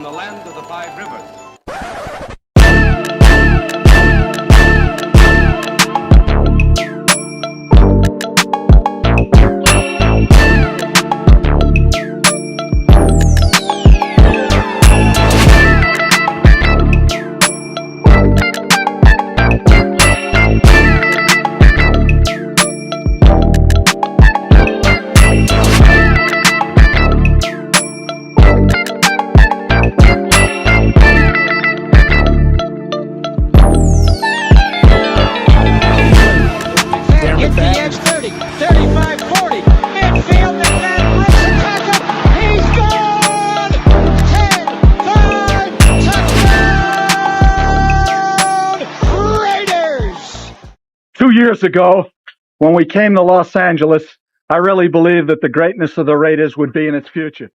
The land of the five rivers. Years ago, when we came to Los Angeles, I really believed that the greatness of the Raiders would be in its future.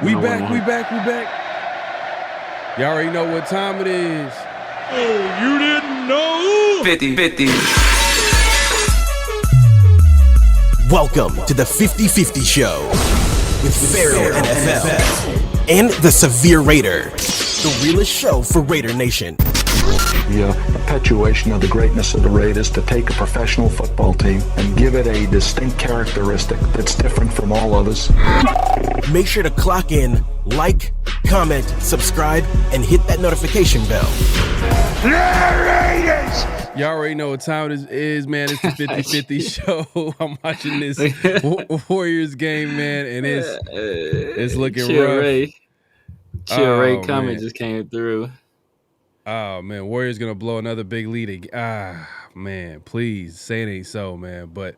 We back. Y'all already know what time it is. Oh, you didn't know? 50-50. Welcome to the 50-50 Show with PharoahNFL and the Severe Raider, the realest show for Raider Nation. The perpetuation of the greatness of the Raiders to take a professional football team and give it a distinct characteristic that's different from all others. Make sure to clock in, like, comment, subscribe, and hit that notification bell. Y'all already know what time it is, man. It's the 50-50 show. I'm watching this Warriors game, man, and it's looking rough. Chill Ray comment just came through. Oh, man, Warriors going to blow another big lead. Man, please, say it ain't so, man. But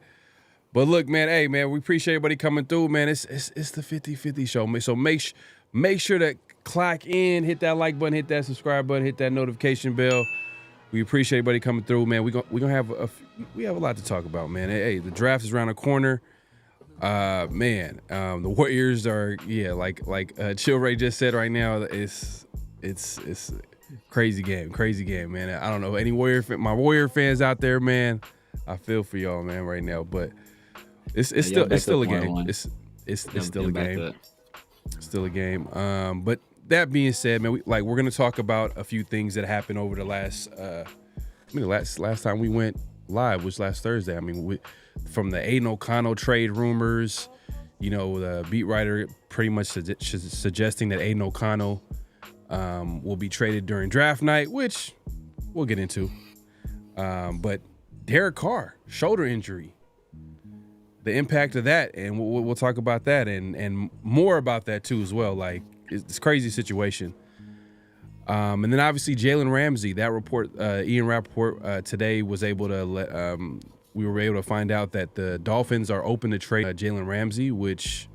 look, man, hey, man, we appreciate everybody coming through, man. It's the 50-50 show, man. So make sure to clock in, hit that like button, hit that subscribe button, hit that notification bell. We appreciate everybody coming through, man. We gonna have a lot to talk about, man. Hey, the draft is around the corner. The Warriors are, like Chill Ray just said right now, it's crazy game, man. I don't know any my Warrior fans out there, man. I feel for y'all, man, right now, but it's still a game. It's still a game. Still a game. But that being said, man, we're gonna talk about a few things that happened over the last. Last time we went live was last Thursday. I mean, from the Aidan O'Connell trade rumors, the beat writer pretty much suggesting that Aidan O'Connell will be traded during draft night, which we'll get into. But Derek Carr, shoulder injury. The impact of that, and we'll talk about that and more about that too as well. Like, it's a crazy situation. And then obviously Jaylen Ramsey, that report, Ian Rappaport today was able to we were able to find out that the Dolphins are open to trade Jaylen Ramsey, which,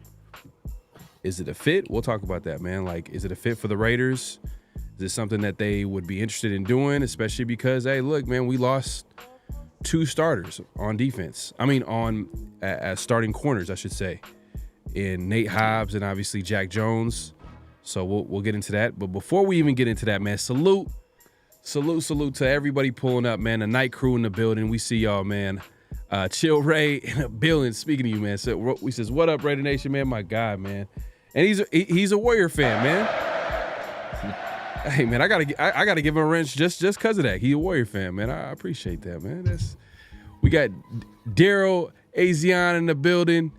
is it a fit? We'll talk about that, man. Like, is it a fit for the Raiders? Is it something that they would be interested in doing, especially because, hey, look, man, we lost 2 starters on defense. I mean, on starting corners, I should say, in Nate Hobbs and obviously Jack Jones. So we'll get into that. But before we even get into that, man, salute to everybody pulling up, man. The night crew in the building. We see y'all, man. Chill Ray in the building. Speaking to you, man. So we says, what up, Raider Nation, man? My God, man. And he's a Warrior fan, man. Hey, man, I gotta give him a wrench just because of that. He's a Warrior fan, man. I appreciate that, man. We got Daryl Azion in the building.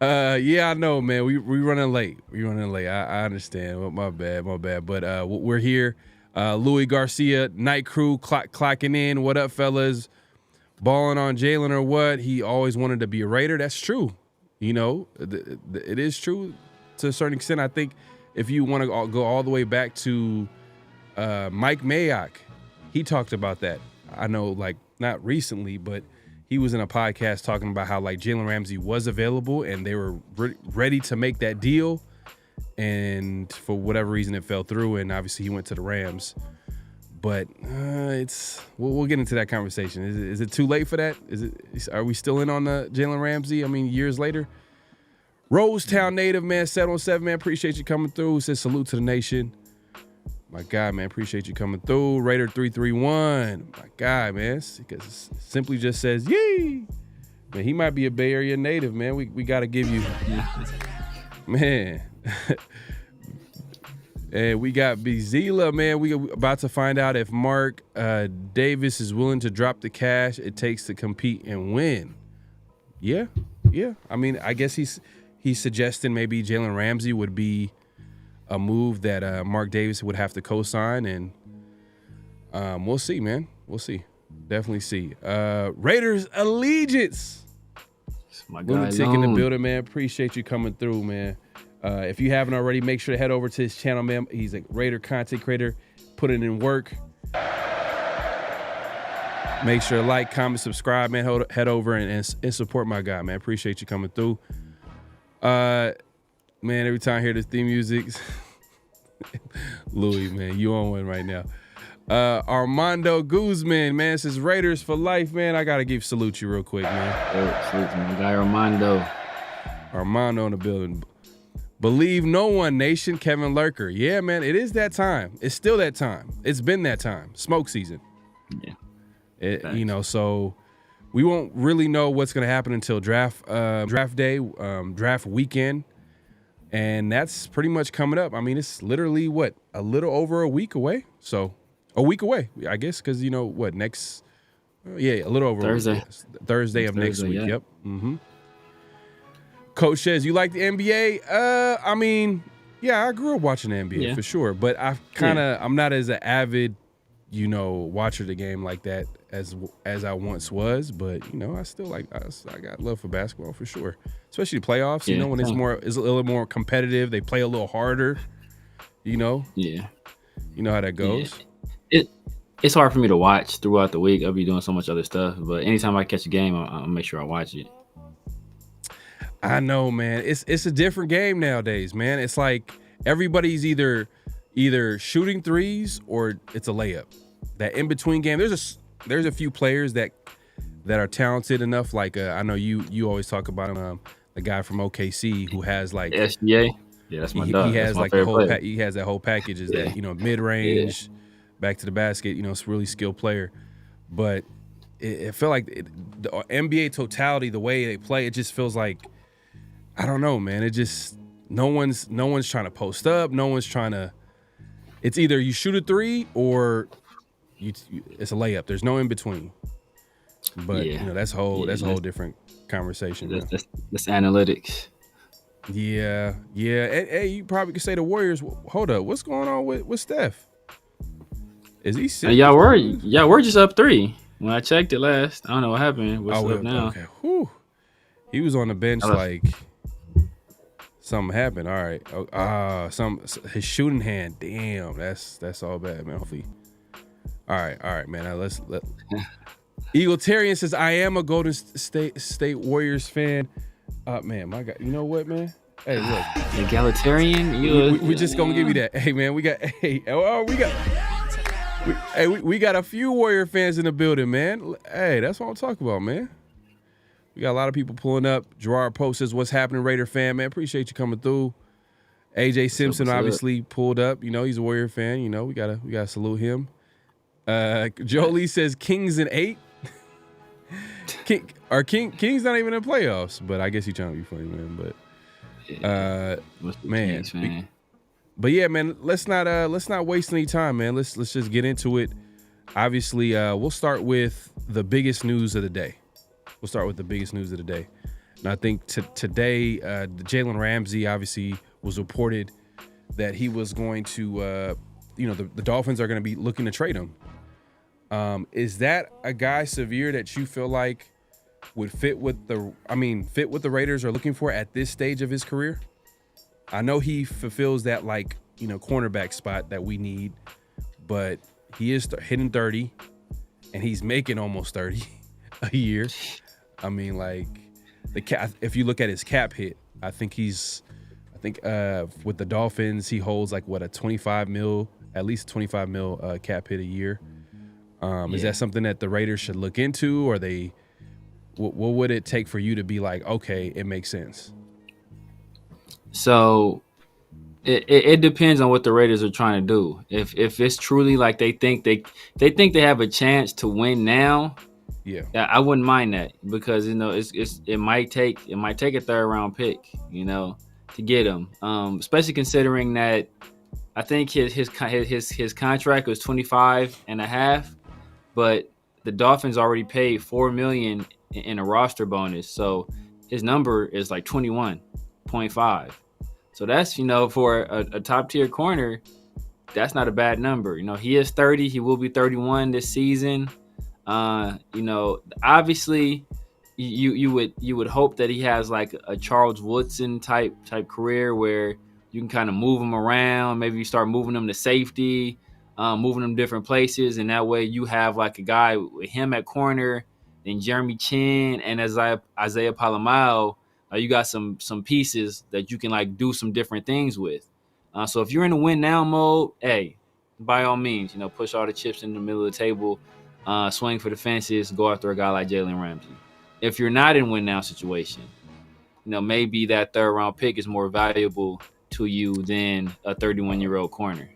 Yeah, I know, man. We running late. I understand. My bad. But we're here. Louis Garcia, night crew, clocking in. What up, fellas? Balling on Jalen or what? He always wanted to be a Raider. That's true. You know, it is true to a certain extent. I think if you want to go all the way back to Mike Mayock, he talked about that. I know, like, not recently, but he was in a podcast talking about how, like, Jaylen Ramsey was available and they were ready to make that deal. And for whatever reason, it fell through. And obviously he went to the Rams. But we'll get into that conversation. Is it too late for that? Are we still in on the Jaylen Ramsey? I mean, years later. Rosetown native, man, 707, man. Appreciate you coming through. Says salute to the nation. My God, man, appreciate you coming through. Raider 331. My God, man. Because it simply just says, yee. Man, he might be a Bay Area native, man. We got to give you, man. And we got Bizila, man. We about to find out if Mark Davis is willing to drop the cash it takes to compete and win. Yeah. I mean, I guess he's suggesting maybe Jaylen Ramsey would be a move that Mark Davis would have to co-sign, and we'll see, man. We'll see. Definitely see. Raiders allegiance. My guy Lunatic in the building, man. Appreciate you coming through, man. If you haven't already, make sure to head over to his channel, man. He's a Raider content creator, putting in work. Make sure to like, comment, subscribe, man. Head over and support my guy, man. Appreciate you coming through. Man, every time I hear this theme music, Louis, man, you on one right now. Armando Guzman, man, says Raiders for life, man. I gotta salute you real quick, man. Salute to my guy Armando. Armando in the building. Believe no one, nation. Kevin Lurker. Yeah, man, it is that time. It's still that time. It's been that time. Smoke season. Yeah. So we won't really know what's going to happen until draft day, draft weekend. And that's pretty much coming up. I mean, it's literally, a little over a week away? So a week away, I guess, because, a little over Thursday. A week. Thursday of next week. Yeah. Yep. Mm-hmm. Coach says, you like the NBA? I mean, yeah, I grew up watching the NBA for sure, but I'm not as an avid, watcher of the game like that as I once was, but I still I got love for basketball for sure, especially the playoffs. Yeah. When it's a little more competitive, they play a little harder. Yeah. You know how that goes. Yeah. It's hard for me to watch throughout the week. I'll be doing so much other stuff, but anytime I catch a game, I'll make sure I watch it. I know, man. It's a different game nowadays, man. It's like everybody's either shooting threes or it's a layup. That in between game, there's a few players that are talented enough. Like I know you always talk about the guy from OKC who has like SGA. Yeah, that's my dog. He has like the whole he has that whole package. Is that mid range, back to the basket. It's a really skilled player, but it felt like the NBA totality, the way they play, it just feels like. I don't know, man. It just no one's trying to post up. No one's trying to. It's either you shoot a three or it's a layup. There's no in between. But that's a whole different conversation. That's analytics. Yeah. Hey, you probably could say the Warriors. Hold up, what's going on with Steph? Is he sick? Y'all were just up 3. When I checked it last, I don't know what happened. What's up now? Okay. Whew. He was on the bench like something happened. All right. His shooting hand. Damn, that's all bad, man. Hopefully. All right, man. Now let's Egalitarian says, I am a Golden State Warriors fan. Man, my God. You know what, man? Hey, look. Egalitarian? We just gonna give you that. Hey, man, we got we got a few Warrior fans in the building, man. Hey, that's what I'm talking about, man. We got a lot of people pulling up. Gerard Post says, what's happening, Raider fan, man? Appreciate you coming through. AJ Simpson obviously pulled up. You know, he's a Warrior fan. You know, we gotta salute him. Jolie says Kings in 8. Kings not even in playoffs, but I guess he's trying to be funny, man. But man, but yeah, man, let's not waste any time, man. Let's just get into it. Obviously, we'll start with the biggest news of the day. And I think today, Jaylen Ramsey obviously was reported that he was going to, the Dolphins are going to be looking to trade him. Is that a guy severe that you feel like would fit what the Raiders are looking for at this stage of his career? I know he fulfills that cornerback spot that we need, but he is hitting 30 and he's making almost 30 a year. I mean, like the cap, if you look at his cap hit, I think with the Dolphins, he holds like what, at least $25 million cap hit a year. Is that something that the Raiders should look into, or what would it take for you to be like, okay, it makes sense? So it depends on what the Raiders are trying to do. If it's truly like they think they have a chance to win now, yeah, I wouldn't mind that, because it might take a third round pick, to get him. Especially considering that I think his contract was 25.5, but the Dolphins already paid $4 million in a roster bonus, so his number is like 21.5. So that's for a top tier corner, that's not a bad number. He is 30. He will be 31 this season. Obviously, you would hope that he has like a Charles Woodson type career where you can kind of move him around. Maybe you start moving him to safety, moving him different places, and that way you have like a guy with him at corner, then Jeremy Chin and Isaiah Palomao. You got some pieces that you can like do some different things with. So if you're in a win now mode, hey, by all means, push all the chips in the middle of the table, swing for the fences, go after a guy like Jaylen Ramsey. If you're not in win now situation, maybe that third round pick is more valuable to you than a 31-year-old corner.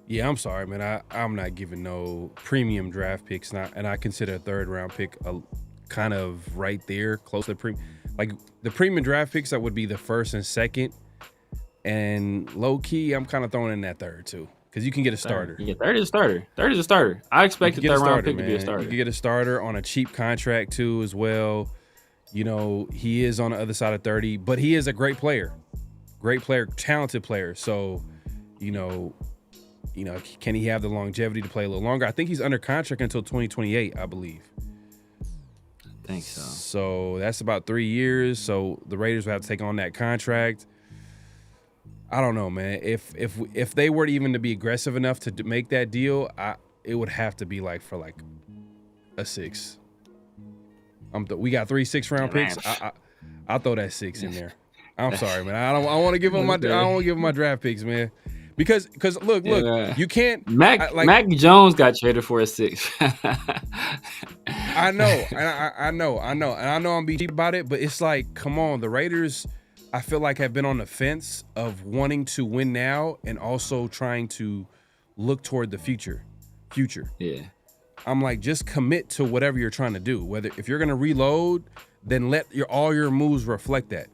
Yeah, I'm sorry, man. I'm not giving no premium draft picks, and I consider a third round pick kind of right there, close to premium. Like the premium draft picks, that would be the first and second, and low key, I'm kind of throwing in that third too, because you can get a starter. Yeah, third is a starter. I expect the third round pick to be a starter. You can get a starter on a cheap contract too, as well. He is on the other side of 30, but he is a great player, talented player. So, can he have the longevity to play a little longer? I think he's under contract until 2028, I believe. I think so. So that's about 3 years. So the Raiders will have to take on that contract. I don't know, man. If they were even to be aggressive enough to make that deal, it would have to be like for like a 6. We got 3 6-round picks. I'll throw that 6 in there. I'm sorry, man. I want to give them my draft picks, man. Because look, you can't. Mac Jones got traded for a 6. I know, and I know I'm being cheap about it, but it's like, come on, the Raiders, I feel like, have been on the fence of wanting to win now and also trying to look toward the future. Yeah. I'm like, just commit to whatever you're trying to do. If you're gonna reload, then let all your moves reflect that.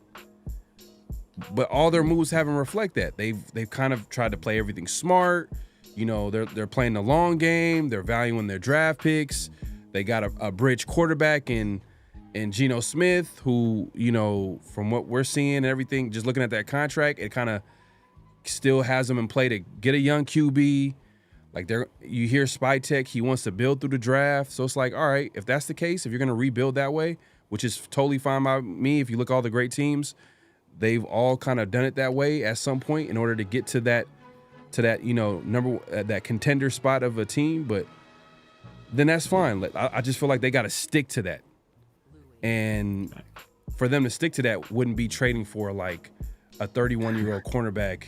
But all their moves haven't reflect that. They've kind of tried to play everything smart. They're playing the long game. They're valuing their draft picks. They got a bridge quarterback in Geno Smith, who, from what we're seeing and everything, just looking at that contract, it kind of still has them in play to get a young QB. Like you hear Spytek, he wants to build through the draft. So it's like, all right, if that's the case, if you're going to rebuild that way, which is totally fine by me. If you look at all the great teams, they've all kind of done it that way at some point in order to get to that, that contender spot of a team. But then that's fine. I just feel like they got to stick to that. And for them to stick to that wouldn't be trading for like a 31-year-old cornerback,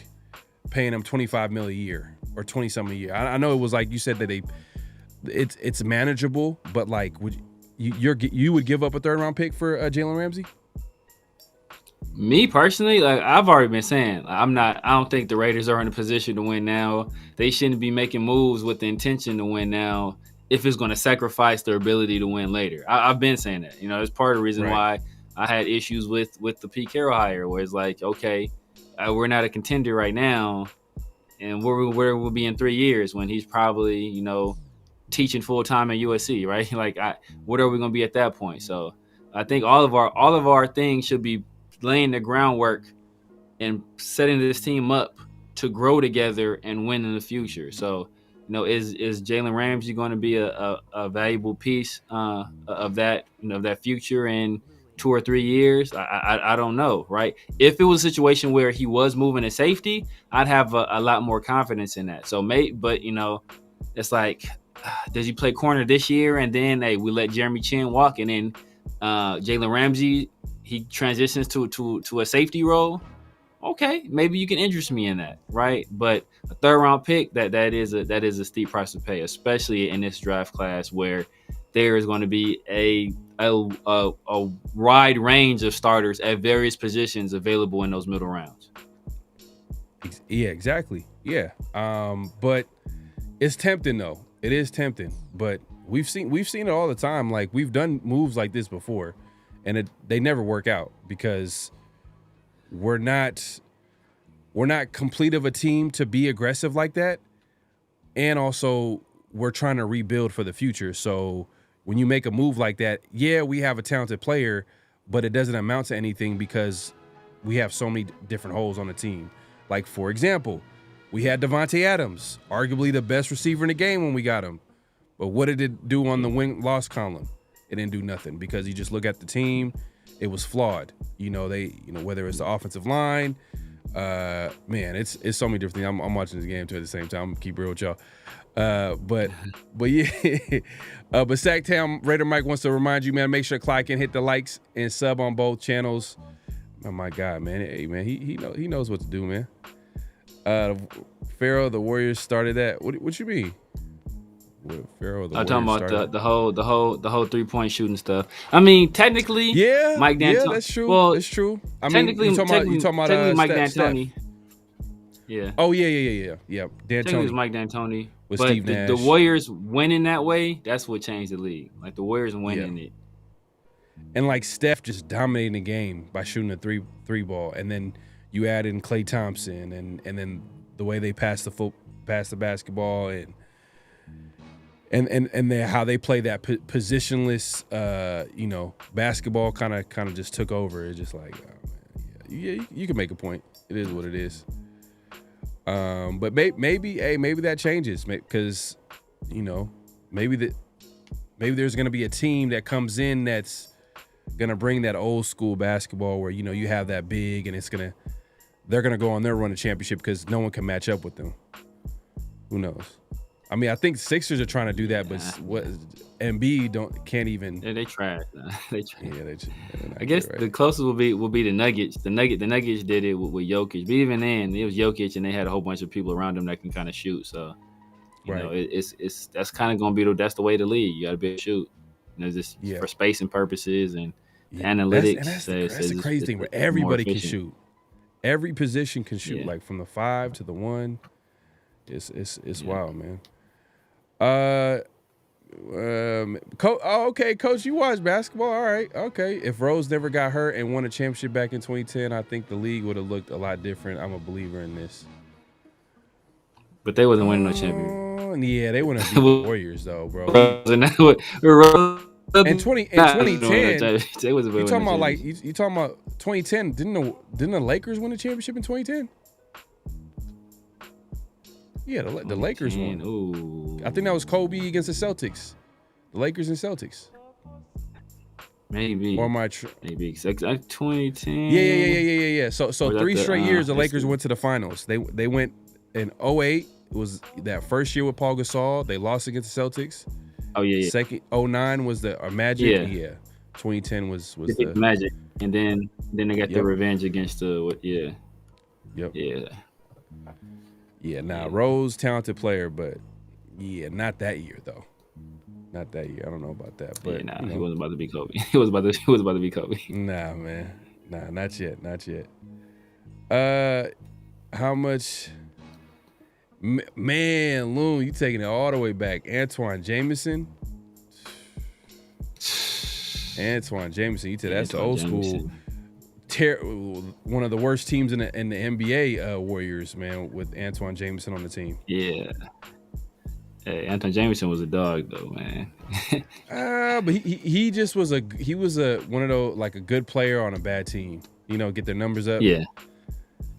paying him $25 million a year or 20-something a year. I know it was like you said that it's manageable, but like you would give up a third-round pick for Jaylen Ramsey? Me personally, like I've already been saying, I don't think the Raiders are in a position to win now. They shouldn't be making moves with the intention to win now if it's going to sacrifice their ability to win later. I've been saying that. It's part of the reason why I had issues with the Pete Carroll hire, where it's like, okay, we're not a contender right now, and where we'll be in 3 years when he's probably, teaching full time at USC, right? Like, what are we going to be at that point? So I think all of our things should be laying the groundwork and setting this team up to grow together and win in the future. So, is Jaylen Ramsey going to be a valuable piece of that future in 2 or 3 years? I don't know, right? If it was a situation where he was moving to safety, I'd have a lot more confidence in that. So, but it's like, does he play corner this year and then we let Jeremy Chin walk, and then Jaylen Ramsey, he transitions to a safety role? Okay, maybe you can interest me in that, right? But a third-round pick, that is a steep price to pay, especially in this draft class where there is going to be a wide range of starters at various positions available in those middle rounds. Yeah, exactly. Yeah, but it's tempting though. It is tempting, but we've seen it all the time. Like, we've done moves like this before, and they never work out because we're not complete of a team to be aggressive like that, and also we're trying to rebuild for the future. So when you make a move like that, yeah, we have a talented player, but it doesn't amount to anything because we have so many different holes on the team. Like, for example, we had Devontae Adams, arguably the best receiver in the game when we got him. But what did it do on the win-loss column? It didn't do nothing because you just look at the team, it was flawed. Whether it's the offensive line, man, it's so many different things. I'm watching this game too at the same time. I'm gonna keep real with y'all. But yeah, but Sacktown Raider Mike wants to remind you, man, make sure Clyde can hit the likes and sub on both channels. Oh my God, man, hey man, he knows what to do, man. Pharaoh, the Warriors started that. What you mean? Pharaoh, the I'm talking about the whole 3-point shooting stuff. I mean, technically, yeah, Mike D'Antoni. Yeah, that's true. Well, it's true. I mean, you talking about Mike D'Antoni. Yeah. Oh yeah. D'Antoni was Mike D'Antoni. With but Steve Nash. The Warriors winning that way, that's what changed the league. Like, the Warriors winning it. And like Steph just dominating the game by shooting a three ball, and then you add in Klay Thompson, and then the way they pass the basketball, and then how they play that positionless, basketball kind of just took over. It's just like, oh, man, yeah, you can make a point. It is what it is. But maybe that changes because, maybe there's gonna be a team that comes in that's gonna bring that old school basketball where you have that big, and they're gonna go on their run to championship because no one can match up with them. Who knows? I mean, I think Sixers are trying to do that, but what Embiid can't even. Yeah, they tried. They tried. Yeah, I guess the closest will be the Nuggets. The Nuggets did it with Jokic, but even then, it was Jokic, and they had a whole bunch of people around them that can kind of shoot. So, you know, it's that's kind of gonna be that's the way to lead. You got to be able to shoot. Just for spacing purposes and analytics. That's the crazy thing where everybody can shoot. Every position can shoot, like from the 5 to the 1. It's wild, man. Okay, Coach, you watch basketball. All right, okay. If Rose never got hurt and won a championship back in 2010, I think the league would have looked a lot different. I'm a believer in this. But they wasn't winning no championship. Yeah, they wouldn't beat the Warriors though, bro. In 2010, they was you talking about like you talking about 2010? Didn't the Lakers win the championship in 2010? Yeah, the Lakers won. Ooh. I think that was Kobe against the Celtics. The Lakers and Celtics. Maybe. Or maybe. 2010. Yeah. So 3 straight years the Lakers went to the finals. They went in 2008. It was that first year with Paul Gasol. They lost against the Celtics. Oh yeah. Second 2009 was the Magic. Yeah. 2010 was the Magic, and then they got the revenge against the Yep. Yeah. Yeah. Now Rose, talented player, but not that year though. Not that year. I don't know about that, but he wasn't about to be Kobe. He was about to be Kobe. Nah, man. Nah, not yet. How much? Man, Loon, you taking it all the way back. Antoine Jameson. You said that's the old school. One of the worst teams in the NBA. Warriors, man, with Antoine Jameson on the team. Yeah. Hey, Antoine Jameson was a dog though, man. But he just was one of those, like, a good player on a bad team. Get their numbers up. Yeah.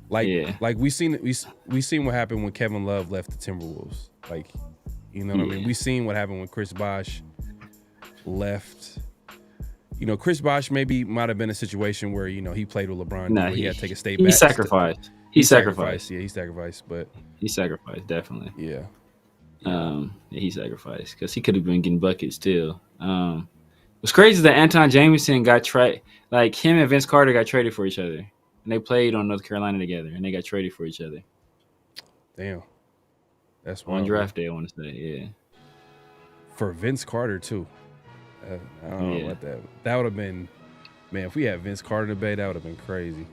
Like we seen what happened when Kevin Love left the Timberwolves. Like, what I mean? We seen what happened when Chris Bosh left. Chris Bosh might have been a situation where he played with LeBron. Nah, he had to take a step back. He sacrificed. He sacrificed. Yeah, he sacrificed. But he sacrificed, definitely. Yeah. He sacrificed because he could have been getting buckets still. What's crazy is that Anton Jameson got traded. Like, him and Vince Carter got traded for each other, and they played on North Carolina together, and they got traded for each other. Damn, that's on draft day. I want to say, yeah. For Vince Carter too. I don't know about that. That would have been, man. If we had Vince Carter debate, that would have been crazy.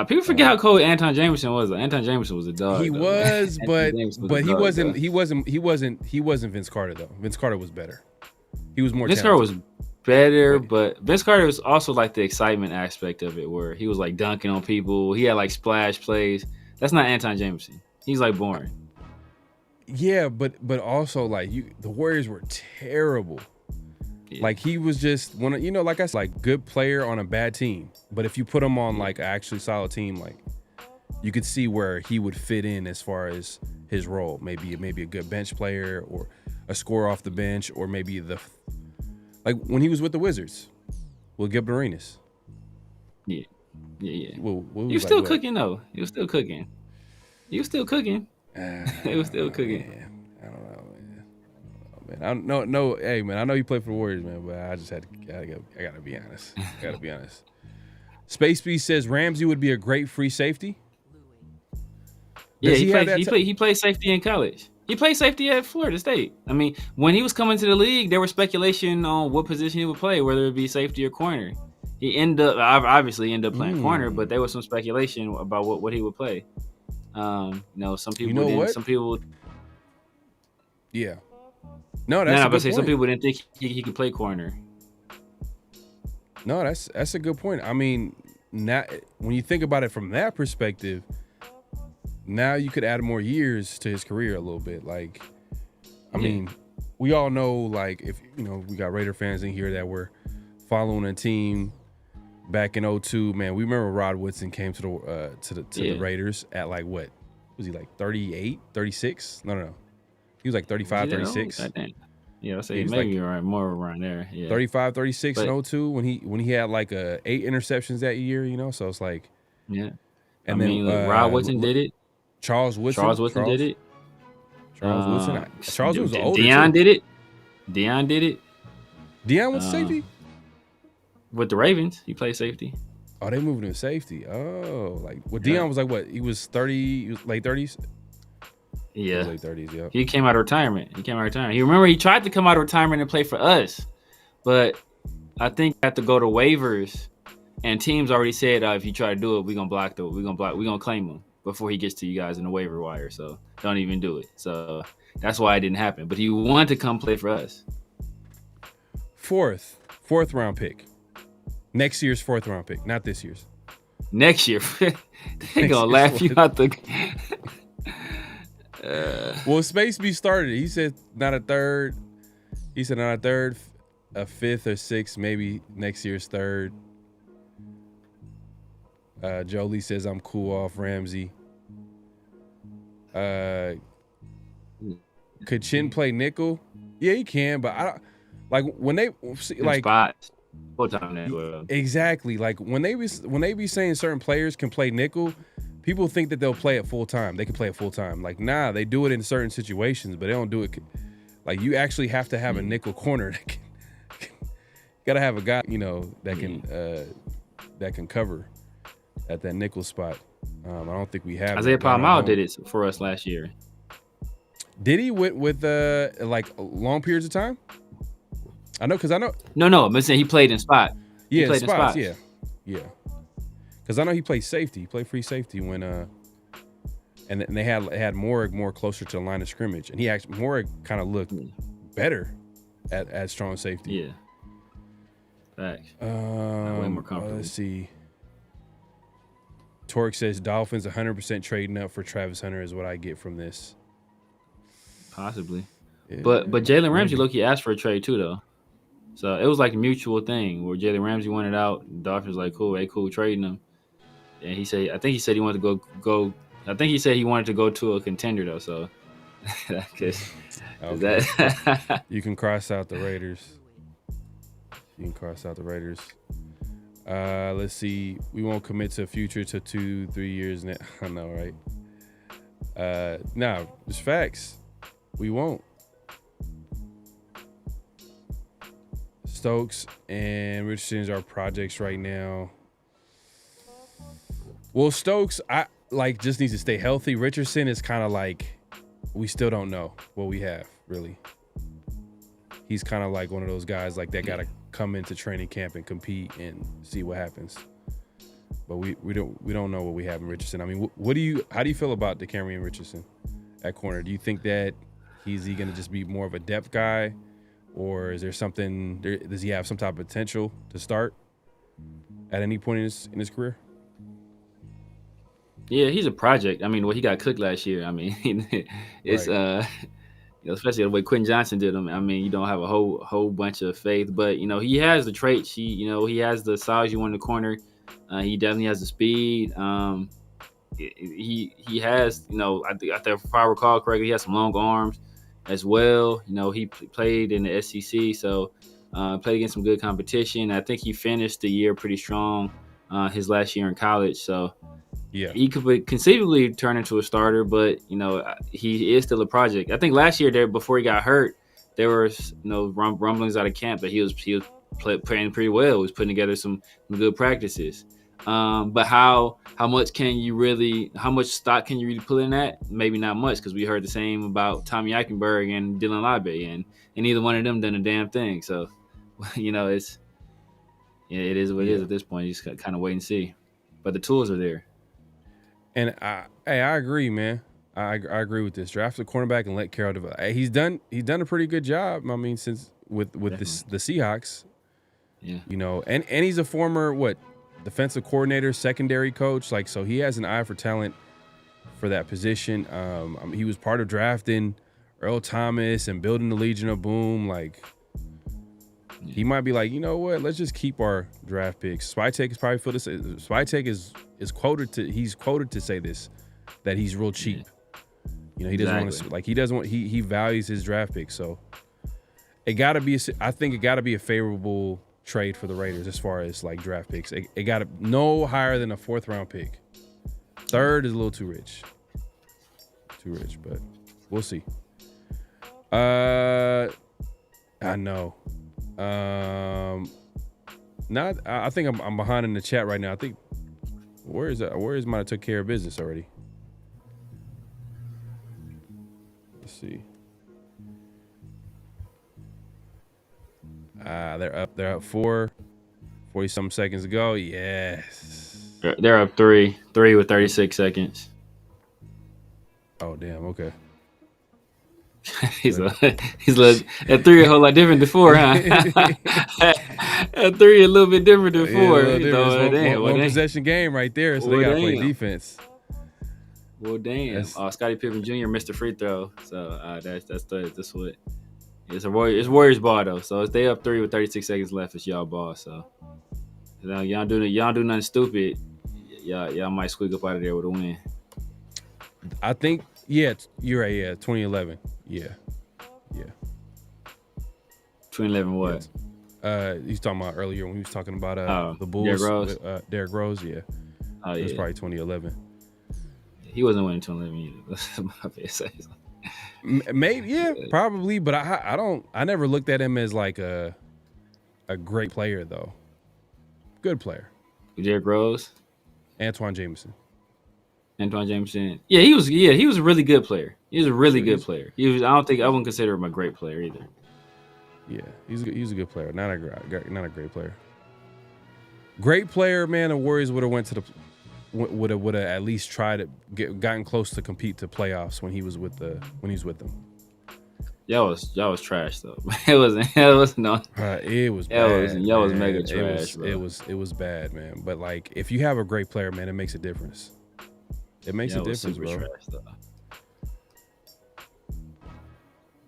People forget how cold Anton Jameson was. Anton Jameson was a dog. He was, but he wasn't Vince Carter though. Vince Carter was better. He was more. Vince Carter was better, but Vince Carter was also like the excitement aspect of it, where he was like dunking on people. He had like splash plays. That's not Anton Jameson. He's like boring. Yeah, but also like the Warriors were terrible. Yeah. Like, he was just one of, like I said, like, good player on a bad team. But if you put him on like an actually solid team, like, you could see where he would fit in as far as his role. Maybe a good bench player, or a scorer off the bench, or maybe like when he was with the Wizards with Gilbert Arenas. Yeah. What you still cooking though. You was still cooking. It was still cooking. Man, I don't know, man. No. Hey, man, I know you play for the Warriors, man, but I just I gotta be honest. Space Beast says Ramsey would be a great free safety. Yeah, he played safety in college. He played safety at Florida State. I mean, when he was coming to the league, there was speculation on what position he would play, whether it be safety or corner. He obviously ended up playing corner, but there was some speculation about what he would play. Some people didn't. Some people. Yeah. No, that's a good point. Some people didn't think he could play corner. No, that's a good point. I mean, now when you think about it from that perspective, now you could add more years to his career a little bit. Like, I mean, we all know, like, if we got Raider fans in here that were following a team back in 2002. Man, we remember Rod Woodson came to the Raiders at, like, what was he, like 38, 36? No. He was like 35, 36. Yeah, I'll say maybe like, more around there. Yeah. 35, 36 in 2002 when he had like 8 interceptions that year, so it's like. Yeah. And then Rod Woodson did it. Charles Woodson did it. Charles Woodson. Charles was older. Deion did it. Deion was safety? With the Ravens, he played safety. Oh, they moved him to safety. Oh, like, Deion was like what? He was 30, he was late 30s? Yeah. Late 30s, yeah. He came out of retirement. He tried to come out of retirement and play for us, but I think I have to go to waivers, and teams already said if you try to do it, we're gonna claim him before he gets to you guys in the waiver wire. So don't even do it. So that's why it didn't happen. But he wanted to come play for us. Fourth round pick. Next year's 4th round pick, not this year's. Next year, they gonna laugh you out the. Well, Space B started it. He said not a third. A 5th or 6th, maybe next year's 3rd. Jolie says I'm cool off Ramsey. Could Chin play nickel? Yeah, he can, but I don't like when they like spots. Full time network. Exactly. Like when they be saying certain players can play nickel, people think that they'll play it full time. They can play it full time. Like, nah, they do it in certain situations, but they don't do it. Like, you actually have to have a nickel corner. Gotta have a guy, that can cover at that nickel spot. I don't think we have. Isaiah Palmao did it for us last year. Did he with like long periods of time? I know. No, I'm saying he played in spot. Yeah, in spots. Yeah. Because I know he played safety. He played free safety when and they had Morrig closer to the line of scrimmage, and he actually Morrig kind of looked better at strong safety. Yeah. Facts. Way more comfortable. Let's see. Torque says Dolphins 100% trading up for Travis Hunter is what I get from this. Possibly. Yeah, but Jaylen Ramsey low-key asked for a trade too, though. So it was like a mutual thing where Jaylen Ramsey wanted out. The Dolphins like, cool, trading him. And I think he said he wanted to go. I think he said he wanted to go to a contender though. So that you can cross out the Raiders. Let's see. We won't commit to a future to 2-3 years. I know, right? No, it's facts. We won't. Stokes and Richardson are projects right now. Well, Stokes, just needs to stay healthy. Richardson is kind of like, we still don't know what we have, really. He's kind of like one of those guys like that got to come into training camp and compete and see what happens. But we don't know what we have in Richardson. I mean, how do you feel about DeCamerion Richardson at corner? Do you think that is he going to just be more of a depth guy, or is there something? Does he have some type of potential to start at any point in his career? Yeah, he's a project. I mean, he got cooked last year. I mean, it's right. Especially the way Quentin Johnson did him. I mean, you don't have a whole bunch of faith, but he has the traits. He has the size you want in the corner. He definitely has the speed. He has, if I recall correctly, he has some long arms as well. He played in the SEC, so played against some good competition. I think he finished the year pretty strong his last year in college. So yeah, he could conceivably turn into a starter, but he is still a project. I think last year before he got hurt, there were rumblings out of camp that he was playing pretty well. He was putting together some good practices. But how much stock can you really put in that? Maybe not much, because we heard the same about Tommy Eichenberg and Dylan Labe, and neither one of them done a damn thing. So, it is what it is at this point. You just kind of wait and see. But the tools are there. And I agree, man. I agree with this. Draft the cornerback and let Carroll develop. He's done a pretty good job. I mean, since with the Seahawks, yeah, and he's a former defensive coordinator, secondary coach. Like, so he has an eye for talent for that position. He was part of drafting Earl Thomas and building the Legion of Boom. Like, he might be like, you know what? Let's just keep our draft picks. Swiatek is probably this. Swiatek is quoted to say this, that he's real cheap. He doesn't want to he values his draft picks. So I think it gotta be a favorable trade for the Raiders as far as like draft picks. It gotta no higher than a 4th round pick. 3rd is a little too rich, but we'll see. I know. I think I'm behind in the chat right now. I think where might have took care of business already. Let's see. They're up 40-something seconds ago. Yes. They're up 3 with 36 seconds. Oh damn. Okay. He's at 3 a whole lot different than 4, huh? At 3 a little bit different than 4. One possession game right there, so they gotta play defense. Well, damn. Scottie Pippen Jr. missed a free throw, so that's what. It's Warriors ball though, so they up 3 with 36 seconds left. It's y'all ball, so y'all do nothing stupid. Y'all might squeak up out of there with a win. I think Yeah, you're right. Yeah, 2011. Yeah. 2011 what? He's talking about earlier when he was talking about the Bulls. Derrick Rose? With, Derrick Rose, yeah. Oh, It was yeah. probably 2011. He wasn't winning 2011 either. That's my bad say. Maybe, yeah, probably. But I never looked at him as like a great player though. Good player. Derrick Rose, Antoine Jameson. Yeah, he was a really good player. He was a really good player. I wouldn't consider him a great player either. Yeah, he's a good player. Not a great player. Great player, man. The Warriors would have at least tried to gotten close to compete to playoffs when he was with them. Y'all was trash though. It was no. It was bad. Y'all was mega trash, bro. It was bad, man. But like, if you have a great player, man, it makes a difference. It makes a difference, bro. Trash, though.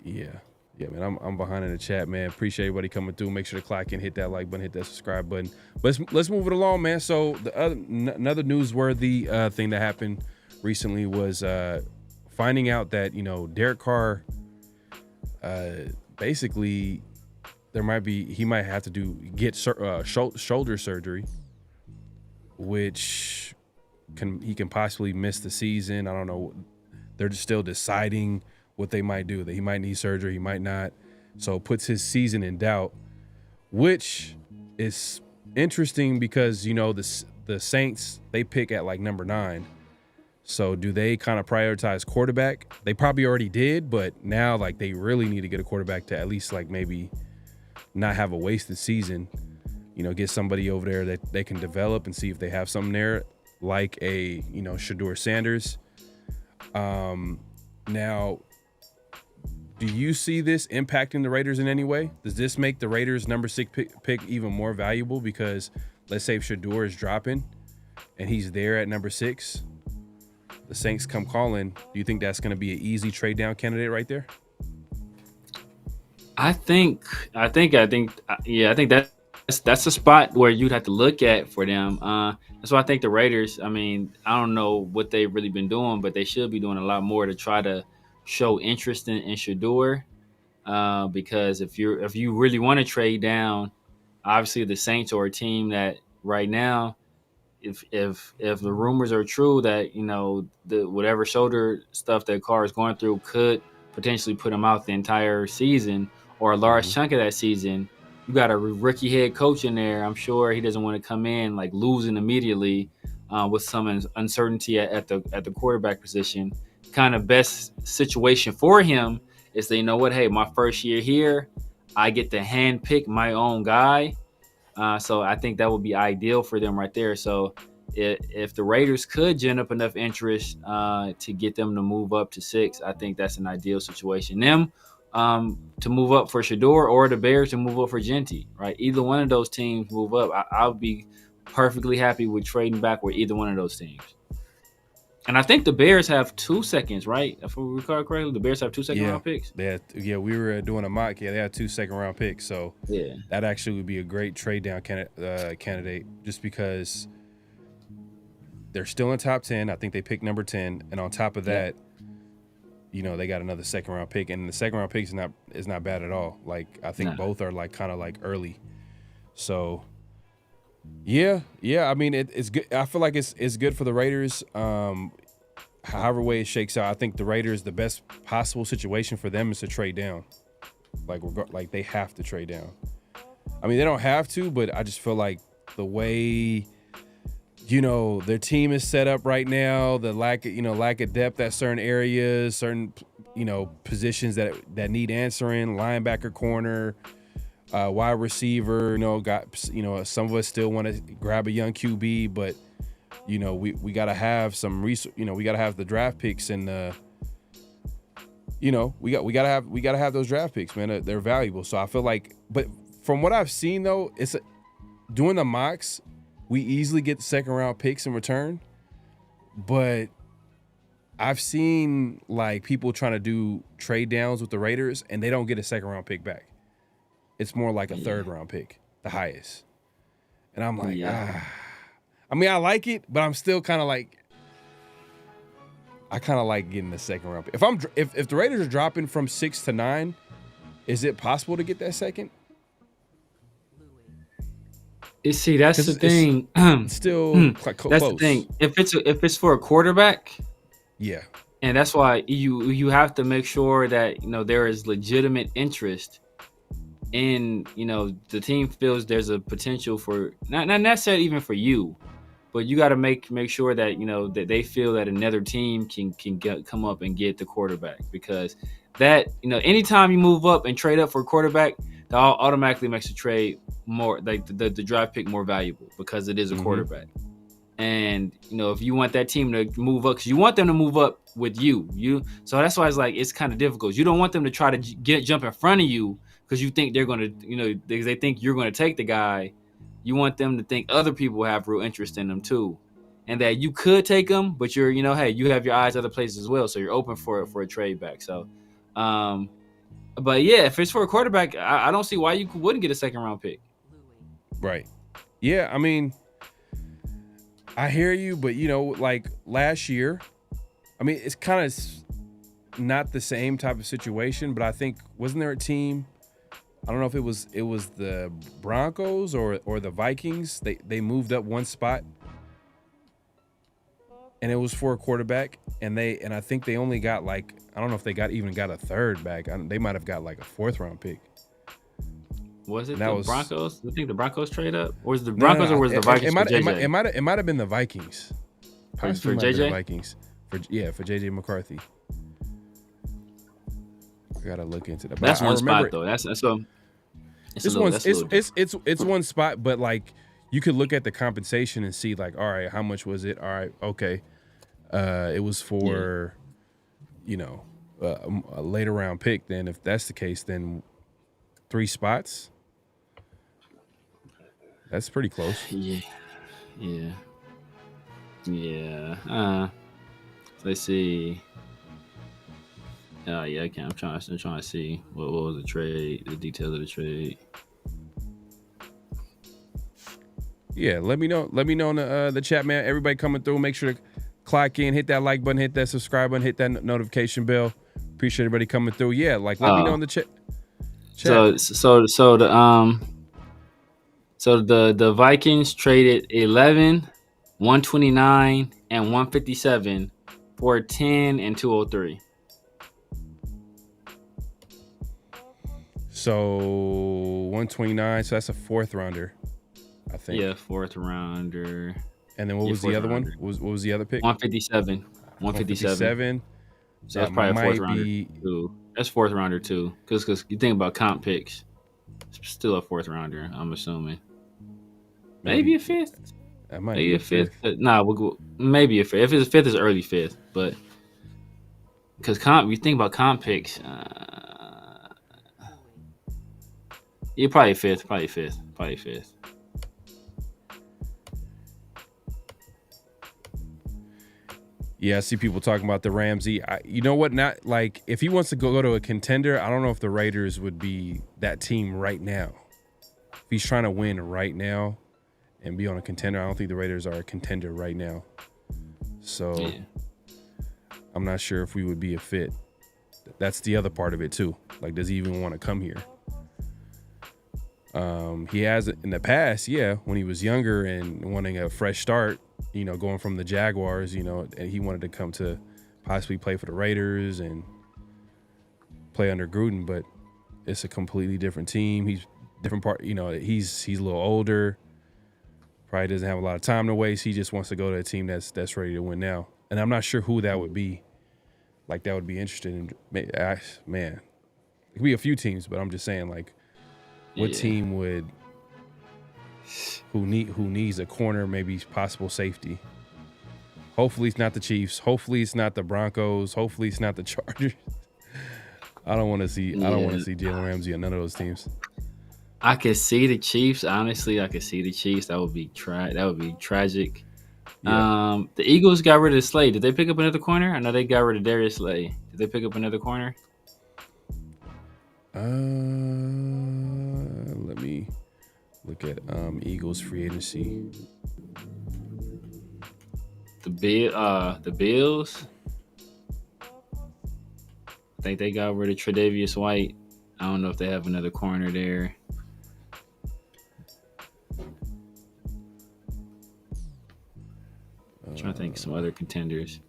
Yeah, man. I'm behind in the chat, man. Appreciate everybody coming through. Make sure to clock in, hit that like button, hit that subscribe button. But let's move it along, man. So another newsworthy thing that happened recently was finding out that Derek Carr, basically, he might have to get shoulder surgery, which he can possibly miss the season. I don't know. They're just still deciding what they might do. That he might need surgery, he might not. So it puts his season in doubt, which is interesting because the Saints, they pick at like number 9. So do they kind of prioritize quarterback? They probably already did, but now like they really need to get a quarterback to at least like maybe not have a wasted season. Get somebody over there that they can develop and see if they have something there, like a Shedeur Sanders. Now, do you see this impacting the Raiders in any way? Does this make the Raiders' number 6 pick even more valuable? Because let's say if Shedeur is dropping and he's there at number 6, the Saints come calling. Do you think that's going to be an easy trade down candidate right there? I think that's a spot where you'd have to look at for them. That's why I think the Raiders, I mean, I don't know what they've really been doing, but they should be doing a lot more to try to show interest in Shedeur. Because if you really want to trade down, obviously the Saints are a team that right now, if the rumors are true that the whatever shoulder stuff that Carr is going through could potentially put him out the entire season or a large chunk of that season, you got a rookie head coach in there. I'm sure he doesn't want to come in like losing immediately with some uncertainty at the quarterback position. Kind of best situation for him is that, hey, my first year here, I get to hand pick my own guy. So I think that would be ideal for them right there. So if the Raiders could gen up enough interest to get them to move up to 6, I think that's an ideal situation. Them to move up for Shedeur or the Bears to move up for Genty, right? Either one of those teams move up. I would be perfectly happy with trading back with either one of those teams. And I think the Bears have 2 seconds, right? If we recall correctly, the Bears have 2 second-round picks. We were doing a mock. Yeah, they have 2 second-round picks. So that actually would be a great trade-down candidate just because they're still in top 10. I think they picked number 10. And on top of that, they got another second-round pick. And the second-round pick is not bad at all. Like, I think both are like kind of like early. So yeah. I mean, it's good. I feel like it's good for the Raiders. However way it shakes out, I think the Raiders, the best possible situation for them is to trade down. Like they have to trade down. I mean, they don't have to, but I just feel like the way their team is set up right now, the lack of depth at certain areas, certain positions that need answering, linebacker, corner. Wide receiver, some of us still want to grab a young QB, but we gotta have some we gotta have the draft picks and we gotta have those draft picks, man. They're valuable. So I feel like, but from what I've seen though, it's doing the mocks, we easily get the second round picks in return, but I've seen like people trying to do trade downs with the Raiders and they don't get a second round pick back. It's more like a third round pick, the highest. And I'm like, I mean, I like it, but I'm still kind of like, I kind of like getting the second round pick. If the Raiders are dropping from 6 to 9, is it possible to get that second? See, that's the thing. It's still close. That's the thing. If it's for a quarterback, yeah, and that's why you have to make sure that there is legitimate interest in the team feels there's a potential for not necessarily even for you, but you got to make sure that that they feel that another team can come up and get the quarterback, because that anytime you move up and trade up for a quarterback, that automatically makes the trade more like the draft pick more valuable, because it is a quarterback. And if you want that team to move up, because you want them to move up with you, so that's why it's kind of difficult. You don't want them to try to jump in front of you because you think they're going to because they think you're going to take the guy. You want them to think other people have real interest in them too, and that you could take them, but you're hey, you have your eyes other places as well, so you're open for a trade back. So but yeah, if it's for a quarterback, I don't see why you wouldn't get a second round pick. Right. Yeah, I mean, I hear you, but like last year, I mean, it's kind of not the same type of situation, but I think wasn't there a team? I don't know if it was the Broncos or the Vikings. They moved up one spot, and it was for a quarterback, and I think they only got I don't know if they even got a third back. They might have got like a 4th round pick. Was it Broncos? I think the Broncos trade up, or was it the Broncos, or was the Vikings? It might have been the Vikings. For JJ? The Vikings for JJ McCarthy. I gotta look into that. But that's one spot though. That's it's one spot, but you could look at the compensation and see all right, how much was it? All right, okay, it was for a later round pick. Then if that's the case, then 3 spots. That's pretty close. Yeah. Let's see. Yeah, I can. I'm trying to see what was the trade, the details of the trade. Yeah, let me know. Let me know in the chat, man. Everybody coming through, make sure to clock in, hit that like button, hit that subscribe button, hit that notification bell. Appreciate everybody coming through. Yeah, let me know in the chat. So the Vikings traded 11, 129, and 157 for 10 and 203. So 129. So that's a 4th rounder, I think. Yeah, 4th rounder. And then what was the other one? What was the other pick? 157. 157. So that's probably a 4th rounder too. That's 4th rounder too, because you think about comp picks, it's still a 4th rounder. I'm assuming. Maybe a 5th. That might maybe be a 5th. Nah, we'll go maybe a 5th. If it's a 5th, it's early 5th. But because you think about comp picks, yeah, probably 5th. Probably 5th. Yeah, I see people talking about the Ramsey. You know what? Not if he wants to go to a contender, I don't know if the Raiders would be that team right now. If he's trying to win right now and be on a contender, I don't think the Raiders are a contender right now. So yeah. I'm not sure if we would be a fit. That's the other part of it too. Does he even want to come here? He has in the past, yeah, when he was younger and wanting a fresh start, going from the Jaguars, and he wanted to come to possibly play for the Raiders and play under Gruden, but it's a completely different team. He's different part, he's a little older, probably doesn't have a lot of time to waste. He just wants to go to a team that's ready to win now. And I'm not sure who that would be. That would be interesting. Man, it could be a few teams, but I'm just saying, what team would who needs a corner, maybe possible safety? Hopefully it's not the Chiefs. Hopefully it's not the Broncos. Hopefully it's not the Chargers. I don't want to see Jaylen Ramsey on none of those teams. I could see the Chiefs. Honestly, I could see the Chiefs. That would be tragic. Yeah. The Eagles got rid of Slay. Did they pick up another corner? I know they got rid of Darius Slay. Did they pick up another corner? Let me look at Eagles free agency. The Bills. think they got rid of Tre'Davious White. I don't know if they have another corner there. I'm trying to think of some other contenders.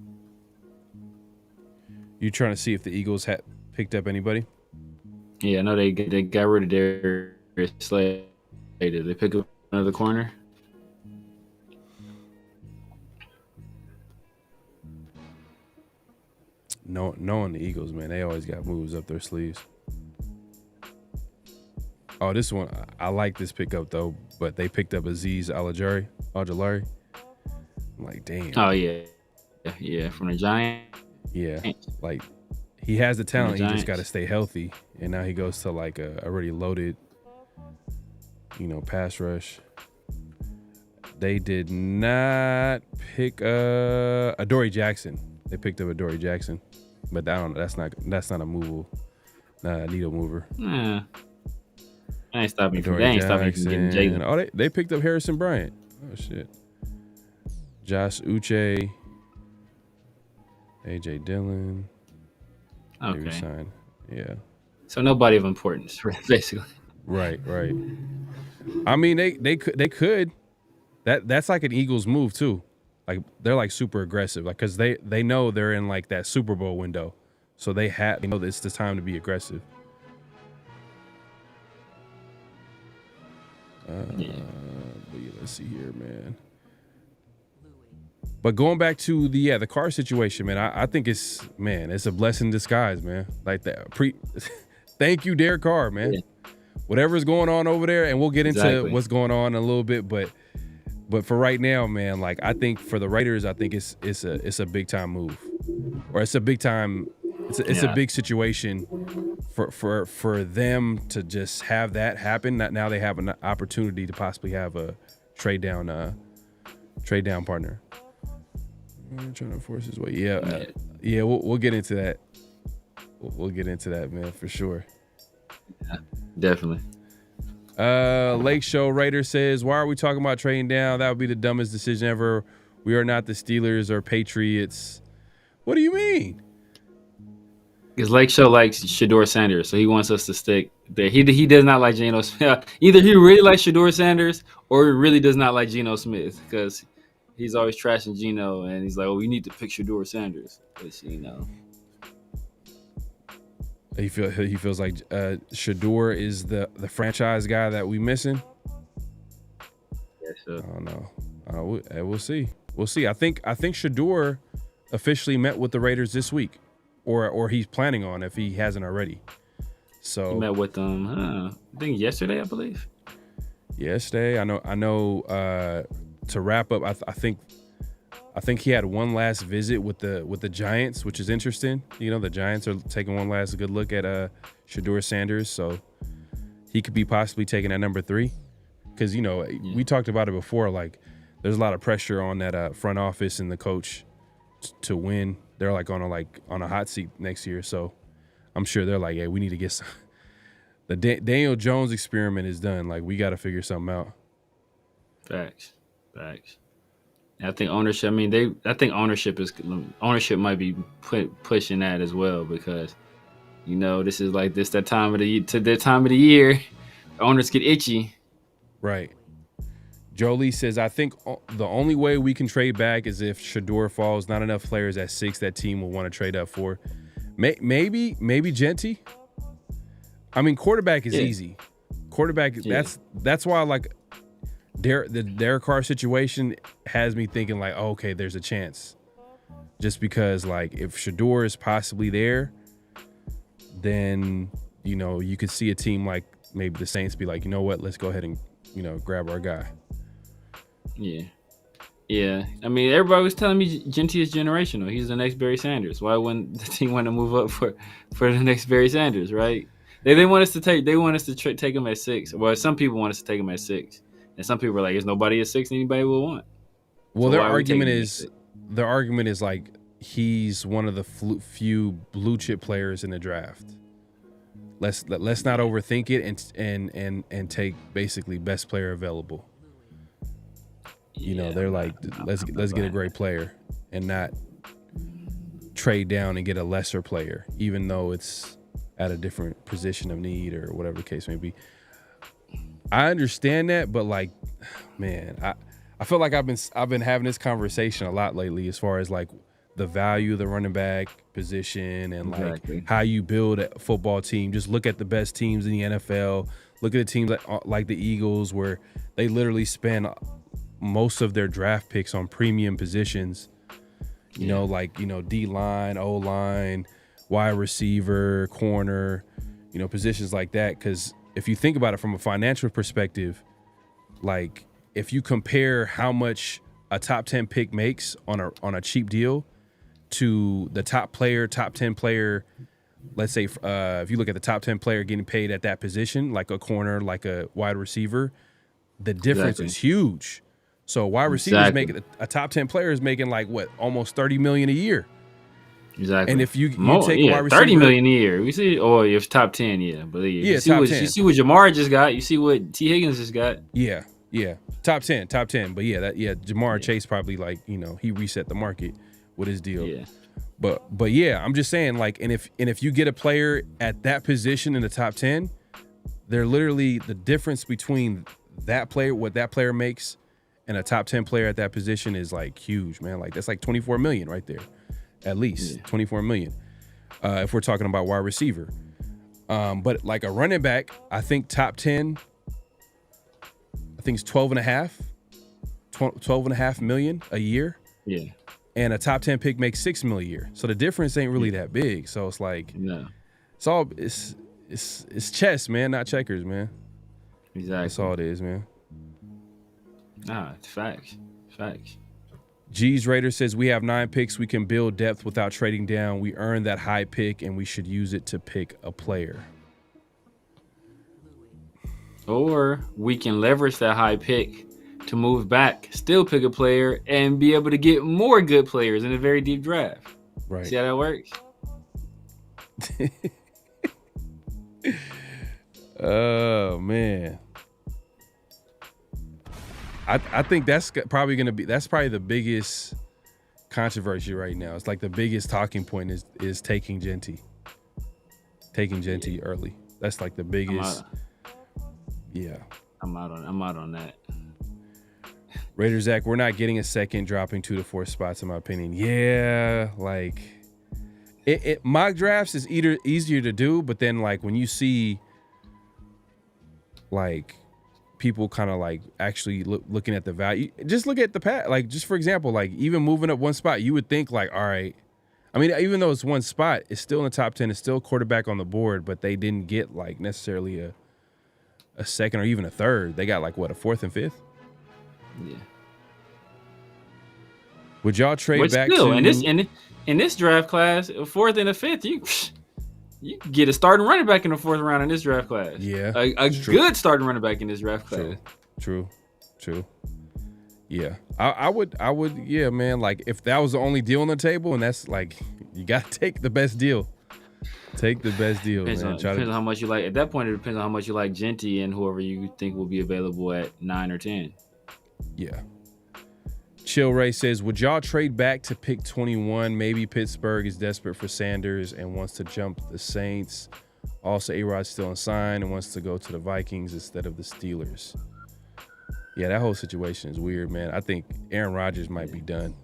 You trying to see if the Eagles had picked up anybody? Yeah, I know they got rid of Darius Slay. Did they pick up another corner? Knowing the Eagles, man, they always got moves up their sleeves. Oh, this one, I like this pickup, though, but they picked up Azeez Ojulari. I'm like, damn. Oh, yeah. Yeah, from the Giants. Yeah, like, he has the talent. He just got to stay healthy. And now he goes to, like, a already loaded, pass rush. They did not pick Adoree Jackson. They picked up Adoree Jackson. But I don't know. That's not a needle mover. Yeah. They ain't stopping me from getting Jalen. Oh, they picked up Harrison Bryant. Oh shit. Josh Uche. AJ Dillon. Okay. Signed. Yeah. So nobody of importance, basically. Right. I mean, they could. That's like an Eagles move too. Like they're like super aggressive, like because they know they're in like that Super Bowl window, so they know it's the time to be aggressive. But yeah, let's see here, man. But going back to the Carr situation, man, I think it's a blessing in disguise, man. Like that thank you, Derek Carr, man. Yeah. Whatever's going on over there, and we'll get into what's going on in a little bit, but for right now, man, like I think for the Raiders, I think it's a big time move, or it's a big time. It's a big situation for them to just have that happen. Now they have an opportunity to possibly have a trade down partner. I'm trying to force his way. Yeah. We'll get into that. We'll get into that, man, for sure. Yeah, definitely. Lake Show Raider says, why are we talking about trading down? That would be the dumbest decision ever. We are not the Steelers or Patriots. What do you mean? Because Lake Show likes Shedeur Sanders, so he wants us to stick there. He does not like Geno Smith. Either he really likes Shedeur Sanders or he really does not like Geno Smith, because he's always trashing Geno, and he's like, oh, we need to pick Shedeur Sanders. Which, He feels like Shedeur is the franchise guy that we missing. Yeah, sure. I don't know. We'll see. We'll see. I think Shedeur officially met with the Raiders this week, or he's planning on if he hasn't already. So he met with them. I think yesterday, I believe. Yesterday, I know. To wrap up, I think he had one last visit with the Giants, which is interesting. The Giants are taking one last good look at Shedeur Sanders, so he could be possibly taking at number 3. Because we talked about it before. Like, there's a lot of pressure on that front office and the coach to win. They're like on a hot seat next year, so I'm sure they're like, hey, we need to get some. The Daniel Jones experiment is done. Like, we got to figure something out. Facts. I think ownership. I think ownership might be pushing that as well, because this is like that time of the year. Owners get itchy. Right. Jolie says, I think the only way we can trade back is if Shedeur falls. Not enough players at 6 that team will want to trade up for. Maybe Genty. Quarterback is easy. Quarterback. Yeah. That's why the Derek Carr situation has me thinking like, oh, okay, there's a chance. Just because if Shedeur is possibly there, then you could see a team like maybe the Saints be like, you know what, let's go ahead and grab our guy. Yeah. Everybody was telling me Genty is generational. He's the next Barry Sanders. Why wouldn't the team want to move up for the next Barry Sanders, right? They want us to take him at 6. Well, some people want us to take him at 6. And some people are like, there's nobody at 6 anybody will want. Well, their argument is like he's one of the few blue chip players in the draft. Let's not overthink it and take basically best player available. They're like, let's get a great player and not trade down and get a lesser player, even though it's at a different position of need or whatever the case may be. I understand that, but like, man, I feel like I've been having this conversation a lot lately as far as like the value of the running back position and like how you build a football team. Just look at the best teams in the NFL. Look at the teams like the Eagles, where they literally spend most of their draft picks on premium positions. You know, like, you know, D-line, O-line, wide receiver, corner, you know, positions like that. Because if you think about it from a financial perspective, like if you compare how much a top 10 pick makes on a cheap deal to the top 10 player, let's say if you look at the top 10 player getting paid at that position, like a corner, like a wide receiver, the difference is huge. So wide receivers making a top 10 player is making like what, almost $30 million a year. Exactly. And if you take a wide receiver, $30 million a year, we see, or if top 10, but you see what 10. You see what Jamar just got. You see what T. Higgins just got. Yeah, top 10. But Jamar Chase probably, like, you know, he reset the market with his deal. Yeah. But yeah, I'm just saying, like, and if you get a player at that position in the top 10, they're literally the difference between that player, what that player makes, and a top 10 player at that position is like huge, man. Like that's like $24 million right there. At least $24 million, if we're talking about wide receiver. But like a running back, I think top 10, I think it's 12.5 million a year. Yeah. And a top 10 pick makes $6 million a year. So the difference ain't really that big. So it's like, it's chess, man, not checkers, man. Exactly. That's all it is, man. Nah, it's facts. G's Raider says, we have 9 picks. We can build depth without trading down. We earned that high pick, and we should use it to pick a player. Or we can leverage that high pick to move back, still pick a player, and be able to get more good players in a very deep draft. Right. See how that works? Oh, man. I think that's probably the biggest controversy right now. It's like the biggest talking point is taking Genty early. That's like the biggest. I'm out on that. Raiders Zach, we're not getting a second, dropping 2 to 4 spots in my opinion. Yeah, like it mock drafts is easier to do, but then like when you see like people kind of like actually looking at the value, just look at the path. Like just for example, like even moving up one spot, you would think like, all right, I mean, even though it's one spot, it's still in the top 10, it's still quarterback on the board, but they didn't get like necessarily a second or even a third. They got like what, a 4th and 5th? Yeah. Would y'all trade back still, to in this draft class, 4th and a 5th, you get a starting running back in the 4th round in this draft class. Yeah, a good starting running back in this draft class. True. Yeah, I would. Yeah, man. Like if that was the only deal on the table, and that's like you got to take the best deal. Take the best deal, Depends on how much you like. At that point, it depends on how much you like Genty and whoever you think will be available at 9 or 10. Yeah. Chill Ray says, would y'all trade back to pick 21? Maybe Pittsburgh is desperate for Sanders and wants to jump the Saints. Also, A-Rod's still unsigned and wants to go to the Vikings instead of the Steelers. Yeah, that whole situation is weird, man. I think Aaron Rodgers might be done.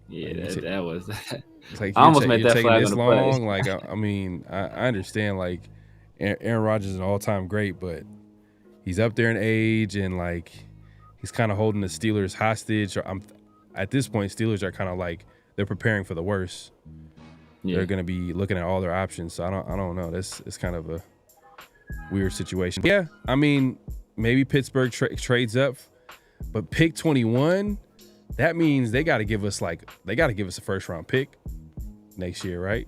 Yeah, that was that. It's like I almost made that flag on the play. Like, I mean, I understand, like, Aaron Rodgers is an all-time great, but he's up there in age and, like, he's kind of holding the Steelers hostage. At this point, Steelers are kind of like they're preparing for the worst. Yeah. They're going to be looking at all their options. So I don't know. It's kind of a weird situation. Yeah, I mean, maybe Pittsburgh trades up, but pick 21. That means they got to give us a 1st round pick next year, right?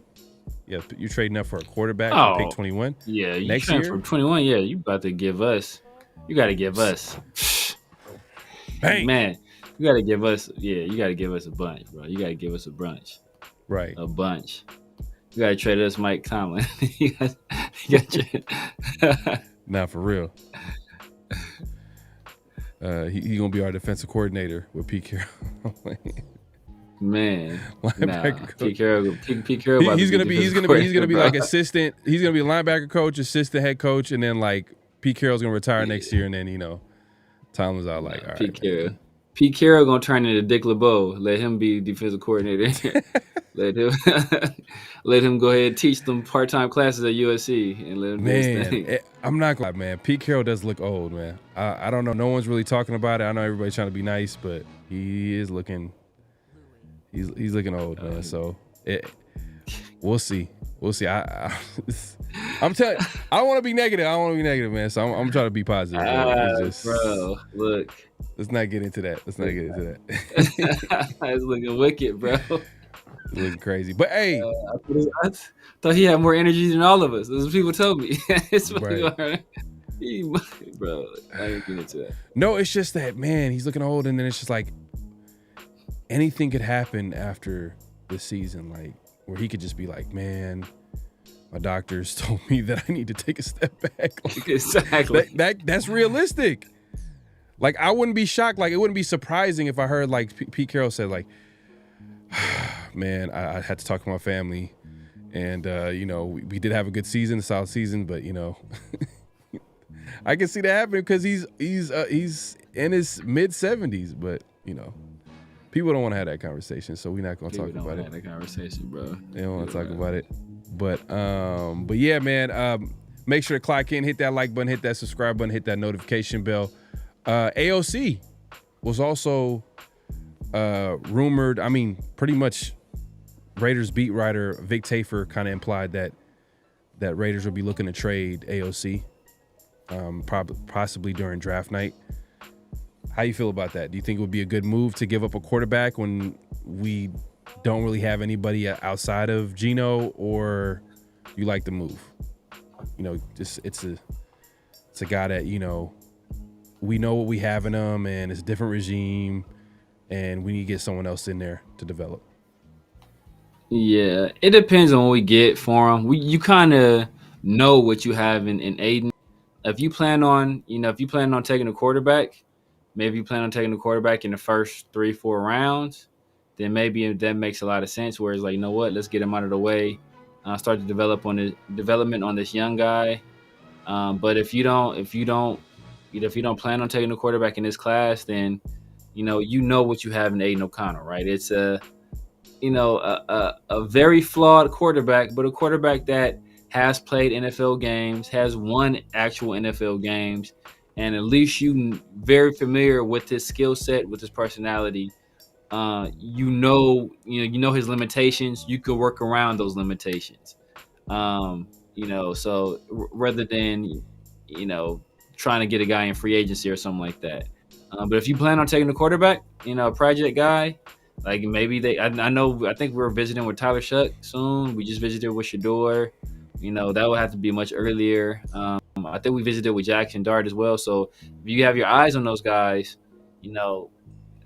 Yeah, you're trading up for a quarterback for pick 21. Yeah, you next year for 21. Yeah, you got to give us. Bang. Man, you got to give us. Yeah, you got to give us a bunch, bro. You got to give us a bunch. Right. A bunch. You got to trade us Mike Tomlin. Nah, for real. He gonna be our defensive coordinator with Pete Carroll. Man, Linebacker coach. Pete Carroll. He's gonna be bro. like assistant. He's gonna be a linebacker coach, assistant head coach, and then like Pete Carroll's gonna retire next year, and then Tomlin's out like, all right, Carroll. Pete Carroll gonna turn into Dick LeBeau. Let him be defensive coordinator. let him go ahead and teach them part-time classes at USC and let him do his thing. I'm not gonna lie, man. Pete Carroll does look old, man. I don't know. No one's really talking about it. I know everybody's trying to be nice, but he is looking. He's looking old, man. So we'll see. We'll see. I'm telling you, I don't want to be negative. Man. So I'm trying to be positive. Bro, look. Let's not get into that. It's looking wicked, bro. It's looking crazy. But hey, I thought he had more energy than all of us. That's what people told me. Right. Bro, I ain't getting into that. No, it's just that, man, he's looking old, and then it's just like anything could happen after this season, like where he could just be like, man, my doctors told me that I need to take a step back. Like, exactly. That's realistic. Like, I wouldn't be shocked. Like, it wouldn't be surprising if I heard, like, Pete Carroll said, like, man, I had to talk to my family. And, we did have a good season, a solid season. But, I can see that happening because he's in his mid-70s. But, people don't want to have that conversation. So we're not going to talk about it. Have that conversation, bro. They don't want to talk about it. But yeah, man, make sure to clock in, hit that like button, hit that subscribe button, hit that notification bell. AOC was also rumored. I mean, pretty much Raiders beat writer Vic Tafur kind of implied that Raiders will be looking to trade AOC, possibly during draft night. How you feel about that? Do you think it would be a good move to give up a quarterback when we don't really have anybody outside of Geno, or you like the move? It's a guy that, we know what we have in him, and it's a different regime, and we need to get someone else in there to develop. Yeah, it depends on what we get for him. You kind of know what you have in Aidan. If you plan on taking a quarterback, maybe you plan on taking a quarterback in the first 3-4 rounds, then maybe that makes a lot of sense. Whereas, like, you know what, let's get him out of the way, start to development on this young guy. But if you don't plan on taking a quarterback in this class, then you know what you have in Aidan O'Connell, right? It's a very flawed quarterback, but a quarterback that has played NFL games, has won actual NFL games, and at least you very familiar with his skill set, with his personality. You know his limitations. You could work around those limitations. So rather than trying to get a guy in free agency or something like that. But if you plan on taking a quarterback, a project guy, like maybe I think we're visiting with Tyler Shuck soon. We just visited with Shador. That would have to be much earlier. I think we visited with Jackson Dart as well. So if you have your eyes on those guys,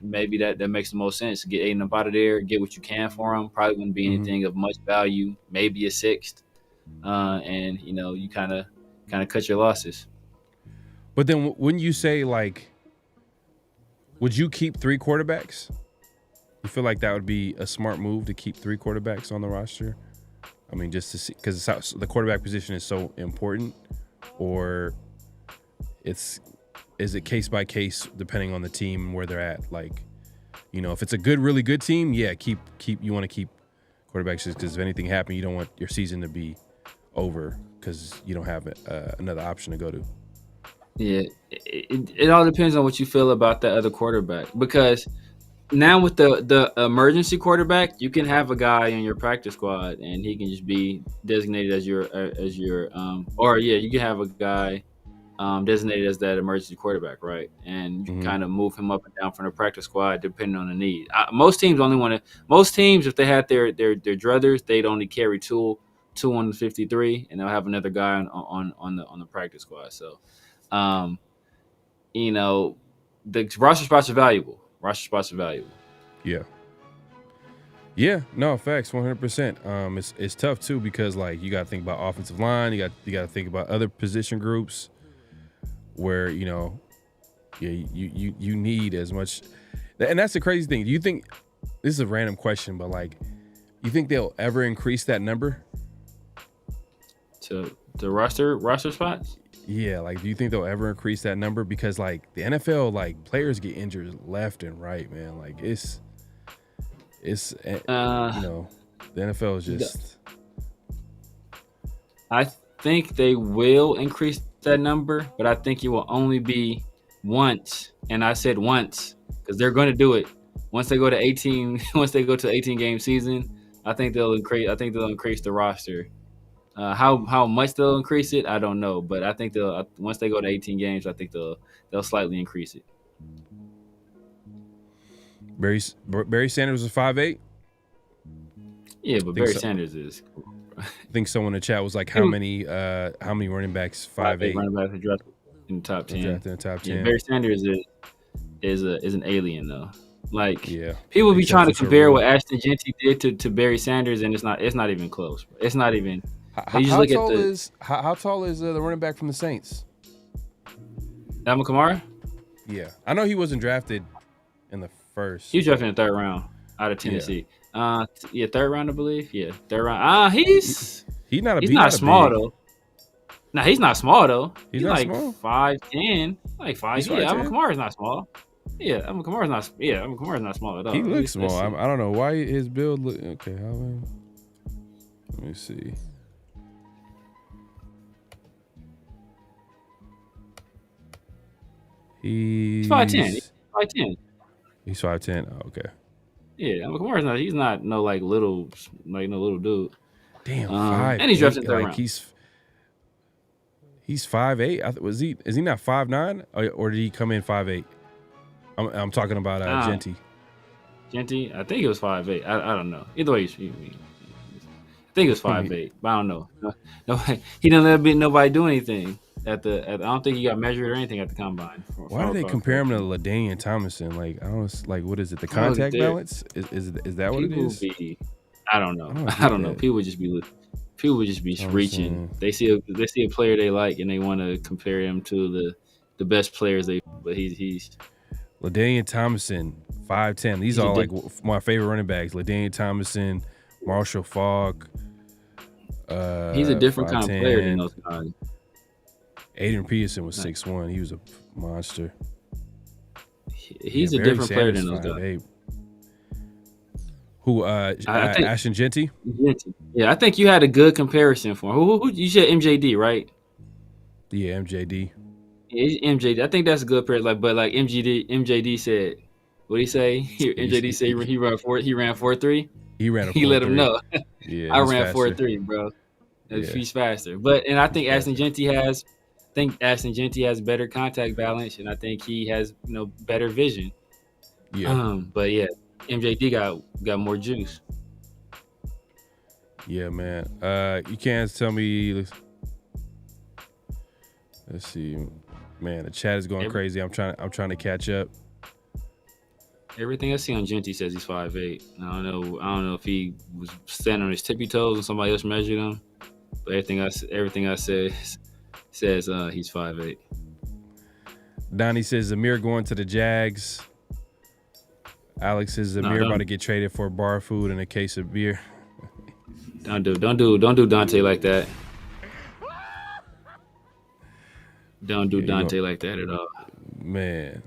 maybe that makes the most sense to get Aidan up out of there, get what you can for him. Probably wouldn't be anything of much value, maybe a sixth. And you kind of cut your losses. But then wouldn't you say, like, would you keep 3 quarterbacks? You feel like that would be a smart move to keep 3 quarterbacks on the roster? I mean, just to see, because the quarterback position is so important, or is it case by case depending on the team and where they're at? Like, if it's a really good team, yeah, you want to keep quarterbacks because if anything happened, you don't want your season to be over because you don't have another option to go to. Yeah, it all depends on what you feel about that other quarterback, because now with the emergency quarterback, you can have a guy on your practice squad and he can just be designated as your you can have a guy designated as that emergency quarterback, right? And you kind of move him up and down from the practice squad depending on the need. Most teams, if they had their druthers, they'd only carry two on the 53, and they'll have another guy on the practice squad. So, the roster spots are valuable. Yeah. Yeah, no, facts, 100%. It's tough too because, like, you got to think about offensive line, you got to think about other position groups where you need as much. And that's the crazy thing. Do you think this is a random question, but like, you think they'll ever increase that number? To the roster spots? Yeah, like, do you think they'll ever increase that number? Because like the NFL, like players get injured left and right, man. Like it's you know, the NFL is just. I think they will increase that number, but I think it will only be once. And I said once because they're going to do it once they go to 18. Once they go to the 18-game season, I think they'll increase the roster. How much they'll increase it, I don't know, but I think they'll once they go to 18 games, I think they'll slightly increase it. Barry Sanders was 5'8". Yeah, but Barry Sanders is. I think someone in the chat was like, how many running backs 5'8"? Running backs are drafted in the top 10. Drafted in the top 10. Yeah, Barry Sanders is an alien though. Like, yeah, people be trying to compare what Ashton Genty did to Barry Sanders, and it's not even close. It's not even. How tall is the running back from the Saints? Alvin Kamara? Yeah, I know he wasn't drafted in the first. He was drafted in the 3rd round out of Tennessee. Yeah, 3rd round, I believe. Yeah, 3rd round. He's not small though. No, he's not small though. He's not like small? 5'10", like 5. Yeah, 5'10"? Alvin Kamara's not small. Yeah, Alvin Kamara's not small at all. He looks small. I don't know why his build look. Okay, let me see. He's 5'10". 5'10". He's 5'10". Oh, okay. Yeah, Alvin Kamara's not. He's not no little dude. Damn, 5'8". And he's drafted in the 3rd like round. He's 5'8". Is he not 5'9", or did he come in 5'8"? I'm talking about Genty. Genty, I think it was 5'8". I don't know. Either way, I think it was 5'8", but I don't know. No, he didn't let nobody do anything I don't think he got measured or anything at the combine. Why do they compare him to LaDainian Tomlinson? Like, I don't like, what is it? The contact balance? Is that what it is? I don't know. I don't know. People would just be reaching. They see a player they like and they want to compare him to the best players but he's LaDainian Tomlinson, 5'10". These are like my favorite running backs. LaDainian Tomlinson, Marshall Faulk. He's a different kind of player than those guys. Aidan Peterson was 6'1". He was a monster. He's a different player than those guys. Who? Ashton Genty? Yeah, I think you had a good comparison for him. Who you said MJD, right? Yeah, MJD. Yeah, MJD. I think that's a good pair. But MJD said, what did he say? MJD said he ran 4.3. He ran a 4.3. He let him know. Yeah, I ran 4.3, bro. He's faster. And I think Ashton Genty has better contact balance, and I think he has better vision. Yeah. But yeah, MJD got more juice. Yeah, man. You can't tell me. Let's see, man. The chat is going crazy. I'm trying to catch up. Everything I see on Genty says he's 5'8". I don't know if he was standing on his tippy toes and somebody else measured him, but everything I said says he's 5'8". Donnie says Zamir going to the Jags. Alex says Zamir about to get traded for bar food and a case of beer. Don't do Dante like that. Don't do Dante like that at all. Man.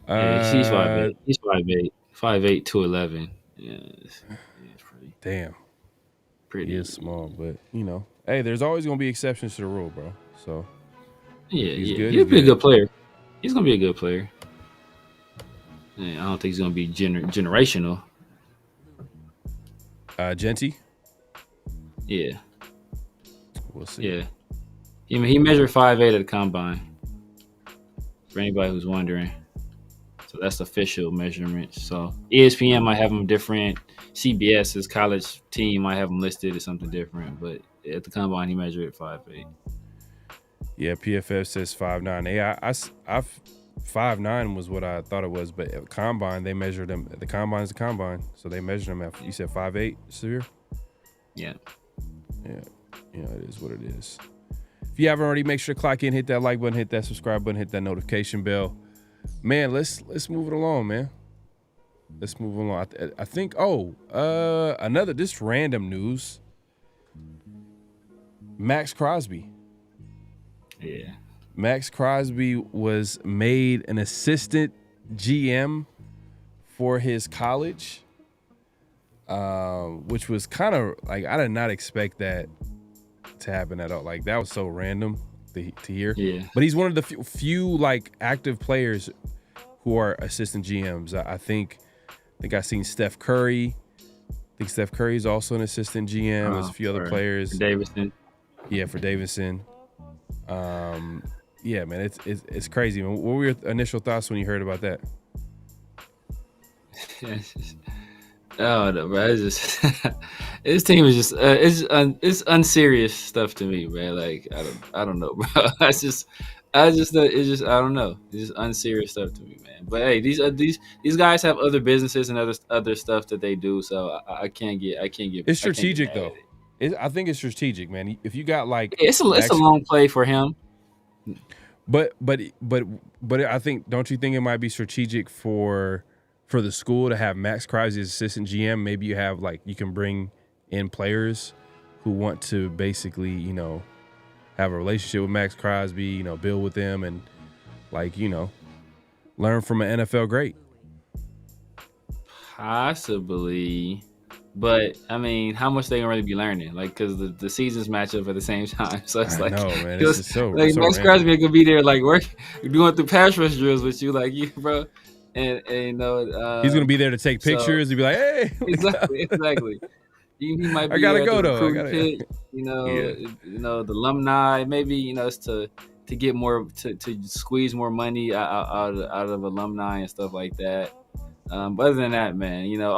Yeah, he's 5'8". He's 5'8". 5'8", 211. Yeah, it's pretty. Damn. Pretty. He is small, but hey, there's always gonna be exceptions to the rule, bro. So yeah, he'll be a good player. He's gonna be a good player. Yeah, I don't think he's gonna be generational. Genty? Yeah. We'll see. Yeah. He measured 5'8" at the combine. For anybody who's wondering. So that's official measurement. So ESPN might have him different. CBS's college team might have him listed as something different. But at the combine, he measured at 5'8". Yeah, PFF says 5'9". I 5'9" was what I thought it was, but at combine they measured him. The combine's the combine, so they measured him at. You said 5'8", Severe? Yeah. Yeah. It is what it is. If you haven't already, make sure to clock in, hit that like button, hit that subscribe button, hit that notification bell. Man, let's move it along, man. let's move along. I think. Another just random news. Max Crosby. Yeah. Max Crosby was made an assistant GM for his college, which was kind of like, I did not expect that to happen at all. Like, that was so random to hear. Yeah. But he's one of the few like active players who are assistant GMs. I think I've seen Steph Curry. I think Steph Curry is also an assistant GM. There's a few other players. Davidson. Yeah, for Davidson. Yeah, man, it's crazy. What were your initial thoughts when you heard about that? Oh no, bro! It's just this team is just it's unserious stuff to me, man. Like I don't know, bro. It's just I don't know. It's just unserious stuff to me, man. But hey, these guys have other businesses and other stuff that they do, so I can't get. It's strategic though. I think it's strategic, man. If you got like it's a long play for him. But I think, don't you think it might be strategic for the school to have Max Crosby as assistant GM? Maybe you have like, you can bring in players who want to basically, you know, have a relationship with Max Crosby, you know, build with them and like, you know, learn from an NFL great. Possibly. But I mean, how much they gonna really be learning? Like, because the seasons match up at the same time, so it's like, no, man, it's just so like so Max Crosby gonna be there, like doing through pass rush drills with you, like you, bro, and you know, he's gonna be there to take pictures and be like, hey, exactly. He might be. I gotta at go the though. pit, you know, the alumni. Maybe, you know, it's to get more to squeeze more money out of alumni and stuff like that. But other than that, man, you know,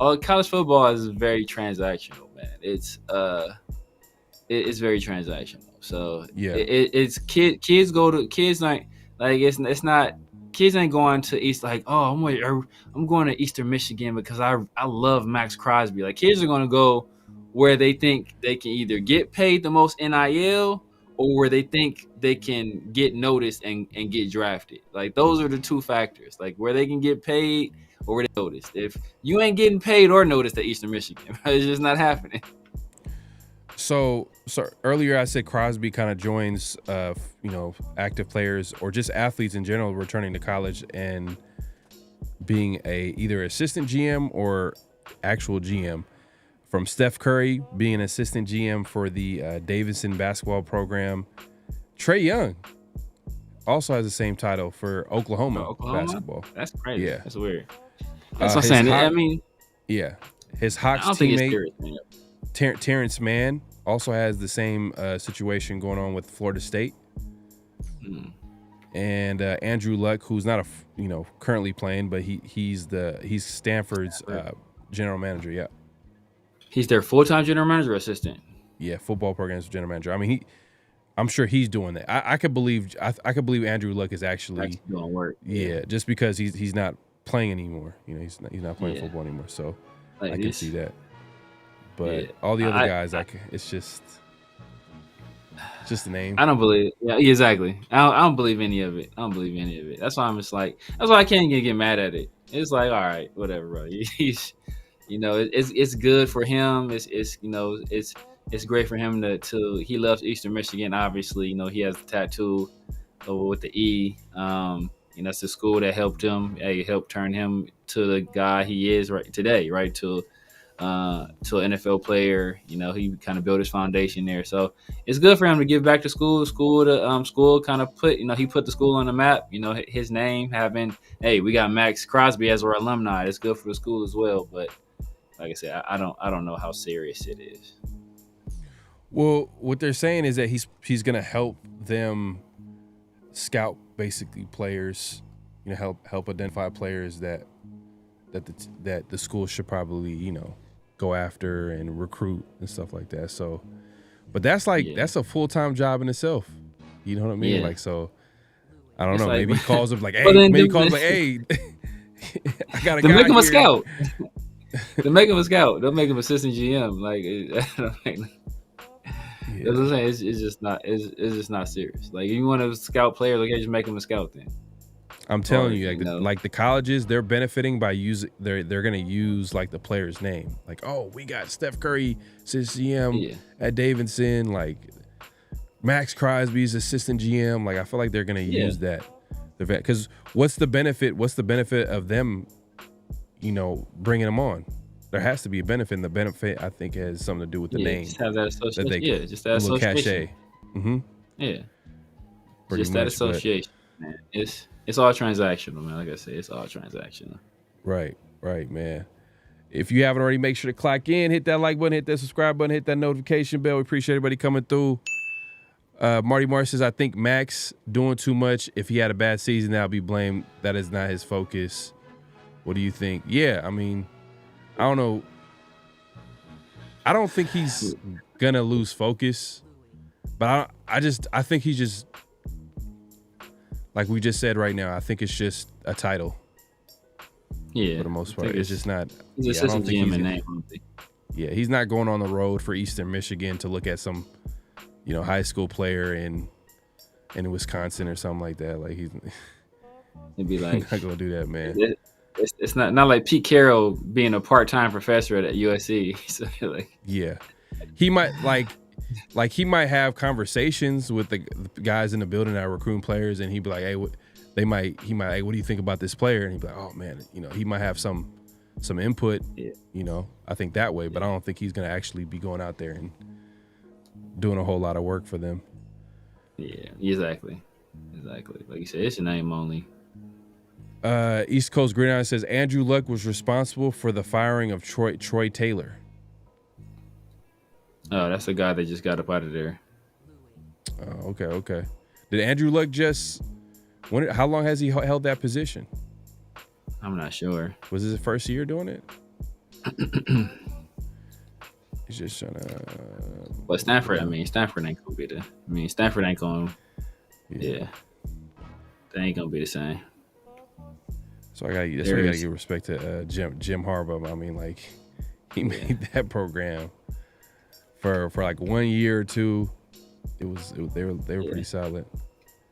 all college football is very transactional, man. It's very transactional. So yeah, it's kids not kids ain't going to East like, oh, I'm going to Eastern Michigan because I love Max Crosby. Like, kids are going to go where they think they can either get paid the most NIL or where they think they can get noticed and get drafted. Like, those are the two factors. Like, where they can get paid or where they noticed. If you ain't getting paid or noticed at Eastern Michigan, it's just not happening. So earlier I said Crosby kind of joins, you know, active players or just athletes in general returning to college and being either assistant GM or actual GM. From Steph Curry being assistant GM for the Davidson basketball program. Trae Young also has the same title for Oklahoma basketball. That's crazy. Yeah, that's weird. That's what I'm saying. Yeah, his Hawks teammate Terrence Mann also has the same situation going on with Florida State. And Andrew Luck, who's not currently playing, but he's Stanford's general manager. Yeah. He's their full-time general manager or assistant? Yeah, football program's general manager. I mean, I'm sure he's doing that. I could believe Andrew Luck is actually doing work. Yeah, just because he's not playing anymore. You know, he's not playing football anymore. So like I can see that. But all the other guys, it's just the name. I don't believe. Yeah, exactly. I don't believe any of it. That's why I'm just like. That's why I can't get mad at it. It's like, all right, whatever, bro. You know, it's good for him. It's great for him to he loves Eastern Michigan. Obviously, you know, he has the tattoo with the E. You know, it's the school that helped him. It helped turn him to the guy he is right today, right to an NFL player. You know, he kind of built his foundation there. So it's good for him to give back to school. School kind of put, you know, he put the school on the map. You know, his name having, hey, we got Max Crosby as our alumni. It's good for the school as well. But like I said, I don't know how serious it is. Well, what they're saying is that he's going to help them scout basically players, you know, help identify players that the school should probably, you know, go after and recruit and stuff like that. So, but that's that's a full-time job in itself. You know what I mean? Yeah. Like, so I don't know. Like, maybe he calls him like, hey, hey, I got a guy make him here. A scout. They make him a scout. They'll make him assistant GM. Like, that's what I'm saying. It's just not. It's just not serious. Like, if you want to scout players, like, just make him a scout then. I'm telling you, like the colleges, they're benefiting by using. They're gonna use like the player's name. Like, oh, we got Steph Curry, GM at Davidson. Like Max Crosby's assistant GM. Like I feel like they're gonna use that. Because what's the benefit? What's the benefit of them? Bringing them on. There has to be a benefit, and the benefit I think has something to do with the name. Just have that association. Just that association. Cachet. Mm-hmm. Yeah. Pretty just much, that association, man. It's all transactional, man. Like I said, it's all transactional. Right, man. If you haven't already, make sure to clock in, hit that like button, hit that subscribe button, hit that notification bell. We appreciate everybody coming through. Marty Marsh says, I think Max doing too much. If he had a bad season, that'll be blamed. That is not his focus. What do you think? Yeah, I mean, I don't know. I don't think he's gonna lose focus, but I think he's just, like we just said right now, I think it's just a title. Yeah, for the most part, it's just not. He's assistant GM in name. Yeah, he's not going on the road for Eastern Michigan to look at some, high school player in Wisconsin or something like that. Like he'd be like, not gonna do that, man. It's not like Pete Carroll being a part-time professor at USC. So yeah, he might he might have conversations with the guys in the building that are recruiting players, and he'd be like, hey, he might, hey, what do you think about this player? And he'd be like, oh man, he might have some input, I think that way, but I don't think he's gonna actually be going out there and doing a whole lot of work for them. Yeah, exactly. Like you said, it's a name only. East Coast Gridiron says Andrew Luck was responsible for the firing of Troy Taylor. Oh, that's the guy that just got up out of there. Oh, okay. Did Andrew Luck how long has he held that position? I'm not sure. Was this his first year doing it? He's just trying to. But Stanford ain't gonna be Stanford ain't gonna. Yeah. They ain't gonna be the same. So I gotta give respect to Jim Harbaugh. I mean, like he made that program for like 1 year or two. They were pretty solid.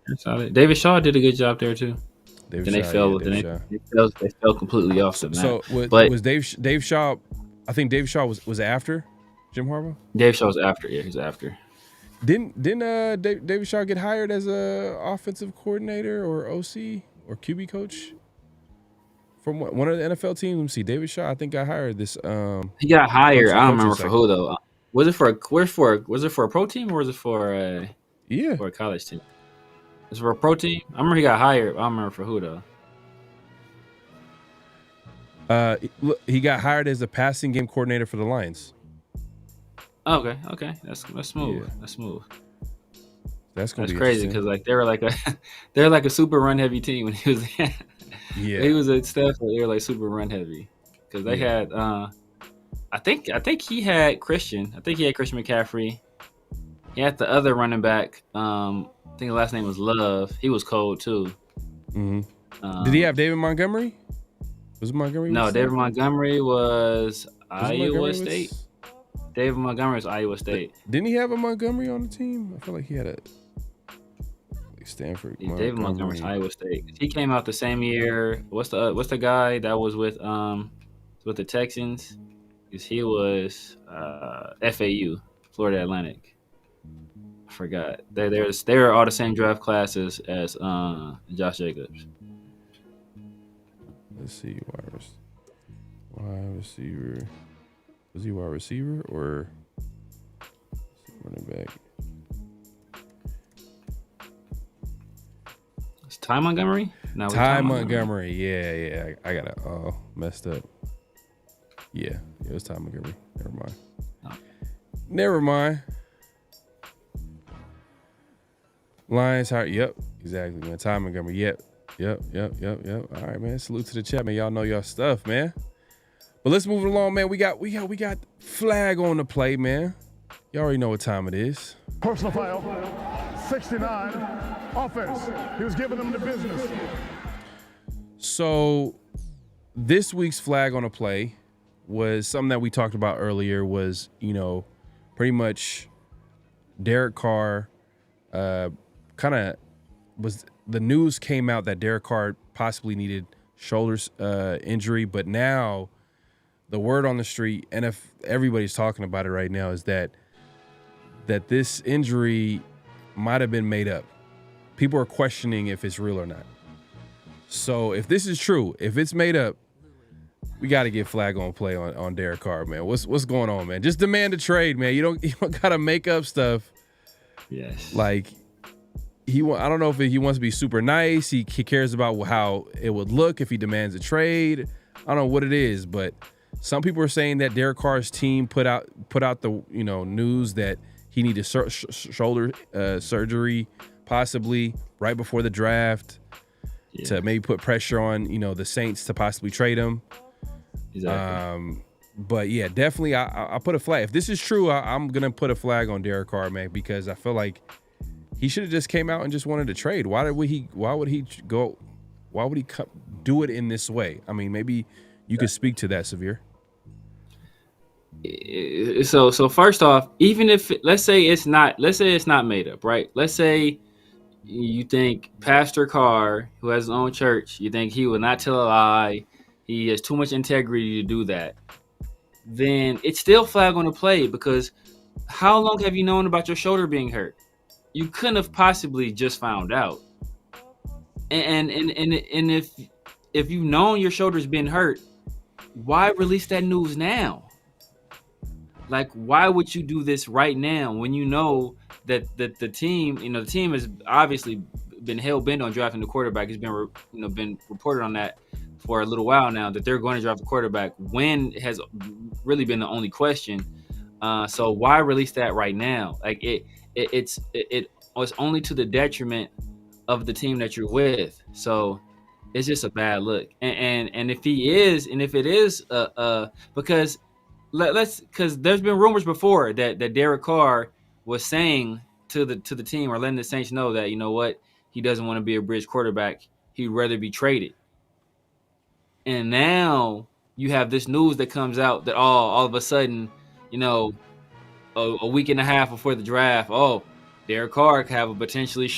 They're solid. David Shaw did a good job there too. They fell completely off the map. So was Dave Shaw? I think Dave Shaw was after Jim Harbaugh. Dave Shaw was after. Yeah, he's after. Didn't David Shaw get hired as a offensive coordinator or OC or QB coach from one of the NFL teams? Let me see. David Shaw, I think, got hired this. He got hired. I don't remember for who though. Was it for a pro team or was it for a college team? Was it for a pro team? I remember he got hired. I don't remember for who though. He got hired as a passing game coordinator for the Lions. Okay, that's smooth. Yeah. That's smooth. That's crazy because like they're like a super run heavy team when he was he was at Stanford. They were like super run heavy because they had I think he had Christian. I think he had Christian McCaffrey. He had the other running back. I think the last name was Love. He was cold too. Mm-hmm. Did he have David Montgomery? Was it Montgomery? No, David Montgomery was Iowa State. David Montgomery was Iowa State. Didn't he have a Montgomery on the team? I feel like he had a Stanford. Yeah, David Montgomery was Iowa State. He came out the same year. What's the guy that was with the Texans? Because he was FAU, Florida Atlantic. I forgot. They were all the same draft classes as Josh Jacobs. Let's see, wide receiver. Was he wide receiver or running back? It's Ty Montgomery? No, Ty Montgomery. Yeah. I got it all messed up. Yeah, it was Ty Montgomery. Never mind. Oh. Never mind. Lions hired. Yep, exactly, man. Ty Montgomery. Yep. All right, man. Salute to the chat, man. Y'all know y'all stuff, man. But let's move it along, man. We got flag on the play, man. You already know what time it is. Personal foul, 69, offense. He was giving them the business. So this week's flag on the play was something that we talked about earlier was, pretty much Derek Carr kind of was the news came out that Derek Carr possibly needed shoulder injury, but now the word on the street, and if everybody's talking about it right now, is that this injury might have been made up. People are questioning if it's real or not. So if this is true, if it's made up, we got to get flag on play on Derek Carr, man. What's going on, man? Just demand a trade, man. You don't got to make up stuff. Yes. Like I don't know if he wants to be super nice. He cares about how it would look if he demands a trade. I don't know what it is, but some people are saying that Derek Carr's team put out the news that he needed shoulder surgery possibly right before the draft to maybe put pressure on the Saints to possibly trade him. Exactly. But yeah, definitely I put a flag. If this is true, I'm gonna put a flag on Derek Carr, man, because I feel like he should have just came out and just wanted to trade. Why would he do it in this way? I mean, maybe you could speak to that, Severe. So first off, even if let's say it's not made up, right? Let's say you think Pastor Carr, who has his own church, you think he will not tell a lie. He has too much integrity to do that. Then it's still flag on the play, because how long have you known about your shoulder being hurt? You couldn't have possibly just found out. And if you've known your shoulder's been hurt, why release that news now? Like, why would you do this right now when you know that the team has obviously been hell bent on drafting the quarterback? It's been been reported on that for a little while now, that they're going to draft the quarterback. When has really been the only question. So why release that right now? Like it's only to the detriment of the team that you're with. So it's just a bad look. And if it is because there's been rumors before that Derek Carr was saying to the team, or letting the Saints know that, you know what, he doesn't want to be a bridge quarterback. He'd rather be traded. And now you have this news that comes out that all of a sudden, a week and a half before the draft, Derek Carr could have a potentially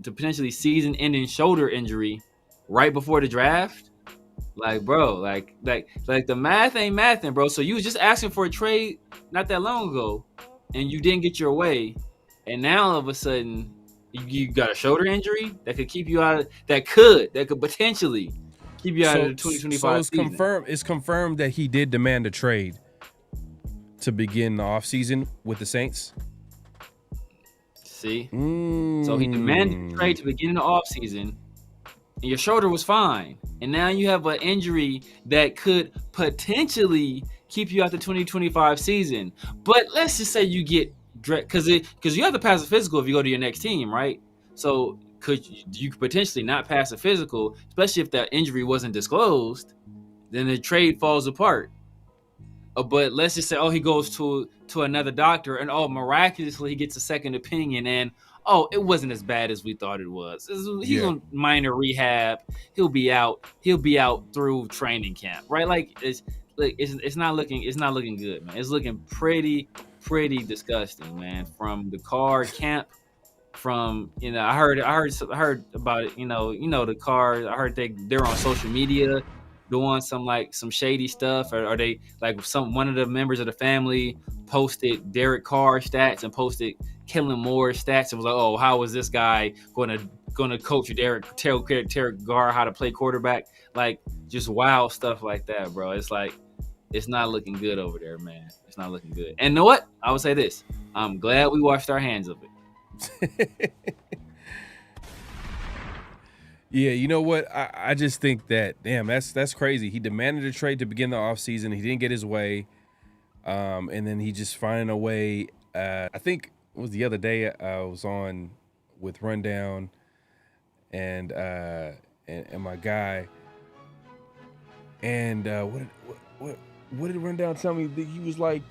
potentially season-ending shoulder injury right before the draft. Like, bro, like the math ain't mathing, bro. So you was just asking for a trade not that long ago, and you didn't get your way, and now all of a sudden you got a shoulder injury that could keep you out. That could potentially keep you out of the 2025 season. So it's confirmed that he did demand a trade to begin the offseason with the Saints. See, so he demanded a trade to begin the offseason. And your shoulder was fine, and now you have an injury that could potentially keep you out the 2025 season. But let's just say you get because you have to pass a physical if you go to your next team, right? So you could potentially not pass a physical, especially if that injury wasn't disclosed. Then the trade falls apart. But let's just say, he goes to another doctor, and miraculously he gets a second opinion, and it wasn't as bad as we thought it was. He's on minor rehab. He'll be out through training camp, right? Like it's not looking good, man. It's looking pretty disgusting, man. From the Carr camp, from I heard about it. The Carr. I heard they're on social media doing some shady stuff, or they like one of the members of the family posted Derek Carr stats and posted Kellen Moore stats and was like, how is this guy going to coach tell Derek Carr how to play quarterback? Like, just wild stuff like that, bro. It's like, it's not looking good over there, man. It's not looking good. And you know what? I would say this. I'm glad we washed our hands of it. Yeah, you know what? I just think that, damn, that's crazy. He demanded a trade to begin the offseason. He didn't get his way. And then he just finding a way. I think it was the other day I was on with Rundown and my guy. And what did Rundown tell me? He was like,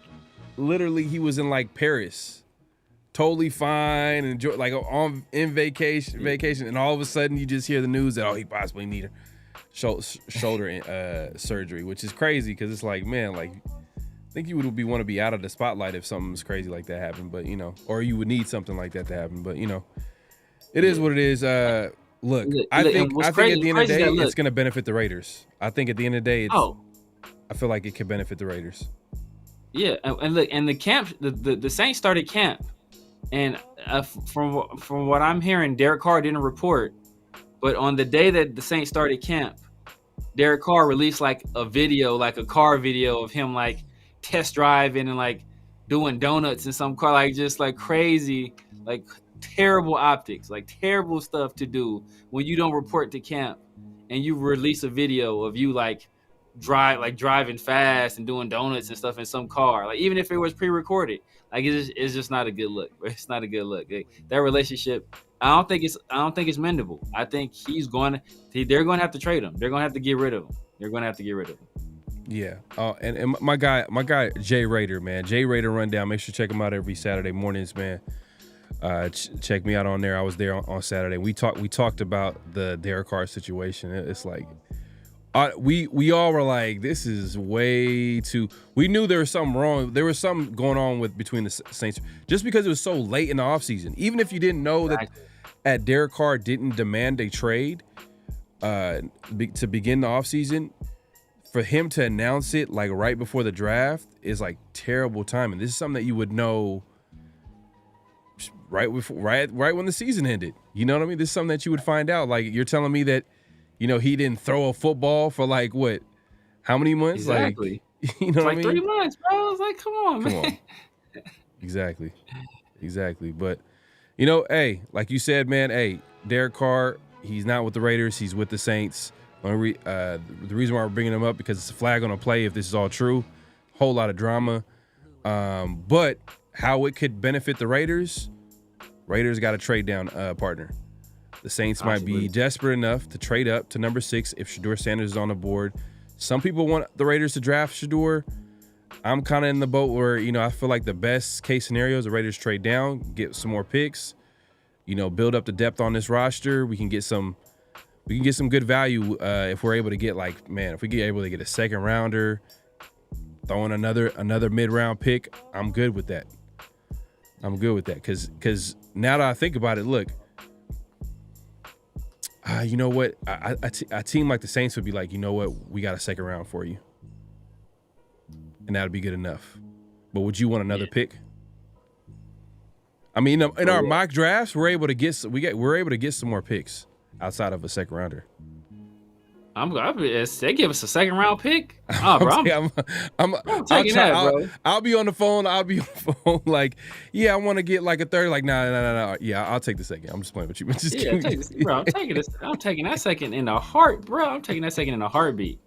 literally, he was in like Paris. Totally fine and like in vacation, and all of a sudden you just hear the news that he possibly need shoulder surgery, which is crazy because it's like, man, like I think you would want to be out of the spotlight if something's crazy like that happened, but or you would need something like that to happen, but it is what it is. Look, Look, I and think what's at the end of the crazy is day, that, look, it's going to benefit the Raiders. I think at the end of the day, I feel like it could benefit the Raiders. yeah, and look, and the camp, the Saints started camp, and from what I'm hearing, Derek Carr didn't report, but on the day that the Saints started camp, Derek Carr released like a video, like a car video of him like test driving and like doing donuts in some car, like just like crazy, like terrible optics, like terrible stuff to do when you don't report to camp and you release a video of you like driving fast and doing donuts and stuff in some car, like even if it was pre-recorded, like it's just not a good look. It's not a good look. That relationship, I don't think it's mendable. I think they're going to have to trade him. They're going to have to get rid of him. Yeah. And my guy Jay Raider, man. Jay Raider Rundown. Make sure to check him out every Saturday mornings, man. Check me out on there. I was there on Saturday. We talked about the Derek Carr situation. It's like we all were like, this is way too. We knew there was something wrong. There was something going on between the Saints just because it was so late in the offseason. Even if you didn't know that Derek Carr didn't demand a trade to begin the offseason, for him to announce it like right before the draft is like terrible timing. This is something that you would know right when the season ended. You know what I mean? This is something that you would find out. Like, you're telling me that, you know, he didn't throw a football for like what? How many months? Exactly. Like, you know what I mean? 3 months, bro. I was like, come on, man. Exactly. But, you know, hey, like you said, man, hey, Derek Carr, he's not with the Raiders. He's with the Saints. The reason why we're bringing him up, because it's a flag on a play if this is all true. Whole lot of drama. But how it could benefit the Raiders got to trade down partner. The Saints might be desperate enough to trade up to number 6 if Shedeur Sanders is on the board. Some people want the Raiders to draft Shedeur. I'm kind of in the boat where, you know, I feel like the best case scenario is the Raiders trade down, get some more picks, you know, build up the depth on this roster. We can get some good value if we're able to get if we get able to get a second rounder, throw in another mid-round pick. I'm good with that. Because now that I think about it, look, you know what? A team like the Saints would be like, you know what? We got a second round for you, and that'd be good enough. But would you want another pick? I mean, in our mock drafts, we're able to get some more picks outside of a second rounder. They give us a second round pick. Oh, bro, I'm taking that, bro. I'll be on the phone. Like, yeah, I want to get like a third. Like, no. Yeah, I'll take the second. I'm just playing with you. I'm taking that second in a heart, bro. I'm taking that second in a heartbeat.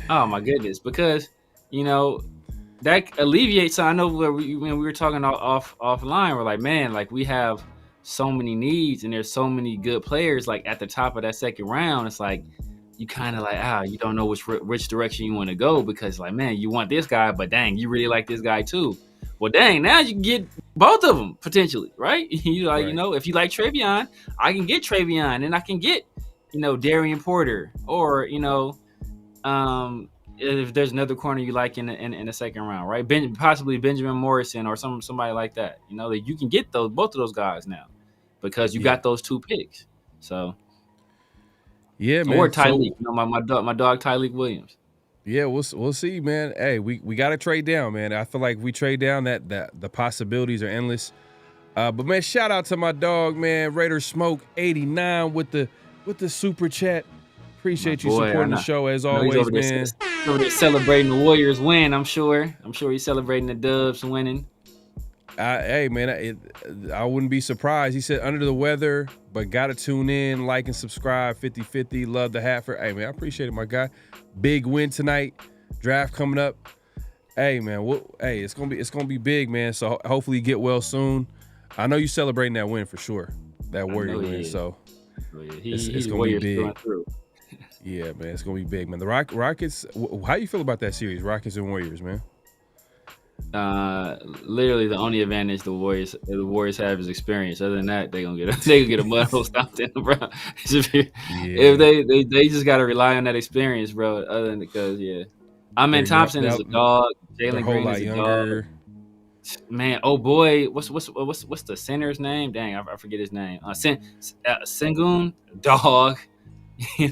Oh my goodness, because you know that alleviates. I know when we were talking offline, we're like, man, like we have so many needs and there's so many good players. Like at the top of that second round, it's like, you kind of like, you don't know which direction you want to go, because like, man, you want this guy, but dang, you really like this guy too. Well, dang, now you can get both of them potentially, right? You like, right. You know, if you like Travion, I can get Travion, and I can get, you know, Darian Porter, or you know, if there's another corner you like in the second round, right? Possibly Benjamin Morrison or somebody like that. You know, that you can get both of those guys now because you got those 2 picks. So. Yeah, man. Or Tyleek, you know, my dog Tyleek Williams. Yeah, we'll see, man. Hey, we got to trade down, man. I feel like we trade down that the possibilities are endless. But man, shout out to my dog, man, Raider Smoke 89 with the super chat. Appreciate you supporting the show as always, man. Over there celebrating the Warriors win, I'm sure he's celebrating the Dubs winning. Hey, man, I wouldn't be surprised. He said under the weather, but got to tune in, like and subscribe, 50-50. Love the hat for. Hey, man, I appreciate it, my guy. Big win tonight. Draft coming up. Hey, man, it's gonna be big, man. So hopefully you get well soon. I know you're celebrating that win for sure. That Warrior win. So it's gonna be big. Yeah, man, it's gonna be big, man. The Rockets. How you feel about that series, Rockets and Warriors, man? Literally the only advantage the Warriors have is experience. Other than that, they gonna get a mud hole stomped in, bro. If they just gotta rely on that experience, bro. Other than because Thompson is a dog. Jalen Green is a dog. Man, oh boy, what's the center's name? Dang, I forget his name. Sengun, dog.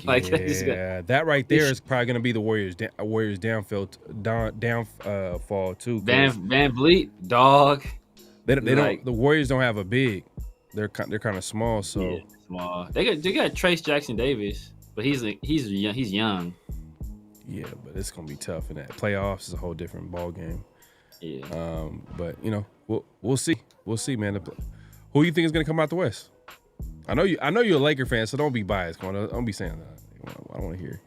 Like yeah, that right there is probably gonna be the Warriors downfall too. Van Vliet, dog. They don't. The Warriors don't have a big. They're kind of small. So yeah, small. They got Trace Jackson Davis, but he's young. Yeah, but it's gonna be tough in that playoffs is a whole different ball game. Yeah. But we'll see. We'll see, man. Who do you think is gonna come out the West? I know you're a Laker fan, so don't be biased. Don't be saying that. I don't want to hear.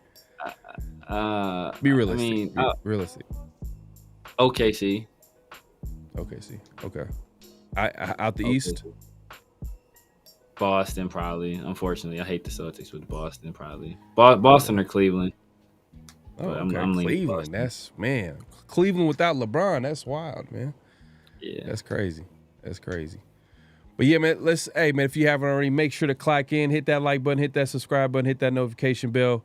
Be realistic. Realistic. OKC. Okay. Out the East. Boston probably. Unfortunately, I hate the Celtics with Boston probably. Boston or Cleveland. Oh, okay. I'm Cleveland. That's Cleveland without LeBron. That's wild, man. Yeah. That's crazy. But yeah, man, if you haven't already, make sure to click in, hit that like button, hit that subscribe button, hit that notification bell.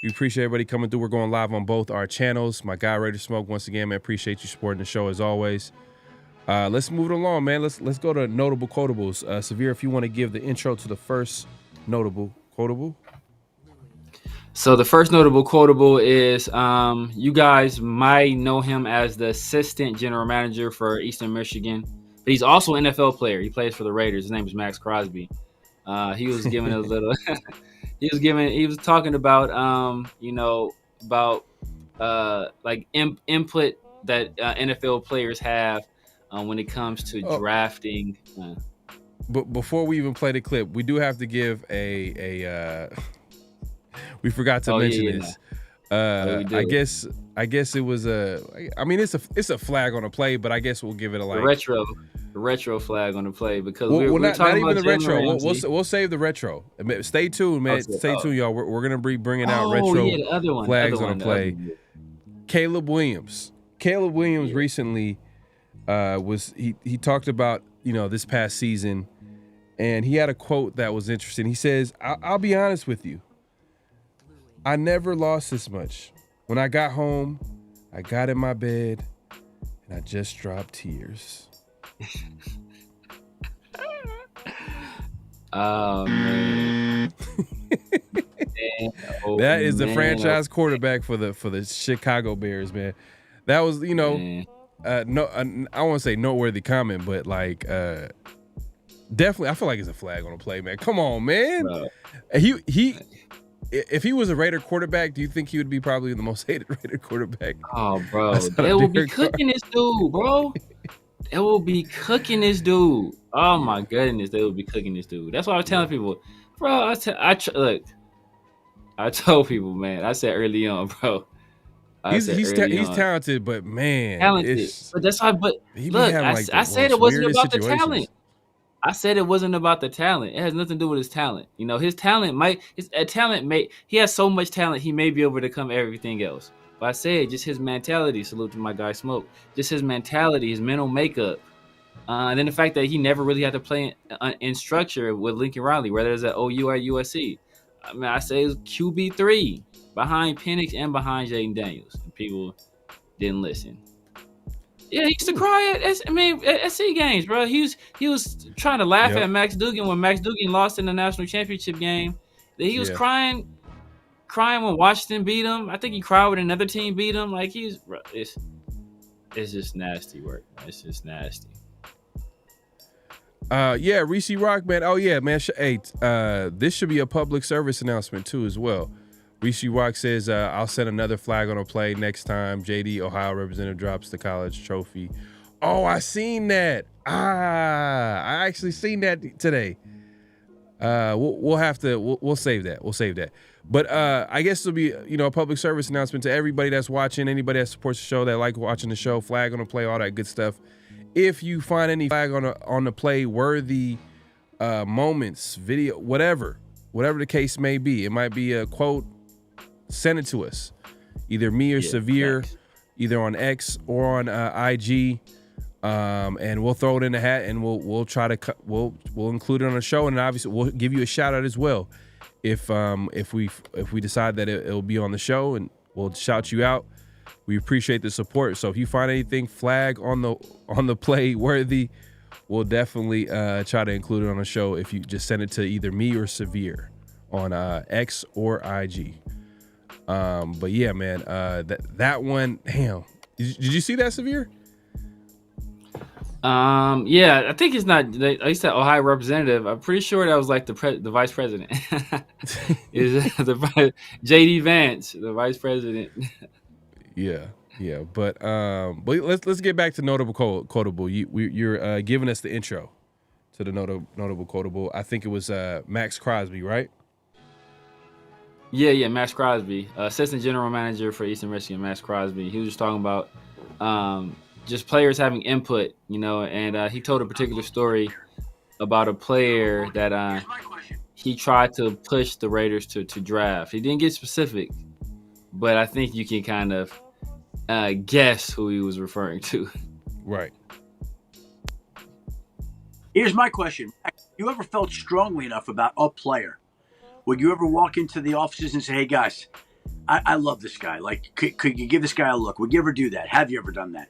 We appreciate everybody coming through. We're going live on both our channels. My guy, Raider Smoke, once again, man, appreciate you supporting the show as always. Let's move it along, man. Let's go to notable quotables. Severe, if you want to give the intro to the first notable quotable. So the first notable quotable is you guys might know him as the assistant general manager for Eastern Michigan. But he's also an NFL player. He plays for the Raiders. His name is Max Crosby. He was giving a little he was talking about like input that NFL players have when it comes to drafting. But before we even play the clip, we do have to give a we forgot to mention this. I guess it was it's a flag on a play, but I guess we'll give it a retro flag on the play because we're not even about the retro. We'll save the retro. Stay tuned, man. Stay tuned, y'all. We're gonna be bringing out retro flags on the play. Caleb Williams recently he talked about this past season, and he had a quote that was interesting. He says, "I'll be honest with you. I never lost this much. When I got home, I got in my bed, and I just dropped tears." Oh man. That is the franchise quarterback for the Chicago Bears, man. That was, I won't say noteworthy comment, but like definitely I feel like it's a flag on a play, man. Come on, man. Bro. If he was a Raider quarterback, do you think he would be probably the most hated Raider quarterback? Oh, bro. They will be cooking this dude, bro. They will be cooking this dude. Oh, my goodness. They will be cooking this dude. That's why I was telling people. Bro, I told people, man. I said early on, bro. He's talented, but man. Talented. But that's why, I said it wasn't about the talent. I said it wasn't about the talent. It has nothing to do with his talent. His talent he has so much talent, he may be able to come everything else. But I said just his mentality, salute to my guy Smoke, just his mentality, his mental makeup. And then the fact that he never really had to play in structure with Lincoln Riley, whether it's at OU or USC. I mean, I say it was QB3 behind Penix and behind Jaden Daniels. And people didn't listen. Yeah, he used to cry at SC games, bro. He was trying to laugh at Max Duggan when Max Duggan lost in the national championship game. He was crying when Washington beat him. I think he cried when another team beat him. Like it's just nasty work. It's just nasty. Reese Rock, man. Oh yeah, man. Hey, this should be a public service announcement too, as well. Reese Rock says, "I'll send another flag on a play next time JD Ohio representative drops the college trophy." Oh, I seen that. I actually seen that today. We'll save that. We'll save that. But I guess it'll be a public service announcement to everybody that's watching, anybody that supports the show, that like watching the show, flag on the play, all that good stuff. If you find any flag on the play worthy moments, video, whatever the case may be, it might be a quote. Send it to us, either me or Severe, either on X or on IG, and we'll throw it in the hat, and we'll try to we'll include it on the show, and obviously we'll give you a shout out as well if we decide that it'll be on the show, and we'll shout you out. We appreciate the support. So if you find anything flag on the play worthy, we'll definitely try to include it on the show. If you just send it to either me or Severe on X or IG. But yeah, man, that one, damn. Did you see that, Severe? Yeah, I think it's not. They said Ohio representative. I'm pretty sure that was like the vice president. Is the JD Vance, the vice president? Yeah. But let's get back to notable quotable. You're giving us the intro to the notable quotable. I think it was Max Crosby, right? Yeah, Max Crosby, assistant general manager for Eastern Michigan. Max Crosby. He was just talking about just players having input, and he told a particular story about a player that he tried to push the Raiders to draft. He didn't get specific, but I think you can kind of guess who he was referring to. Right. Here's my question. You ever felt strongly enough about a player? Would you ever walk into the offices and say, hey, guys, I love this guy. Like, could you give this guy a look? Would you ever do that? Have you ever done that?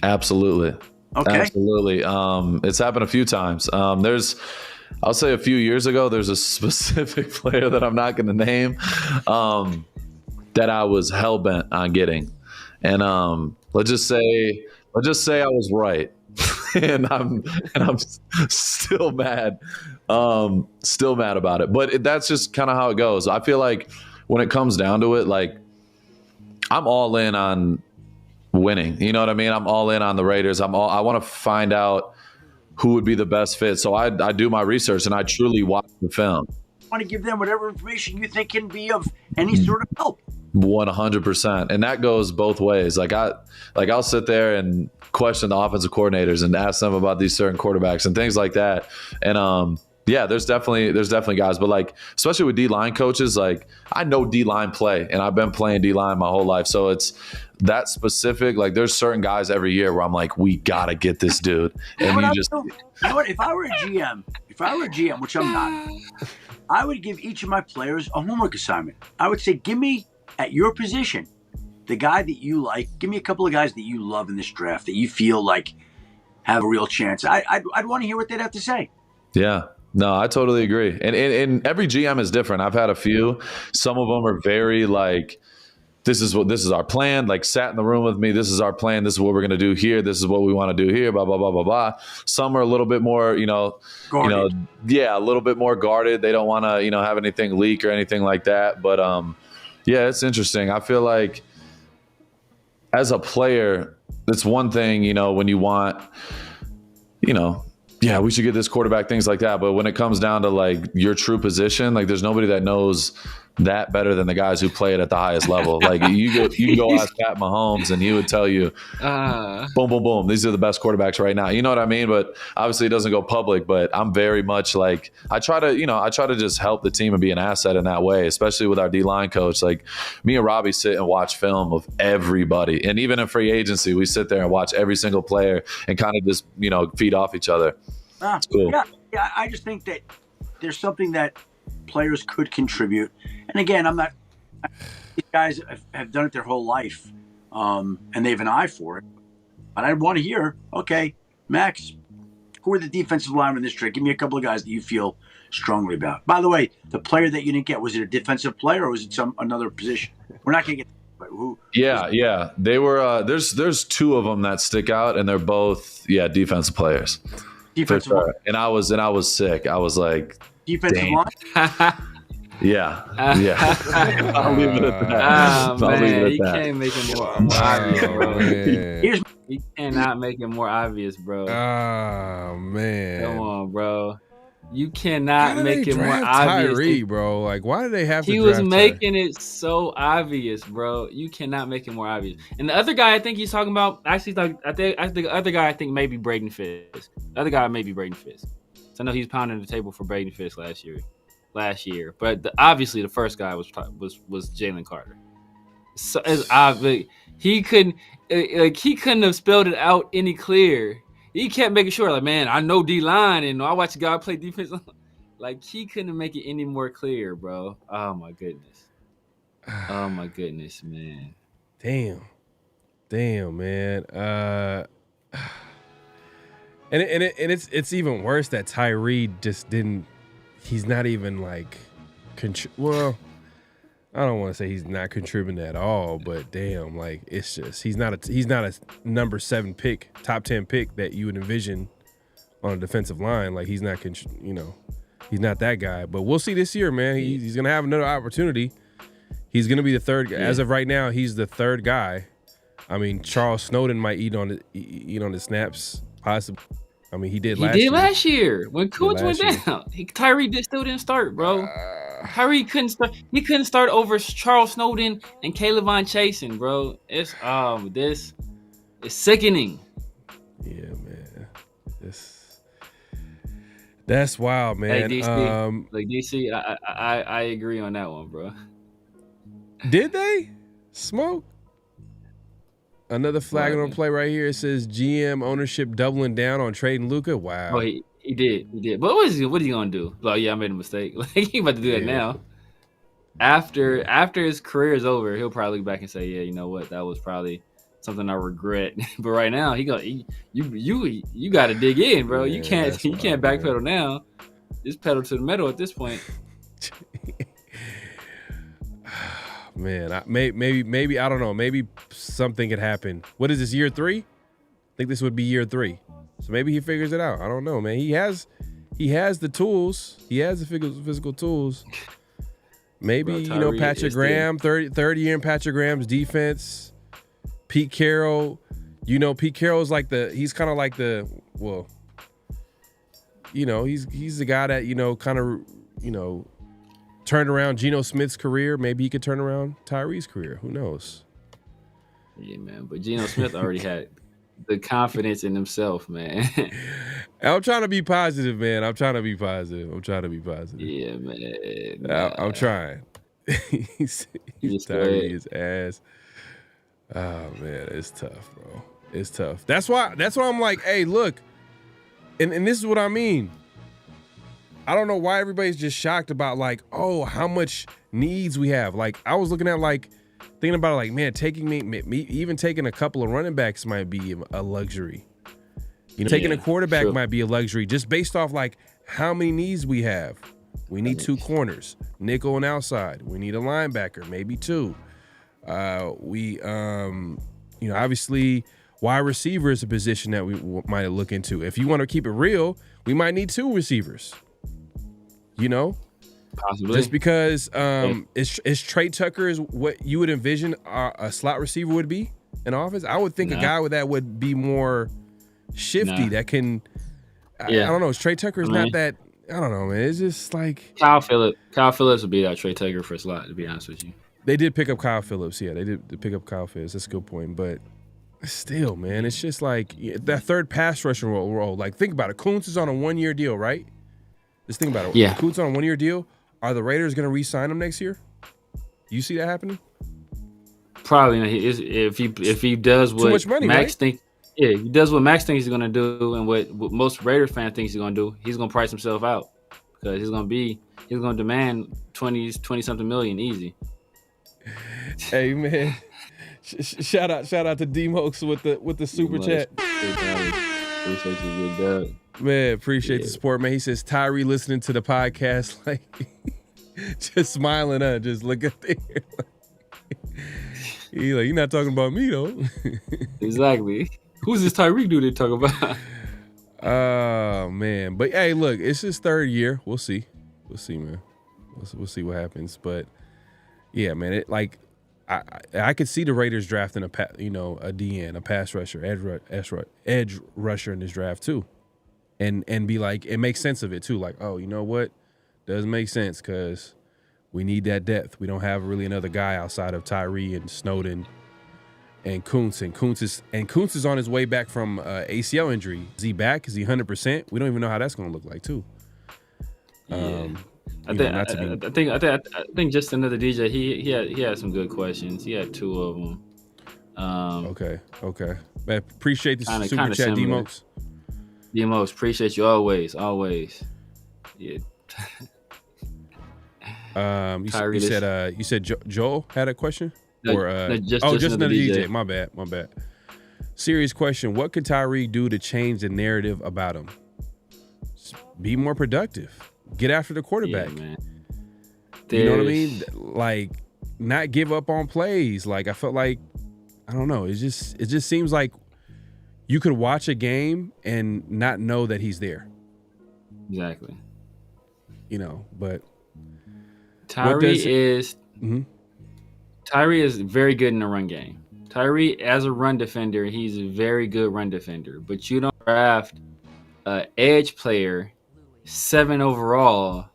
Absolutely. Okay. Absolutely. It's happened a few times. I'll say a few years ago, there's a specific player that I'm not going to name that I was hell-bent on getting. And let's just say I was right. and I'm still mad. Still mad about it. But that's just kind of how it goes. I feel like when it comes down to it, like, I'm all in on winning. You know what I mean? I'm all in on the Raiders. I want to find out who would be the best fit. So I do my research and I truly watch the film. I want to give them whatever information you think can be of any sort of help. 100%. And that goes both ways. I'll sit there and question the offensive coordinators and ask them about these certain quarterbacks and things like that. And yeah, there's definitely guys, but like, especially with D-line coaches, like, I know D-line play and I've been playing D-line my whole life. So it's that specific. Like, there's certain guys every year where I'm like, we gotta get this dude. And you know what? If I were a GM, which I'm not, I would give each of my players a homework assignment. I would say, give me, at your position, the guy that you like. Give me a couple of guys that you love in this draft that you feel like have a real chance. I'd want to hear what they'd have to say. Yeah. No, I totally agree. And every GM is different. I've had a few. Some of them are very like, this is our plan. Like, sat in the room with me. This is our plan. This is what we're going to do here. This is what we want to do here. Blah, blah, blah, blah, blah. Some are a little bit more, guarded. A little bit more guarded. They don't want to, have anything leak or anything like that. But yeah, it's interesting. I feel like as a player, it's one thing, when you want, yeah, we should get this quarterback, things like that. But when it comes down to like your true position, like, there's nobody that knows that better than the guys who play it at the highest level. Like, you can go ask Pat Mahomes and he would tell you, boom, boom, boom, these are the best quarterbacks right now. You know what I mean? But obviously it doesn't go public, but I'm very much like, I try to just help the team and be an asset in that way, especially with our D-line coach. Like, me and Robbie sit and watch film of everybody. And even in free agency, we sit there and watch every single player and kind of just, feed off each other. It's cool. Yeah. I just think that there's something that players could contribute. And again, these guys have done it their whole life, and they have an eye for it. But I want to hear, okay, Max, who are the defensive linemen in this trade? Give me a couple of guys that you feel strongly about. By the way, the player that you didn't get, was it a defensive player or was it another position? We're not going to get who. Yeah. They were. There's two of them that stick out, and they're both defensive players. Defensive line. And I was sick. I was like, defensive dang. line. Yeah. I'll leave it at that. Man, you can't make it more obvious, bro. You cannot make it more obvious, bro. Oh man, come on, bro. You cannot make it more obvious. Tyree, bro. Like, why did they have to? He was making it so obvious, bro. You cannot make it more obvious. And the other guy I think he's talking about, I think the other guy I think maybe Braden Fisk. The other guy maybe Braden Fisk. So I know he was pounding the table for Braden Fisk last year. But obviously the first guy was Jalen Carter. So it's obvious he couldn't have spelled it out any clearer. He kept making sure, like, man, I know D-line and I watch a guy play defense. Like, he couldn't make it any more clear, bro. Oh my goodness, man. Damn, man. And it's even worse that Tyree just didn't. He's not even like, well, I don't want to say he's not contributing at all, but damn, like it's just he's not a number 7 pick, top 10 pick that you would envision on a defensive line. Like he's not, he's not that guy. But we'll see this year, man. He's gonna have another opportunity. He's gonna be the third. As of right now, he's the third guy. I mean, Charles Snowden might eat on the snaps, possibly. I mean, he did last year when Kuntz went down. Tyree still didn't start, bro. Tyree couldn't start. He couldn't start over Charles Snowden and Caleb Von Chasen, bro. It's sickening. Yeah, man. That's wild, man. Hey, DC, I agree on that one, bro. Did they smoke? Another flag on play right here. It says GM ownership doubling down on trading Luka. Wow. Oh, he did. But what is he gonna do? Like, yeah, I made a mistake. Like, he about to do that now. After his career is over, he'll probably look back and say, yeah, you know what, that was probably something I regret. But right now, you got to dig in, bro. You can't backpedal now. Just pedal to the metal at this point. Man, maybe I don't know. Maybe something could happen. What is this, year 3? I think this would be year 3. So maybe he figures it out. I don't know, man. He has the tools. He has the physical tools. Maybe, Patrick Graham, third year in Patrick Graham's defense. Pete Carroll. Pete Carroll's he's kind of like he's the guy that, turned around Geno Smith's career. Maybe he could turn around Tyree's career. Who knows? Yeah, man. But Geno Smith already had the confidence in himself, man. I'm trying to be positive, man. I'm trying to be positive. Yeah, man. I'm trying. he's Tyree his ass. Oh man, it's tough, bro. It's tough. That's why I'm like, hey, look, and this is what I mean. I don't know why everybody's just shocked about how much needs we have. Like I was looking at thinking about it, man, taking me even taking a couple of running backs might be a luxury. Taking a quarterback might be a luxury just based off how many needs we have. We need 2 corners, nickel and outside. We need a linebacker, maybe 2. Obviously wide receiver is a position that we might look into. If you want to keep it real, we might need 2 receivers. Possibly. Just because is Trey Tucker is what you would envision a slot receiver would be in offense? I would think a guy with that would be more shifty that can. I don't know. Trey Tucker is not that. I don't know, man. It's just like Kyle Phillips. Kyle Phillips would be that Trey Tucker for a slot. To be honest with you, they did pick up Kyle Phillips. Yeah, they did pick up Kyle Phillips. That's a good point, but. Still, man, it's just that third pass rushing role. Think about it. Kuntz is on a 1-year deal, right? Just think about it. Yeah. Kuntz on a 1-year deal. Are the Raiders going to re-sign him next year? You see that happening? Probably not. If he does what too much money, Max right? thinks. Yeah, he does what Max thinks he's going to do, and what most Raiders fans think he's going to do. He's going to price himself out because he's going to demand 20 something million easy. Hey man. Shout out to D-Mokes with the super chat. Appreciate you, big dog. Man, appreciate the support, man. He says Tyree listening to the podcast, just smiling, just look up there. He's you're not talking about me though. Exactly. Who's this Tyree dude they talk about? Oh man, but hey, look, it's his 3rd year. We'll see, man. We'll see what happens, but yeah, man, I could see the Raiders drafting a DN, a pass rusher, edge rusher in this draft too, and be it makes sense of it too. Oh, you know what? Does make sense because we need that depth. We don't have really another guy outside of Tyree and Snowden and Kuntz. And Kuntz is on his way back from ACL injury. Is he back? Is he 100%? We don't even know how that's going to look like too. Yeah. I think just another DJ. He had some good questions. He had 2 of them. Okay. Man, appreciate the super chat, D-Mokes. D-Mokes, appreciate you always. Yeah. You said Joel had a question. Just another DJ. My bad. Serious question. What could Tyree do to change the narrative about him? Be more productive. Get after the quarterback. Yeah, man. You know what I mean? Like, not give up on plays. Like, I felt like, I don't know. It just seems like you could watch a game and not know that he's there. Exactly. You know, but Tyree is very good in the run game. Tyree, as a run defender, he's a very good run defender. But you don't draft an edge player 7 overall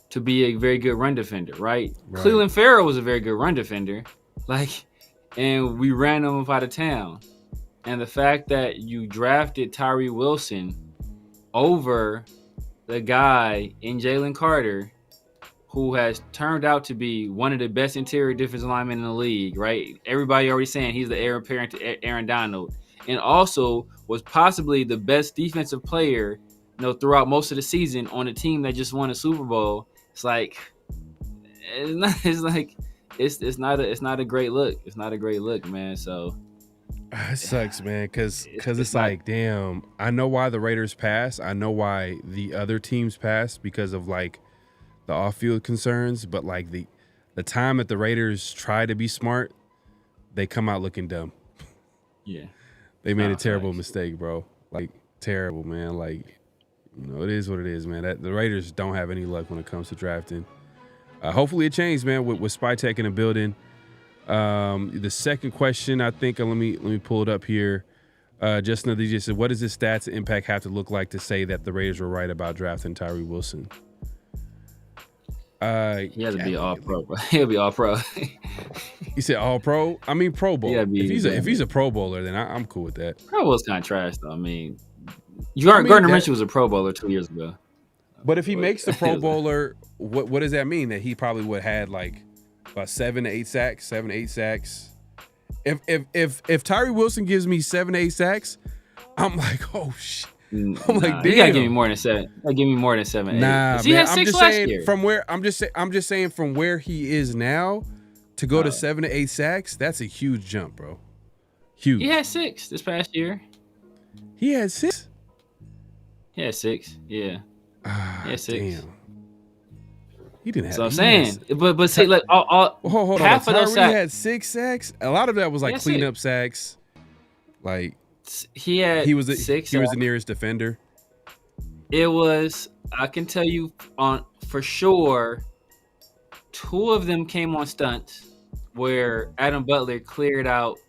to be a very good run defender, right? Cleveland Farrell was a very good run defender, and we ran him out of town. And the fact that you drafted Tyree Wilson over the guy in Jalen Carter, who has turned out to be one of the best interior defensive linemen in the league, right? Everybody already saying he's the heir apparent to Aaron Donald, and also was possibly the best defensive player, throughout most of the season on a team that just won a Super Bowl. It's not a great look. It's not a great look, man. So it sucks, man, because it's like, damn, I know why the Raiders pass. I know why the other teams pass because of like the off-field concerns, but like the time that the Raiders try to be smart, they come out looking dumb. Yeah. They made a terrible mistake, bro. Like, terrible, man. Like, it is what it is, man. The Raiders don't have any luck when it comes to drafting. Hopefully it changed, man, with Spytech in the building. The second question, I think, let me pull it up here. Justin DJ said, what does his stats impact have to look like to say that the Raiders were right about drafting Tyree Wilson? He has to be all pro, bro. He'll be all pro. You said all pro? I mean Pro Bowl. If he's a Pro Bowler, then I'm cool with that. Pro Bowl's kind of trash, though. I mean, Gardner Minshew was a Pro Bowler 2 years ago. But if he makes the Pro Bowler, what does that mean? That he probably would have had like about 7 to 8 sacks. If Tyree Wilson gives me 7 to 8 sacks, I'm like, oh shit. I'm like, damn. You gotta give me more than 7. Give me more than 7. Nah, 8. He had 6 last year. I'm just saying from where he is now to go to 7 to 8 sacks, that's a huge jump, bro. Huge. He had 6 this past year. He had 6. He had 6. Yeah. He had 6. Damn. He didn't have. So I'm saying, but see, like hold half on. of those Tyree sacks had 6 sacks. A lot of that was like cleanup sacks. Like he was 6. He was the nearest defender. It was. I can tell you for sure. 2 of them came on stunts where Adam Butler cleared out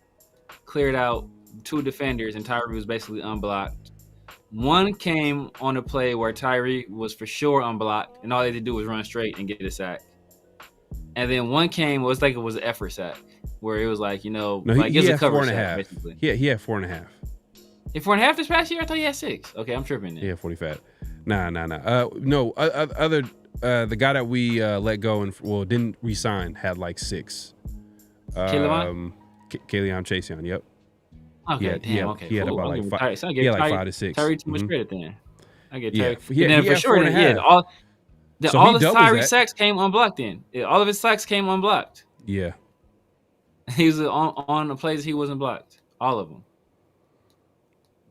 2 defenders and Tyree was basically unblocked. 1 came on a play where Tyree was for sure unblocked, and all they had to do was run straight and get a sack. And then 1 came was like it was an effort sack, where it was like, he it's a cover sack, basically. He had 4.5. He 4.5 this past year? I thought he had 6. Okay, I'm tripping then. Yeah, 45. Nah. No, the guy that we let go and didn't re-sign had like 6. K'Lavon Chaseon, yep. Okay, he had about like 5. So I he had like 5 to 6. Tyree too much credit then. I get Tyree. Yeah, for sure. All the Tyree sacks came unblocked. Then all of his sacks came unblocked. Yeah, he was on the plays he wasn't blocked. All of them.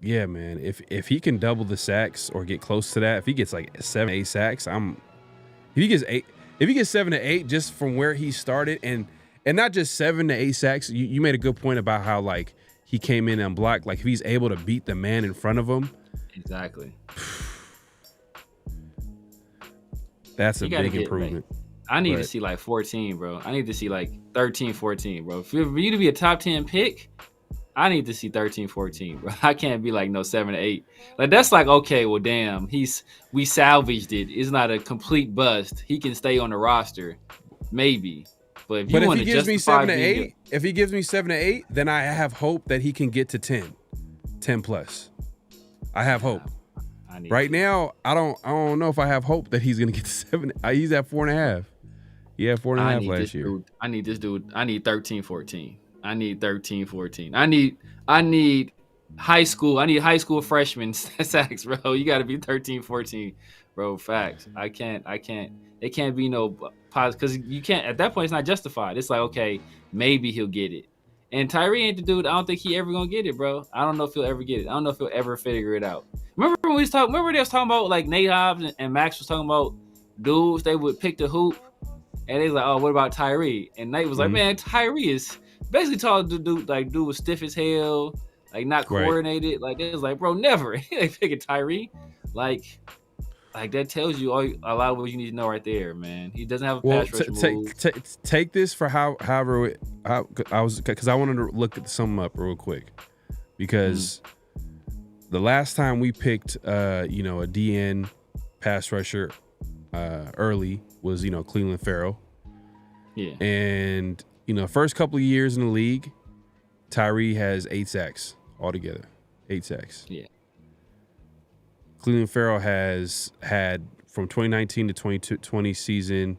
Yeah, man. If he can double the sacks or get close to that, if he gets like 7, 8 sacks, if he gets 7 to 8 just from where he started, and not just 7 to 8 sacks. You made a good point about how like he came in unblocked. Like if he's able to beat the man in front of him, exactly. That's a big improvement. I need to see like 14, bro. I need to see like 13, 14, bro. For you to be a top 10 pick, I need to see 13, 14, bro. I can't be like no 7 to 8. Like that's like, okay, well, damn, we salvaged it. It's not a complete bust. He can stay on the roster, maybe. But if he gives me 7 to 8, if he gives me 7 to 8, then I have hope that he can get to 10 plus. I have hope. Right now, I don't know if I have hope that he's gonna get to 7. He's at 4.5. He had 4.5 last year. I need this dude. I need 13, 14. I need 13, 14. I need high school. I need high school freshmen sacks, bro. You got to be 13, 14, bro. Facts. I can't. It can't be no positive because you can't at that point. It's not justified. It's like, okay, maybe he'll get it. And Tyree ain't the dude. I don't think he ever gonna get it, bro. I don't know if he'll ever get it. I don't know if he'll ever figure it out. Remember when we was talking? Remember they was talking about like Nate Hobbs and Max was talking about dudes. They would pick the hoop, and they was like, "Oh, what about Tyree?" And Nate was like, "Man, Tyree is basically told the dude was stiff as hell, like not coordinated. Like it was like, bro, never they picking Tyree. Like that tells you a lot of what you need to know right there, man. He doesn't have a pass rush move. Take this for however I was, because I wanted to look at something up real quick, because the last time we picked a DN pass rusher early was Cleveland Farrell. Yeah. And first couple of years in the league, Tyree has 8 sacks altogether. 8 sacks. Yeah. Cleveland Farrell has had from 2019 to 2020 season,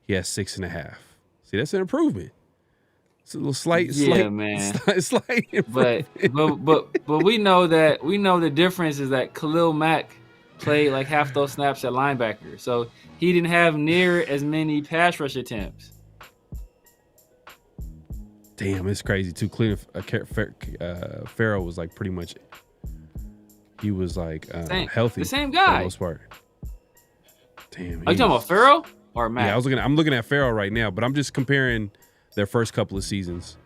he has 6.5. See, that's an improvement. It's a little slight, man. Slight improvement. But we know the difference is that Khalil Mack played like half those snaps at linebacker, so he didn't have near as many pass rush attempts. Damn, it's crazy too. Cleveland Farrell was like pretty much. He was like healthy. The same guy. For the most part. Damn. Are you talking about Farrell or Matt? Yeah, I'm looking at Farrell right now, but I'm just comparing their first couple of seasons.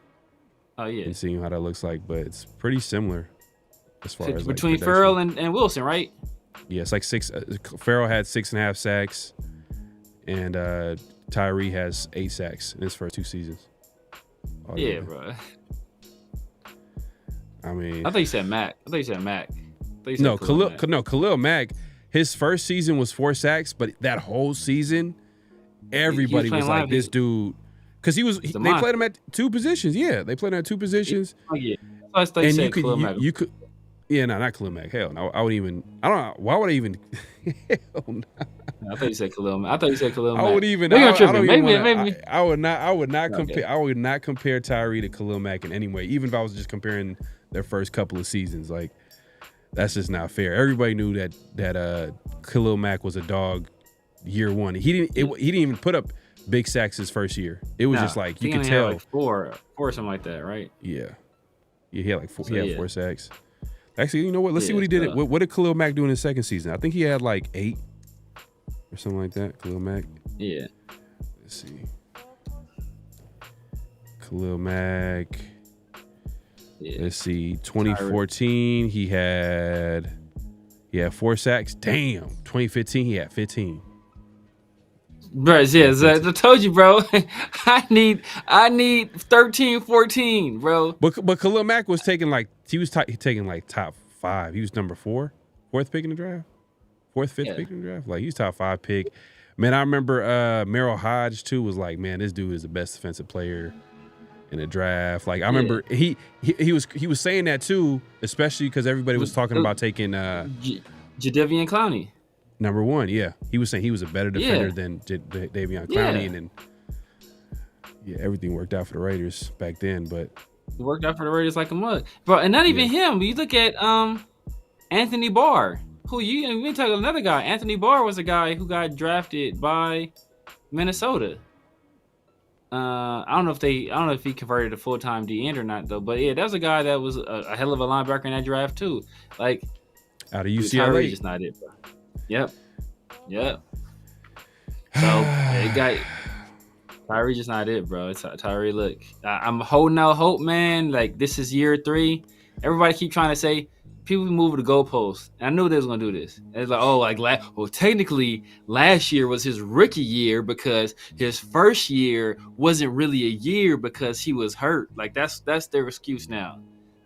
Oh yeah. And seeing how that looks like, but it's pretty similar as far as between Farrell and Wilson, right? Yeah, it's like 6. Farrell had 6.5 sacks, and Tyree has 8 sacks in his first 2 seasons. Oh, yeah, bro. I mean, I thought you said Mac. No, Khalil Mack, his first season was 4 sacks, but that whole season, everybody was like, this dude, because they played him at 2 positions. Yeah, they played him at 2 positions. Oh yeah, I thought you said Khalil Mack. You could, yeah, no, not Khalil Mack. Hell, no, I don't know. Why would I even? Hell no. I thought you said Khalil Mack. I would even. Maybe. I would not compare. I would not compare Tyree to Khalil Mack in any way, even if I was just comparing their first couple of seasons. Like, that's just not fair. Everybody knew that Khalil Mack was a dog year 1. He didn't even put up big sacks his first year. It was just like you could tell like four something like that, right? Yeah, he had like 4. He had 4 sacks. Actually, you know what? Let's see what he did. What did Khalil Mack do in his second season? I think he had like 8 or something like that. Khalil Mack. Yeah. Let's see. Khalil Mack. Yeah. Let's see. 2014, he had 4 sacks. Damn. 2015, he had 15. Bro, yes, I told you, bro. I need 13, 14, bro. But Khalil Mack was taking like taking like top 5. He was number 4, 4th pick in the draft, 4th, 5th pick in the draft. Like he was top 5 pick. Man, I remember Merrill Hodge too was like, man, this dude is the best defensive player in the draft. Like I remember he was saying that too, especially because everybody was talking about taking Jadeveon Clowney. Number 1, yeah. He was saying he was a better defender than Davion Clowney, and then everything worked out for the Raiders back then. But it worked out for the Raiders like a mug, bro. And not even him. You look at Anthony Barr, who we talk another guy. Anthony Barr was a guy who got drafted by Minnesota. I don't know if he converted to full-time D end or not though. But yeah, that was a guy that was a hell of a linebacker in that draft too. Like out of UCLA, Tyree just not it, bro. Yep. So Tyree just not it, bro. It's Tyree. Look, I'm holding out hope, man. Like this is year 3. Everybody keep trying to say people move the goalposts. And I knew they was gonna do this. And it's like, technically last year was his rookie year because his first year wasn't really a year because he was hurt. Like that's their excuse now.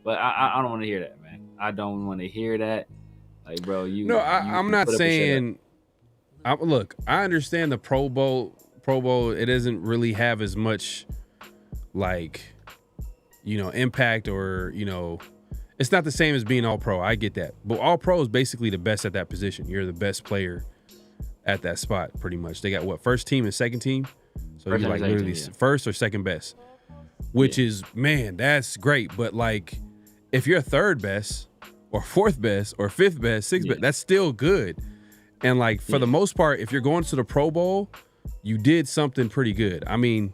But I don't want to hear that, man. I don't want to hear that. Like, bro, I'm not saying. Look, I understand the Pro Bowl. It doesn't really have as much, like, impact or it's not the same as being All Pro. I get that, but All Pro is basically the best at that position. You're the best player at that spot, pretty much. They got what, first team and second team, so you're like literally first or second best, which is, man, that's great. But like, if you're third best, or 4th best, or 5th best, 6th best, that's still good. And like for the most part, if you're going to the Pro Bowl, you did something pretty good. I mean,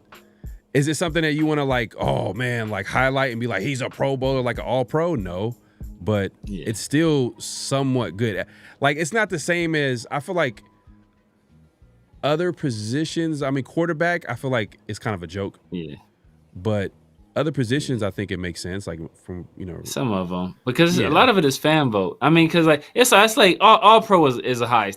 is it something that you want to like, oh man, like highlight and be like, he's a Pro Bowler, like an All Pro? No, but it's still somewhat good. Like, it's not the same as, I feel like other positions. I mean, quarterback, I feel like it's kind of a joke. Yeah. But other positions, I think it makes sense. Like from, some of them, because a lot of it is fan vote. I mean, because like it's like all pro is a high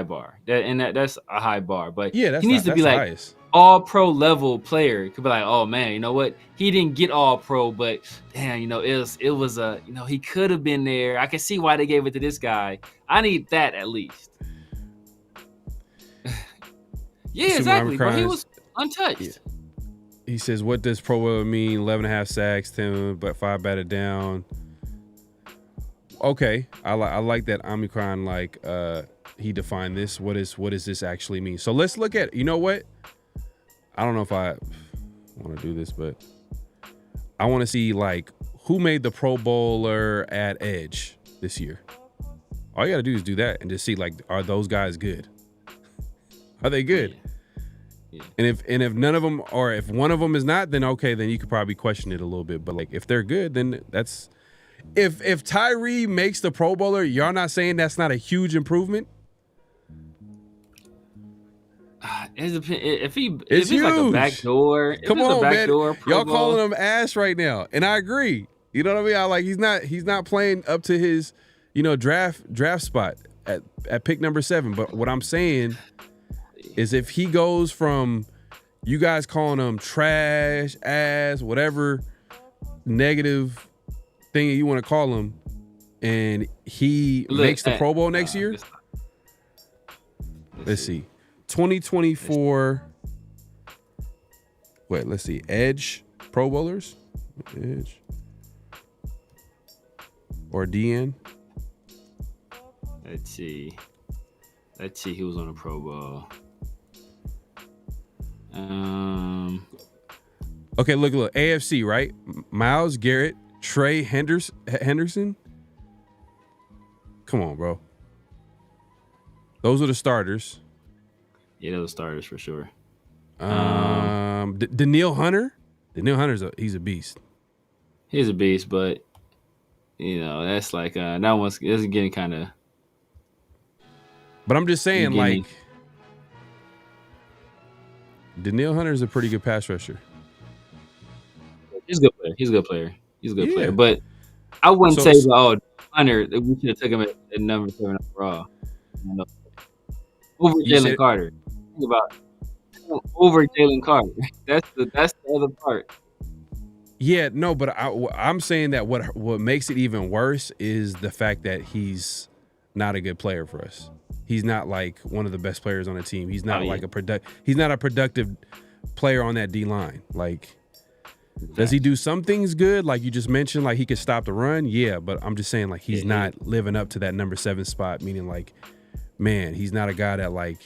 bar, that's a high bar. But yeah, he needs to be like highest. All pro level player. It could be like, oh man, you know what? He didn't get all pro, but damn, it was a he could have been there. I can see why they gave it to this guy. I need that at least. Yeah, exactly. But he was untouched. Yeah. He says, what does Pro Bowler mean? 11.5 sacks, 10, but 5 batted down. Okay. I like that Omicron, like, he defined this. What does this actually mean? So let's look at, you know what? I don't know if I want to do this, but I want to see, like, who made the Pro Bowler at edge this year? All you got to do is do that and just see, like, are those guys good? Are they good? Yeah. Yeah. And if none of them, or if one of them is not, then okay, then you could probably question it a little bit. But like if they're good, then that's if Tyree makes the Pro Bowler, y'all not saying that's not a huge improvement? If it's huge. Like a backdoor, come on, man, y'all Bowl. calling him ass right now, and I agree. You know what I mean? I like he's not playing up to his draft spot at pick number 7. But what I'm saying is if he goes from you guys calling him trash, ass, whatever negative thing you want to call him, and he makes the Pro Bowl next year. Let's see. 2024. Wait, let's see. Edge Pro Bowlers? Edge. Or DN? Let's see who was on the Pro Bowl. Okay, look. AFC, right? Myles Garrett, Trey Henderson. Come on, bro. Those are the starters. Yeah, those starters for sure. Danielle Hunter. Danielle Hunter's he's a beast. He's a beast, but that's like that one's getting kind of. But I'm just saying, like, Danielle Hunter's a pretty good pass rusher. He's a good player. He's a good player. But I wouldn't say, Hunter, we should have took him at number 7 overall. Over Jalen Carter. Think about over Jalen Carter. That's the other part. Yeah, no, but I'm saying that what makes it even worse is the fact that he's not a good player for us. He's not like one of the best players on the team. He's not he's not a productive player on that D line. Like, does he do some things good? Like you just mentioned, like he could stop the run. Yeah, but I'm just saying, like, he's not living up to that number 7 spot. Meaning, like, man, he's not a guy that like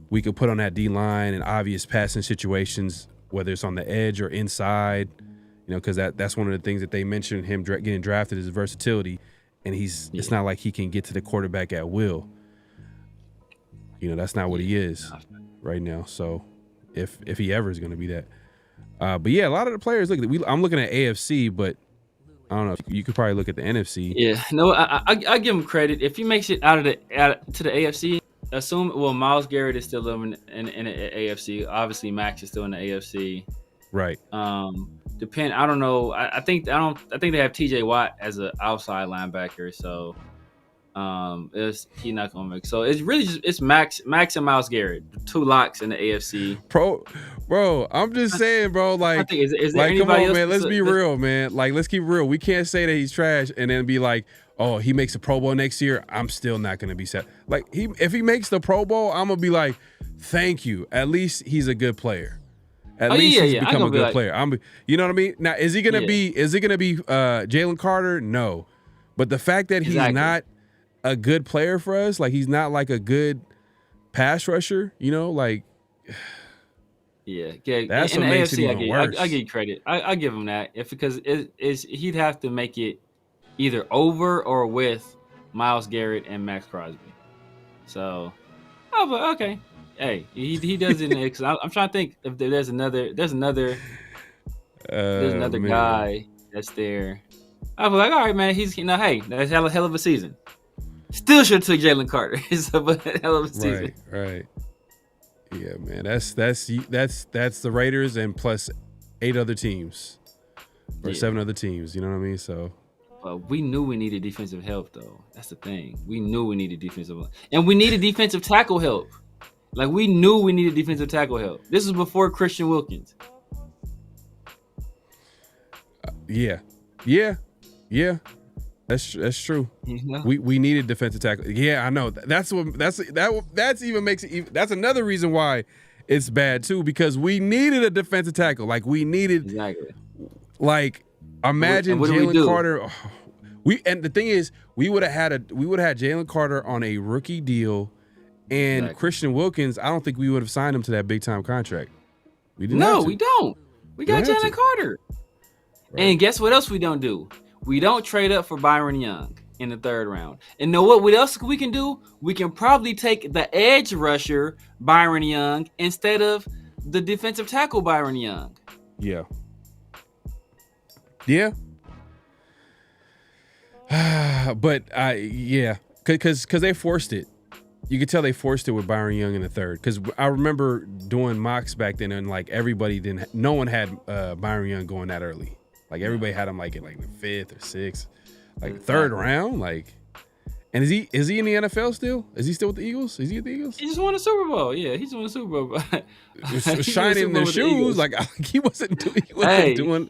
we could put on that D line in obvious passing situations, whether it's on the edge or inside. Because that's one of the things that they mentioned him getting drafted is versatility, and it's not like he can get to the quarterback at will. That's not what he is right now. So if he ever is going to be that. But yeah, a lot of the players, I'm looking at AFC, but I don't know. You could probably look at the NFC. Yeah, no, I give him credit. If he makes it out to the AFC, Myles Garrett is still living in the AFC. Obviously, Max is still in the AFC. Right. I don't know. I think they have TJ Watt as an outside linebacker. So he's not gonna make. So it's really just Max and Myles Garrett, 2 locks in the AFC. Bro, I'm just saying, bro. Like, I think, is there like, come on, else man. Let's be real, man. Like, let's keep it real. We can't say that he's trash and then be like, oh, he makes a Pro Bowl next year. I'm still not gonna be sad. Like, if he makes the Pro Bowl, I'm gonna be like, thank you. At least he's a good player. At least he's become a good player. You know what I mean? Now, is he gonna be Jalen Carter? No, but the fact that he's not a good player for us, like he's not like a good pass rusher, like. Yeah. That's what makes it even worse. I give you credit. I give him that because he'd have to make it either over or with Myles Garrett and Max Crosby. So, but okay. Hey, he does it because I'm trying to think if there's another Man. guy that's there. I was like, all right, man, he's hey, that's hell of a season. Still should have took Jalen Carter. It's a hell of a season. Right. Yeah, man. That's the Raiders and plus 8 other teams or 7 other teams. You know what I mean? So. But we knew we needed defensive help, though. That's the thing. We knew we needed defensive help, and we needed defensive tackle help. Like we knew we needed defensive tackle help. This was before Christian Wilkins. Yeah. That's true. Yeah. We needed defensive tackle. Yeah, I know. That's another reason why it's bad too, because we needed a defensive tackle. Like we needed exactly. Like imagine Jalen Carter. And the thing is, we would have had Jalen Carter on a rookie deal, and Christian Wilkins. I don't think we would have signed him to that big time contract. We didn't. No, we don't. We got Jalen Carter. Right. And guess what else we don't do? We don't trade up for Byron Young in the 3rd round. And know what else we can do? We can probably take the edge rusher Byron Young instead of the defensive tackle Byron Young. Yeah. But because they forced it. You could tell they forced it with Byron Young in the 3rd. Because I remember doing mocks back then, and like everybody didn't. No one had Byron Young going that early. Like everybody had him like in like the 5th or 6th, like 3rd round. Like, and is he in the NFL still? Is he still with the Eagles? Is he at the Eagles? He just won a Super Bowl. Yeah, he just won a Super Bowl. Shining in their shoes. Like he wasn't doing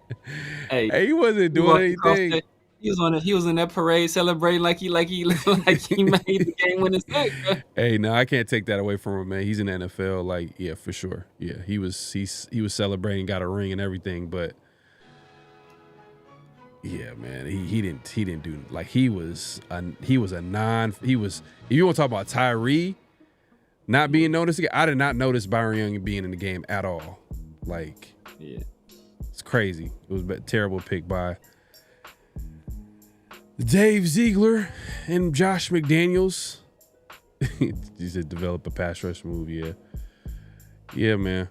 anything. He was in that parade celebrating like he made the game winning stick. Hey, no, I can't take that away from him, man. He's in the NFL, like, yeah, for sure. Yeah, he was celebrating, got a ring and everything, but yeah, man, he didn't do like if you want to talk about Tyree not being noticed again, I did not notice Byron Young being in the game at all. Like, yeah, it's crazy. It was a terrible pick by Dave Ziegler and Josh McDaniels. He said develop a pass rush move. Yeah, man.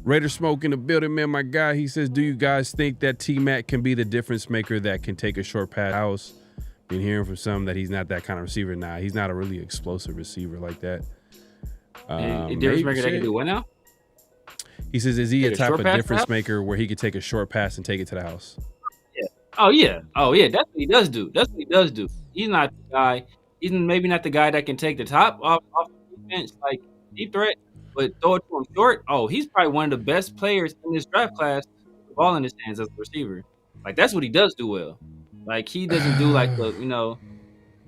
Raider Smoke in the building, man. My guy, he says, do you guys think that T-Mac can be the difference maker that can take a short pass house? Been hearing from some that he's not that kind of receiver. Nah, he's not a really explosive receiver like that. Difference maker that can do what now? He says, is he a type of difference maker where he could take a short pass and take it to the house? Yeah. Oh yeah. That's what he does do. He's not the guy. He's maybe not the guy that can take the top off the defense, like deep threat, but throw it to him short. Oh, he's probably one of the best players in this draft class with the ball in his hands as a receiver. Like that's what he does do well. Like he doesn't do like the,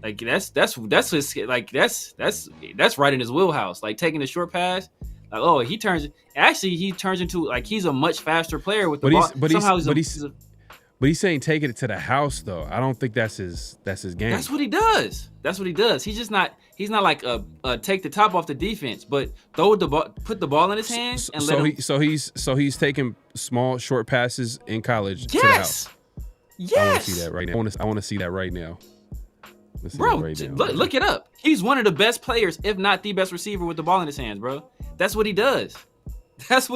like that's his, like that's right in his wheelhouse. Like taking a short pass. Like, he turns into like he's a much faster player with the ball. But he's saying taking it to the house though. I don't think that's his game. That's what he does. He's not like a take the top off the defense, but put the ball in his hands and let him. So he's taking small short passes in college to the house. Yes. I want to see that right now. I want to see that right now. Bro, look it up. He's one of the best players, if not the best receiver with the ball in his hands, bro. That's what he does. Yeah,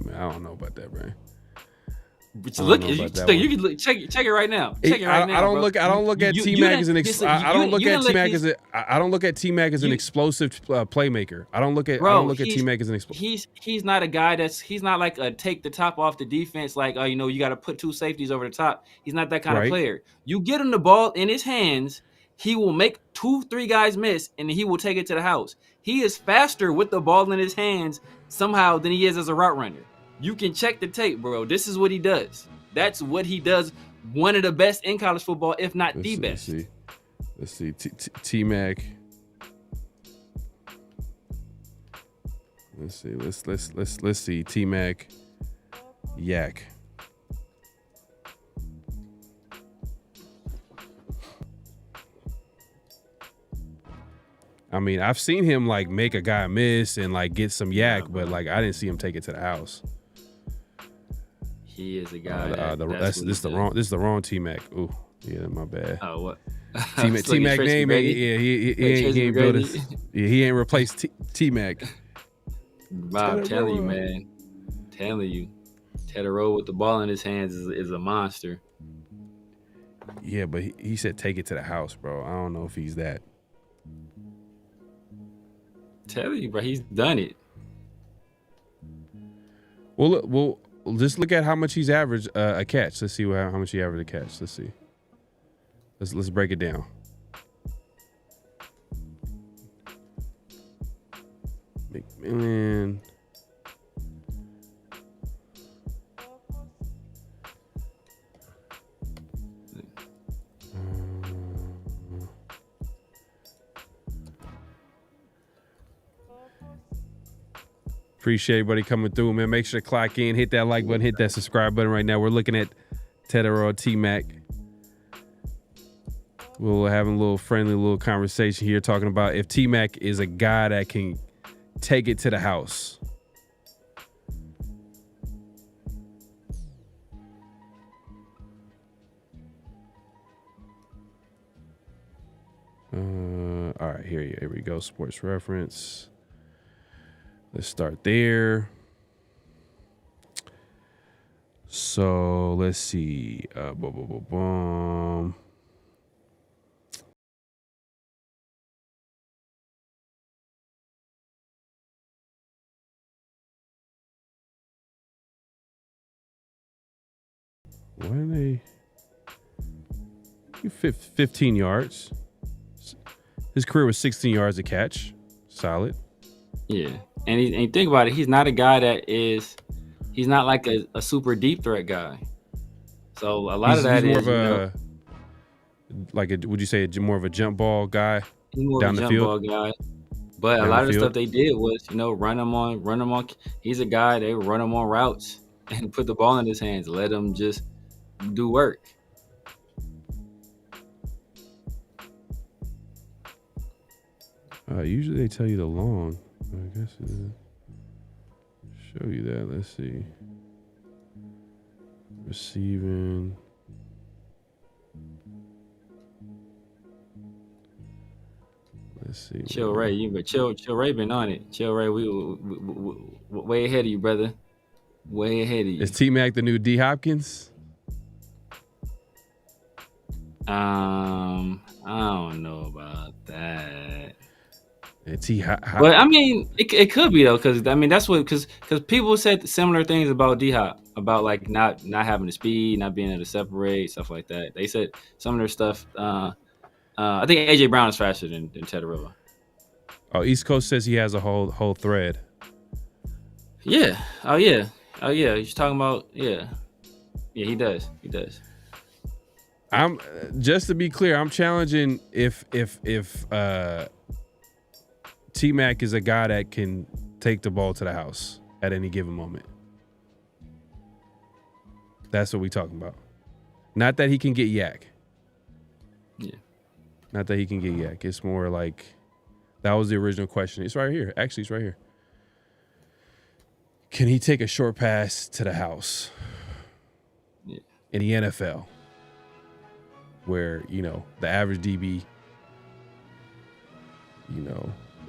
man. I don't know about that, man. But you can check it right now. I don't look at T-Mac as an explosive playmaker. I don't look at T-Mac as an explosive. He's not a guy he's not like a take the top off the defense, like you got to put 2 safeties over the top. He's not that kind of player. You get him the ball in his hands, he will make 2-3 guys miss, and he will take it to the house. He is faster with the ball in his hands somehow than he is as a route runner. You can check the tape, bro. This is what he does. That's what he does. One of the best in college football, if not the best. Let's see. T-Mac. Let's see. Let's see. T-Mac. Yak. I mean, I've seen him like make a guy miss and like get some yak, but like I didn't see him take it to the house. He is a guy. This is the wrong T-Mac. Ooh, yeah, my bad. Oh, what? T-Mac name, he ain't built his, he ain't replaced T-Mac. Bob, I'm telling you, man. Telling you. Tedero with the ball in his hands is a monster. Yeah, but he said take it to the house, bro. I don't know if he's that. Telling you, bro, he's done it. Well, just look at how much he's averaged a catch. Let's see how much he averaged a catch. Let's see. Let's break it down. McMillan. Appreciate everybody coming through, man. Make sure to clock in, hit that like button, hit that subscribe button right now. We're looking at Tedero T-Mac. We're having a little friendly little conversation here talking about if T-Mac is a guy that can take it to the house. All right, here we go. Sports Reference. Let's start there. So let's see. Why are they? 15 yards. His career was 16 yards a catch. Solid. Yeah. And think about it, he's not a guy he's not like a super deep threat guy. So a lot of that he's is more of would you say more of a jump ball guy down the field? Ball guy. But a lot of the stuff they did was, run him on. He's a guy, they would run him on routes and put the ball in his hands, let him just do work. Usually they tell you the long. I guess show you that. Let's see. Receiving. Let's see. Chill Ray, Chill Ray been on it. Chill Ray, we way ahead of you, brother. Way ahead of you. Is T-Mac the new D Hopkins? I don't know about that. But I mean, it could be though, because because people said similar things about D-Hop, about like not having the speed, not being able to separate, stuff like that. They said some of their stuff. I think AJ Brown is faster than Tedero. Oh, East Coast says he has a whole thread. Yeah. Oh yeah. He's talking about yeah. He does. I'm just to be clear, I'm challenging if T-Mac is a guy that can take the ball to the house at any given moment. That's what we talking about. Not that he can get yak. Yeah. Not that he can get yak. It's more like that was the original question. It's right here. Actually, it's right here. Can he take a short pass to the house? Yeah. In the NFL, where, the average DB,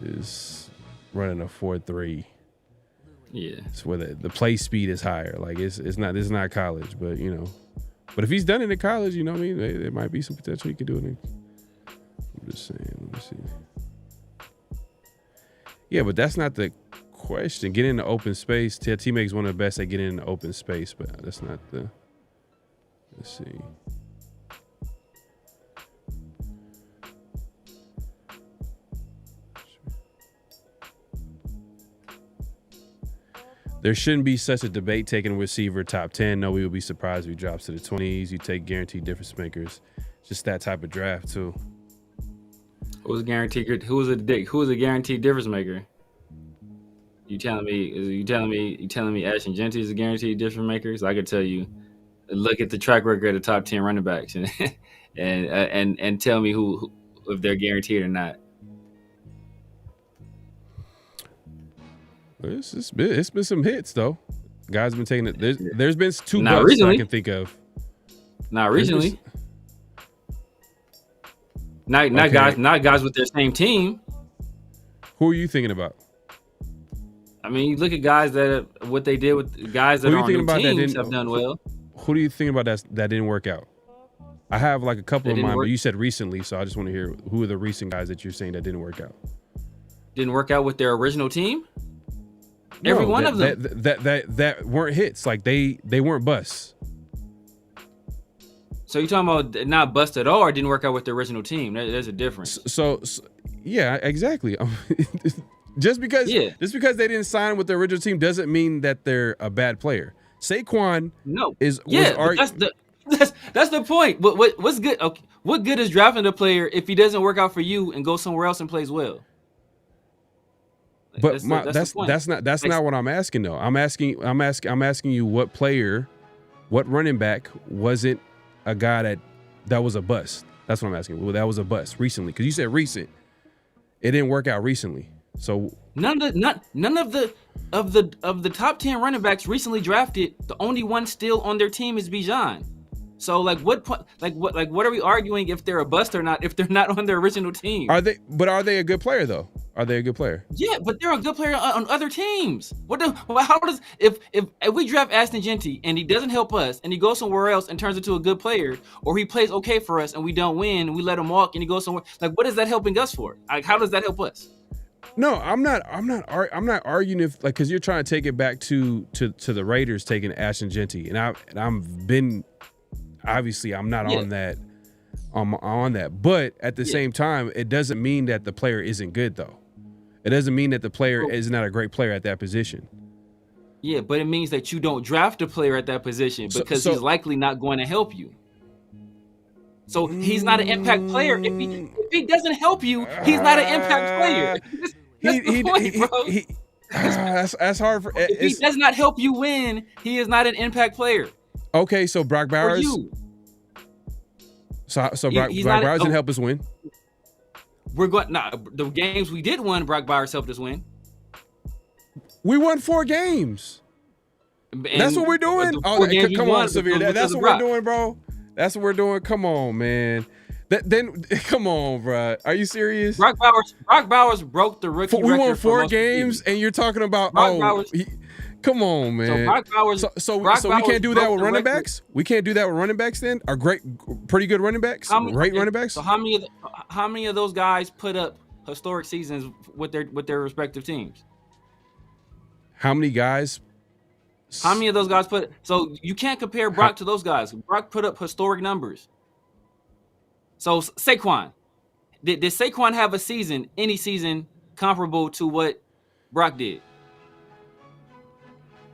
is running a 4.3. Yeah. It's where the play speed is higher. Like this is not college, but but if he's done it in college, what I mean, there might be some potential he could do it in. I'm just saying, let me see. Yeah, but that's not the question. Getting into open space. T-Mac is one of the best at getting into open space, but that's not the. Let's see. There shouldn't be such a debate taking a receiver top 10. No, we would be surprised if he drops to the 20s. You take guaranteed difference makers. Just that type of draft too. Who was a guaranteed difference maker? You telling me Ashton Genty is a guaranteed difference maker? So I could tell you, look at the track record of the top 10 running backs and tell me who if they're guaranteed or not. It's been some hits though. Guys have been taking it. There's been two Not busts recently. I can think of. Not recently. Not guys with their same team. Who are you thinking about? I mean, you look at guys that what they did with guys that are on new teams have done well. Who do you think about that didn't work out? I have like a couple of mine, but you said recently, so I just want to hear who are the recent guys that you're saying that didn't work out. Didn't work out with their original team? Every one of them. That weren't hits. Like they weren't busts. So you're talking about not bust at all or didn't work out with the original team? There's a difference. So yeah, exactly. Just because they didn't sign with the original team doesn't mean that they're a bad player. Saquon that's the point. What's good? Okay, what good is drafting a player if he doesn't work out for you and goes somewhere else and plays well? But that's not what I'm asking though. I'm asking you what player, what running back wasn't a guy that was a bust. That's what I'm asking. Well, that was a bust recently because you said recent. It didn't work out recently. So none of the top 10 running backs recently drafted, the only one still on their team is Bijan. So what are we arguing if they're a bust or not if they're not on their original team? Are they a good player though? Are they a good player? Yeah, but they're a good player on other teams. If we draft Ashton Genty and he doesn't help us and he goes somewhere else and turns into a good player, or he plays okay for us and we don't win and we let him walk and he goes somewhere, what is that helping us for? How does that help us? No, I'm not arguing if because you're trying to take it back to the Raiders taking Ashton Genty and I've been obviously I'm not on that. On that, but at the same time, it doesn't mean that the player isn't good though. It doesn't mean that the player is not a great player at that position. Yeah, but it means that you don't draft a player at that position because he's likely not going to help you. So he's not an impact player. If he doesn't help you, he's not an impact player. That's the point, bro. That's hard for. If he does not help you win, he is not an impact player. Okay, so Brock Bowers. So Brock Bowers didn't help us win. The games we did win, Brock Bowers helped us win. We won 4 games. That's what we're doing. Come on, Severe. That's what we're doing, bro. That's what we're doing. Come on, man. Come on, bro. Are you serious? Brock Bowers broke the rookie record. We won 4 games, and you're talking about come on, man. So Brock Bowers. So we can't do that with running backs. We can't do that with running backs. Then our pretty good running backs, running backs. So how many of those guys put up historic seasons with their respective teams? How many guys? How many of those guys put? So you can't compare Brock to those guys. Brock put up historic numbers. So Saquon, did Saquon have any season comparable to what Brock did?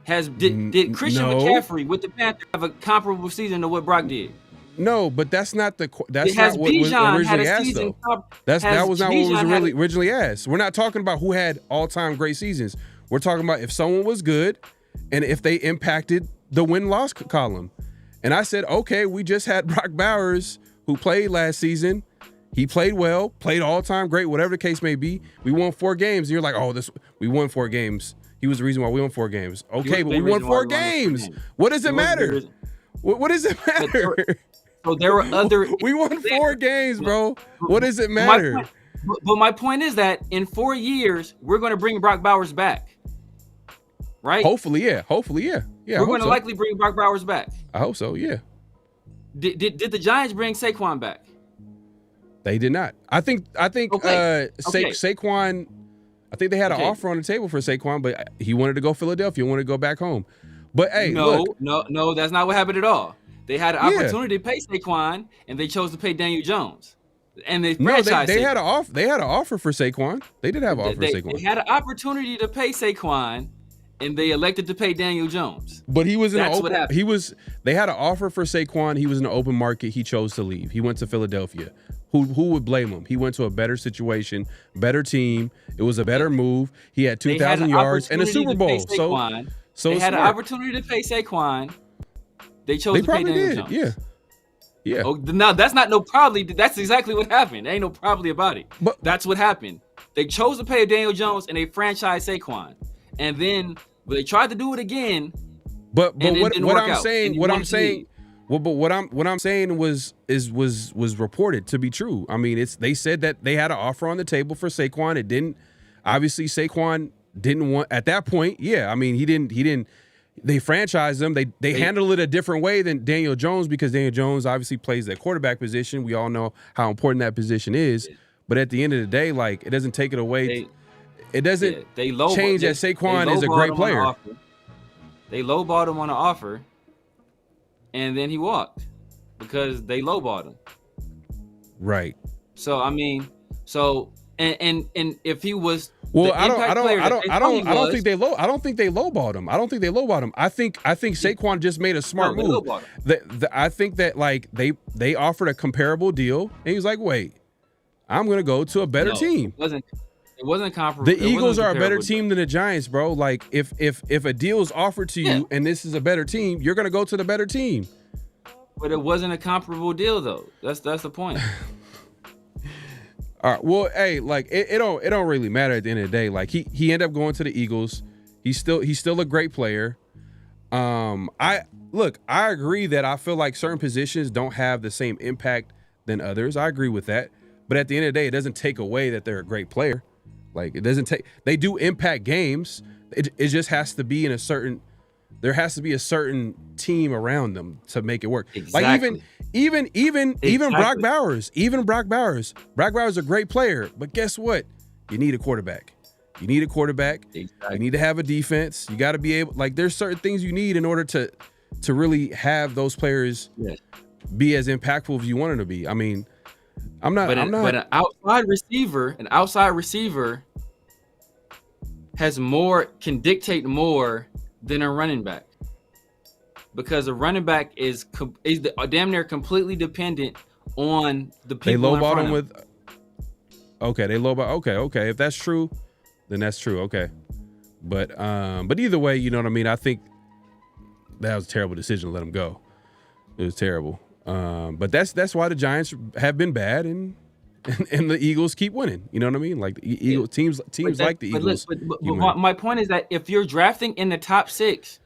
Did Christian McCaffrey with the Panthers have a comparable season to what Brock did? No, but that's not what was originally asked though. That was not what was originally asked. We're not talking about who had all-time great seasons. We're talking about if someone was good and if they impacted the win-loss column. And I said, okay, we just had Brock Bowers who played last season. He played well, played all-time great, whatever the case may be. We won 4 games. And you're like, we won 4 games. He was the reason why we won 4 games. Okay, but we won 4 games. What does it matter? What does it matter? So there were other. We won 4 games, bro. What does it matter? But my point is that in 4 years, we're going to bring Brock Bowers back. Right? Hopefully, yeah. Yeah, we're going to likely bring Brock Bowers back. I hope so, yeah. Did the Giants bring Saquon back? They did not. I think Saquon. I think they had an offer on the table for Saquon, but he wanted to go Philadelphia, wanted to go back home. But hey, no, that's not what happened at all. They had an opportunity to pay Saquon, and they chose to pay Daniel Jones. And they franchised. They had an offer. They had an offer for Saquon. They did have an offer for Saquon. They had an opportunity to pay Saquon, and they elected to pay Daniel Jones. But he was in an open. They had an offer for Saquon. He was in the open market. He chose to leave. He went to Philadelphia. Who would blame him? He went to a better situation, better team. It was a better move. He had 2,000 yards and a Super Bowl. So they had an opportunity to pay Saquon. They chose to pay Daniel Jones. Yeah. Oh, no, that's not no probably. That's exactly what happened. There ain't no probably about it. But that's what happened. They chose to pay Daniel Jones and they franchised Saquon. And then they tried to do it again. But what I'm saying Well, but what I'm saying was reported to be true. I mean, they said that they had an offer on the table for Saquon. It didn't. Obviously, Saquon didn't want at that point. Yeah, I mean, he didn't. They franchised him. They handled it a different way than Daniel Jones, because Daniel Jones obviously plays that quarterback position. We all know how important that position is. But at the end of the day, like, it doesn't take it away. It doesn't change that Saquon is a great player. They lowballed him on an offer, and then he walked because they lowballed him. Right. So I mean, and if he was I don't think they lowballed him. I think Saquon just made a smart move. I think that, like, they offered a comparable deal, and he was like, wait, I'm gonna go to a better team. It wasn't comparable. The Eagles are a better team than the Giants, bro. Like, if a deal is offered to you and this is a better team, you're gonna go to the better team. But it wasn't a comparable deal, though. That's the point. All right. Well, hey, like, it don't really matter at the end of the day. Like, he ended up going to the Eagles. He's still a great player. I agree that I feel like certain positions don't have the same impact than others. I agree with that. But at the end of the day, it doesn't take away that they're a great player. Like, it doesn't take. They do impact games. It just has to be there has to be a certain team around them to make it work. Exactly. Like, even Brock Bowers. Brock Bowers is a great player, but guess what? You need a quarterback. Exactly. You need to have a defense. You got to be able. Like, there's certain things you need in order to really have those players be as impactful as you want them to be. I mean, But an outside receiver can dictate more than a running back, because a running back is damn near completely dependent on the people. They lowballed him with. Okay, they lowball. Okay. If that's true, then that's true. Okay, but either way, you know what I mean. I think that was a terrible decision to let him go. It was terrible. But that's why the Giants have been bad, and the Eagles keep winning. You know what I mean? Like, the Eagles, teams like the Eagles. But my point is that if you're drafting in the top 6,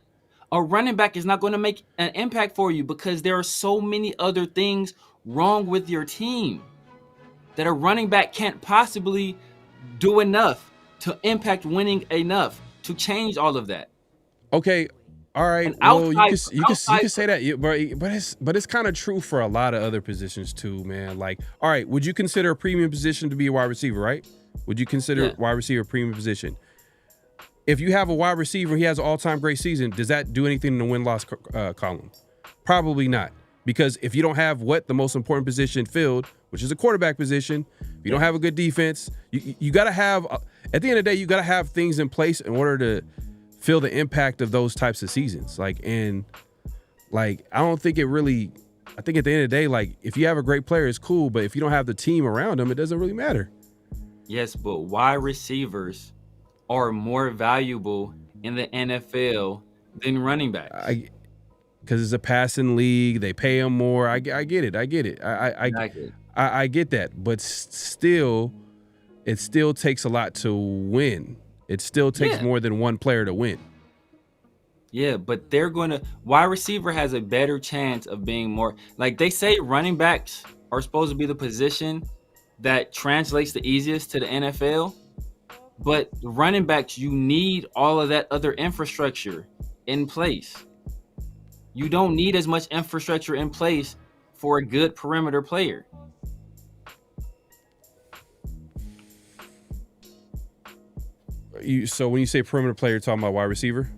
a running back is not going to make an impact for you, because there are so many other things wrong with your team that a running back can't possibly do enough to impact winning enough to change all of that. Okay. All right. Well, you can say that, but it's kind of true for a lot of other positions too, man. Like, all right, would you consider a premium position to be a wide receiver, right? Would you consider wide receiver a premium position? If you have a wide receiver, he has an all-time great season, does that do anything in the win-loss column? Probably not, because if you don't have the most important position filled, which is a quarterback position, if you don't have a good defense, you got to have, at the end of the day, you got to have things in place in order to feel the impact of those types of seasons. I don't think it really, I think at the end of the day, like, if you have a great player, it's cool, but if you don't have the team around them, it doesn't really matter. Yes, but wide receivers are more valuable in the NFL than running backs. Because it's a passing league, they pay them more. I get it. I get that, but still, it still takes a lot to win. It still takes more than one player to win. Yeah, but wide receiver has a better chance of being more, like, they say running backs are supposed to be the position that translates the easiest to the NFL. But running backs, you need all of that other infrastructure in place. You don't need as much infrastructure in place for a good perimeter player. So when you say perimeter player, you're talking about wide receiver?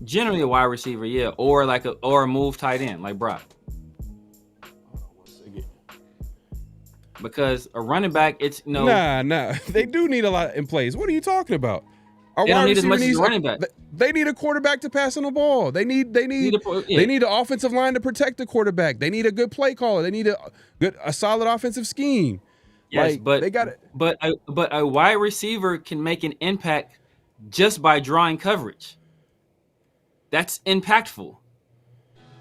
Generally a wide receiver, yeah, or a move tight end like Brock. Because a running back, it's Nah. They do need a lot in place. What are you talking about? They don't need as much as a running back. They need a quarterback to pass on the ball. They need an offensive line to protect the quarterback. They need a good play caller. They need a solid offensive scheme. Yes, like, but they got it. But a wide receiver can make an impact just by drawing coverage. That's impactful.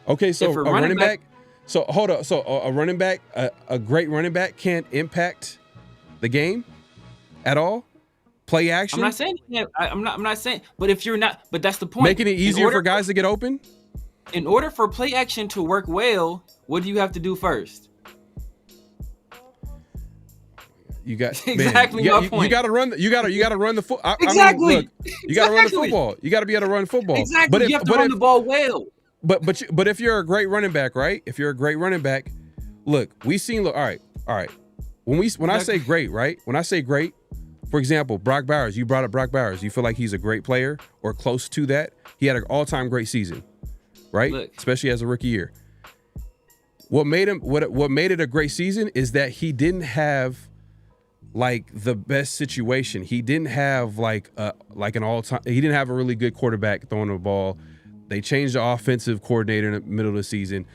Okay, so a running back. So hold up. So a running back, a great running back, can't impact the game at all. Play action. I'm not saying. I'm not saying. But if you're not, but that's the point. Making it easier for guys to get open. in order for play action to work well, what do you have to do first? You got exactly my point. You got to run. You got to run the foot. Exactly. I mean, look, you got to run the football. You got to be able to run football. Exactly. But you have to run the ball well. But if you're a great running back, right? If you're a great running back, look, we've seen. Look, all right. When I say great, right? When I say great, for example, Brock Bowers. You brought up Brock Bowers. You feel like he's a great player or close to that? He had an all-time great season, right? Look. Especially as a rookie year. What made it a great season is that he didn't have like the best situation. He didn't have like an all-time. He didn't have a really good quarterback throwing the ball. They changed the offensive coordinator in the middle of the season.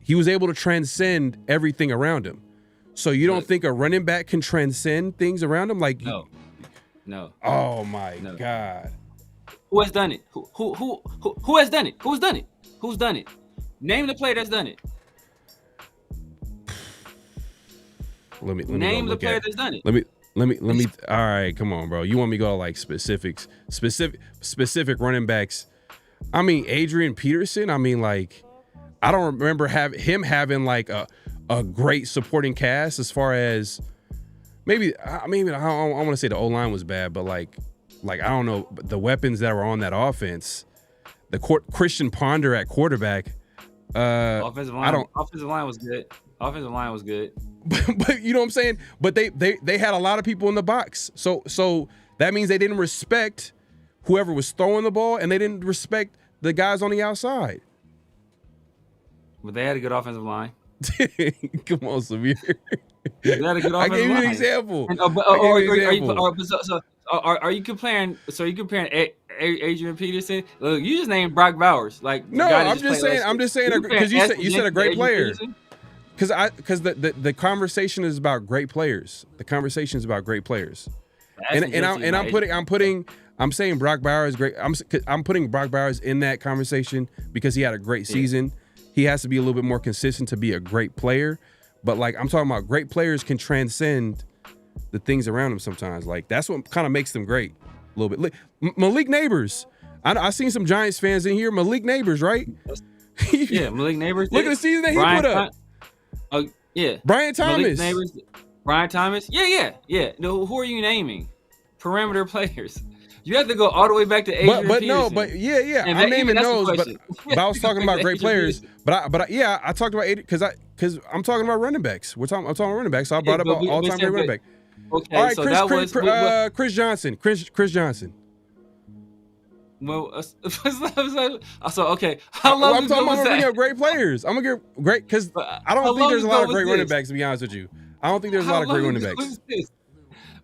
He was able to transcend everything around him. So you don't think a running back can transcend things around him? Like no. Oh my God. Who has done it? Who has done it? Who's done it? Who's done it? Name the player that's done it. Let me name the player that's done it. Let me. All right, come on, bro. You want me to go to like specific running backs? I mean, Adrian Peterson. I mean, like, I don't remember him having like a great supporting cast as far as maybe I don't want to say the O-line was bad, but like I don't know, the weapons that were on that offense, Christian Ponder at quarterback. Offensive line was good. Offensive line was good. But you know what I'm saying? But they had a lot of people in the box. So that means they didn't respect whoever was throwing the ball, and they didn't respect the guys on the outside. But they had a good offensive line. Come on, Samir. They had a good offensive line. I gave you an example. Are you comparing? So you comparing Adrian Peterson? Look, you just named Brock Bowers. Like no, I'm just saying because you said a great player. Because the conversation is about great players. The conversation is about great players. I'm saying Brock Bowers is great. I'm putting Brock Bowers in that conversation because he had a great season. He has to be a little bit more consistent to be a great player. But like I'm talking about, great players can transcend the things around them sometimes. Like that's what kind of makes them great a little bit. Malik Neighbors. I seen some Giants fans in here. Malik Neighbors, right? Yeah, Malik Neighbors. Look at the season that he put up. Yeah. Brian Thomas. Brian Thomas. Yeah. Who are you naming? Perimeter players. You have to go all the way back to Adrian Peterson. I'm naming those, but I was talking about great players. But I talked about Adrian because I'm talking about running backs. I'm talking about running backs. So I brought up an all-time great running back. Okay, all right, so Chris Johnson. Chris Johnson. Well, so okay. How long ago was that? I'm talking great players. I'm gonna get great because I don't think there's a lot of great running backs. To be honest with you, I don't think there's a lot of great running backs.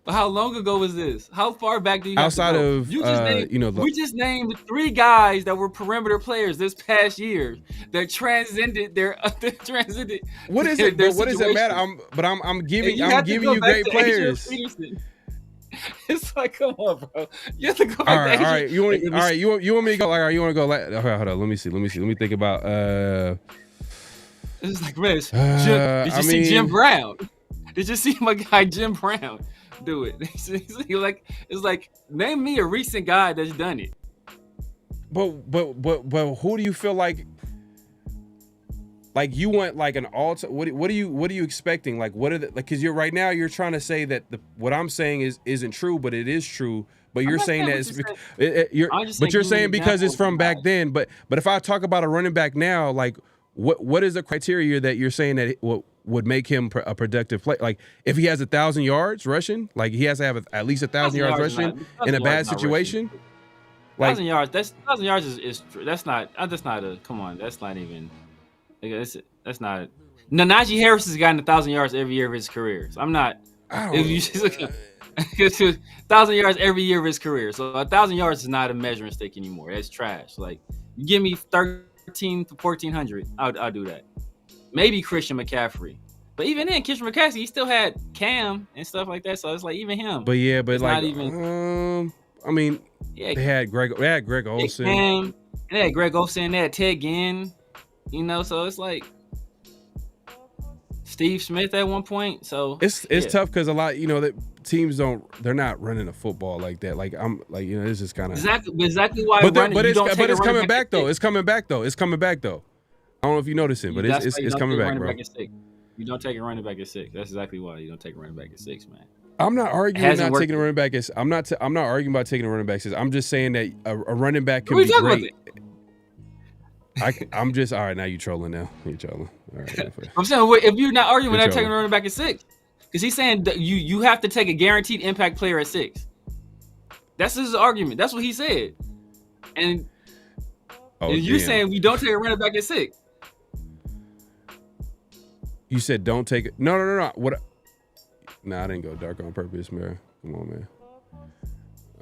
But how long ago was this? How far back do you outside have to go? of we just named 3 guys that were perimeter players this past year that transcended their transcended. What is it? What does it matter? I'm giving you great players. It's like, come on, bro. You have to go back. All right. You want me to go? Like, you want to go? Okay, hold on. Let me see. Let me think about. It's like, man. Did you see Jim Brown? Did you see my guy Jim Brown do it? It's like, name me a recent guy that's done it. But who do you feel like? Like you want like an what are you expecting? Like what are the, like, because you're right now you're trying to say that what I'm saying isn't true, but it is true. But you're saying that you're saying because it's from back then. But if I talk about a running back now, like what is the criteria that you're saying that would make him a productive play? Like if he has 1,000 yards rushing, like he has to have at least 1,000 yards rushing in a bad situation. 1,000 yards. That's 1,000 yards is that's not a come on. That's not even. That's not it. No, Najee Harris has gotten 1,000 yards every year of his career. So I'm not. If you just look at 1,000 yards every year of his career. So 1,000 yards is not a measuring stick anymore. That's trash. Like you give me 13 to 1,400, I'll do that. Maybe Christian McCaffrey, but even then, Christian McCaffrey, he still had Cam and stuff like that. So it's like even him. But like not even. I mean, they had Greg Olsen. They had Greg Olsen. They had Ted Ginn. You know, so it's like Steve Smith at one point. So it's tough because a lot, that teams they're not running the football like that. Like it's just kind of exactly why. But it's coming back though. It's coming back though. I don't know if you notice it, but it's coming back, bro. You don't take a running back at 6. That's exactly why you don't take a running back at 6, man. I'm not arguing not taking a running back. I'm not arguing about taking a running back. I'm just saying that a running back can be great. I'm just all right. Now you trolling. Now you trolling. All right. I'm saying if you're not arguing about taking a running back at 6, because he's saying that you have to take a guaranteed impact player at 6. That's his argument. That's what he said. And you're saying we don't take a running back at 6. You said don't take it. No. What? Nah, I didn't go dark on purpose, man. Come on, man.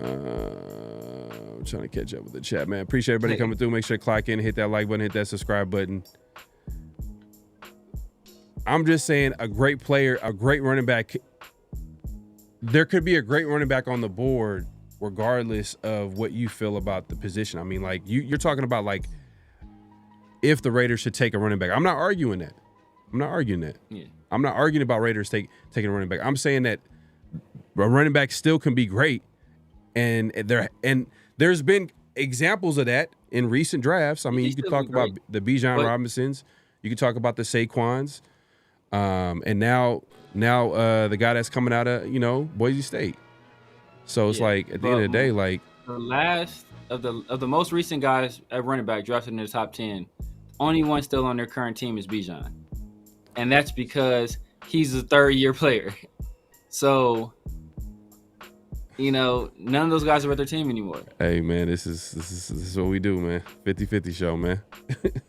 I'm trying to catch up with the chat, man. Appreciate everybody coming through. Make sure to clock in, hit that like button, hit that subscribe button. I'm just saying a great player, a great running back. There could be a great running back on the board regardless of what you feel about the position. I mean, like you're talking about like if the Raiders should take a running back. I'm not arguing that. Yeah. I'm not arguing about Raiders taking a running back. I'm saying that a running back still can be great. And there's been examples of that in recent drafts. I mean, you could talk about the Bijan Robinsons, you could talk about the Saquons, and now the guy that's coming out of Boise State. So it's like at the end of the day, like the last of the most recent guys at running back drafted in the top 10, only one still on their current team is Bijan, and that's because he's a third-year player. So. None of those guys are with their team anymore. Hey, man, this is what we do, man. 50-50 show, man.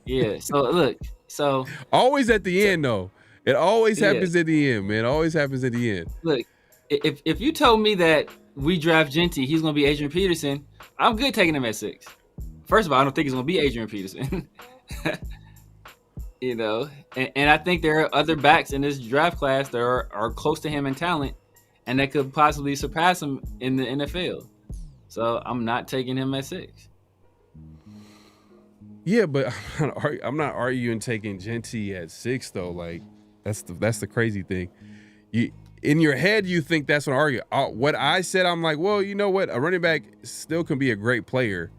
Yeah. So look. So always at the end, though. It always happens at the end, man. It always happens at the end. Look, if you told me that we draft Genty, he's gonna be Adrian Peterson, I'm good taking him at 6. First of all, I don't think he's gonna be Adrian Peterson. And I think there are other backs in this draft class that are close to him in talent. And that could possibly surpass him in the NFL. So I'm not taking him at 6. Yeah, but I'm not arguing taking Genty at 6 though. Like that's the crazy thing. You in your head you think that's what I argue. What I said, I'm like, well, you know what? A running back still can be a great player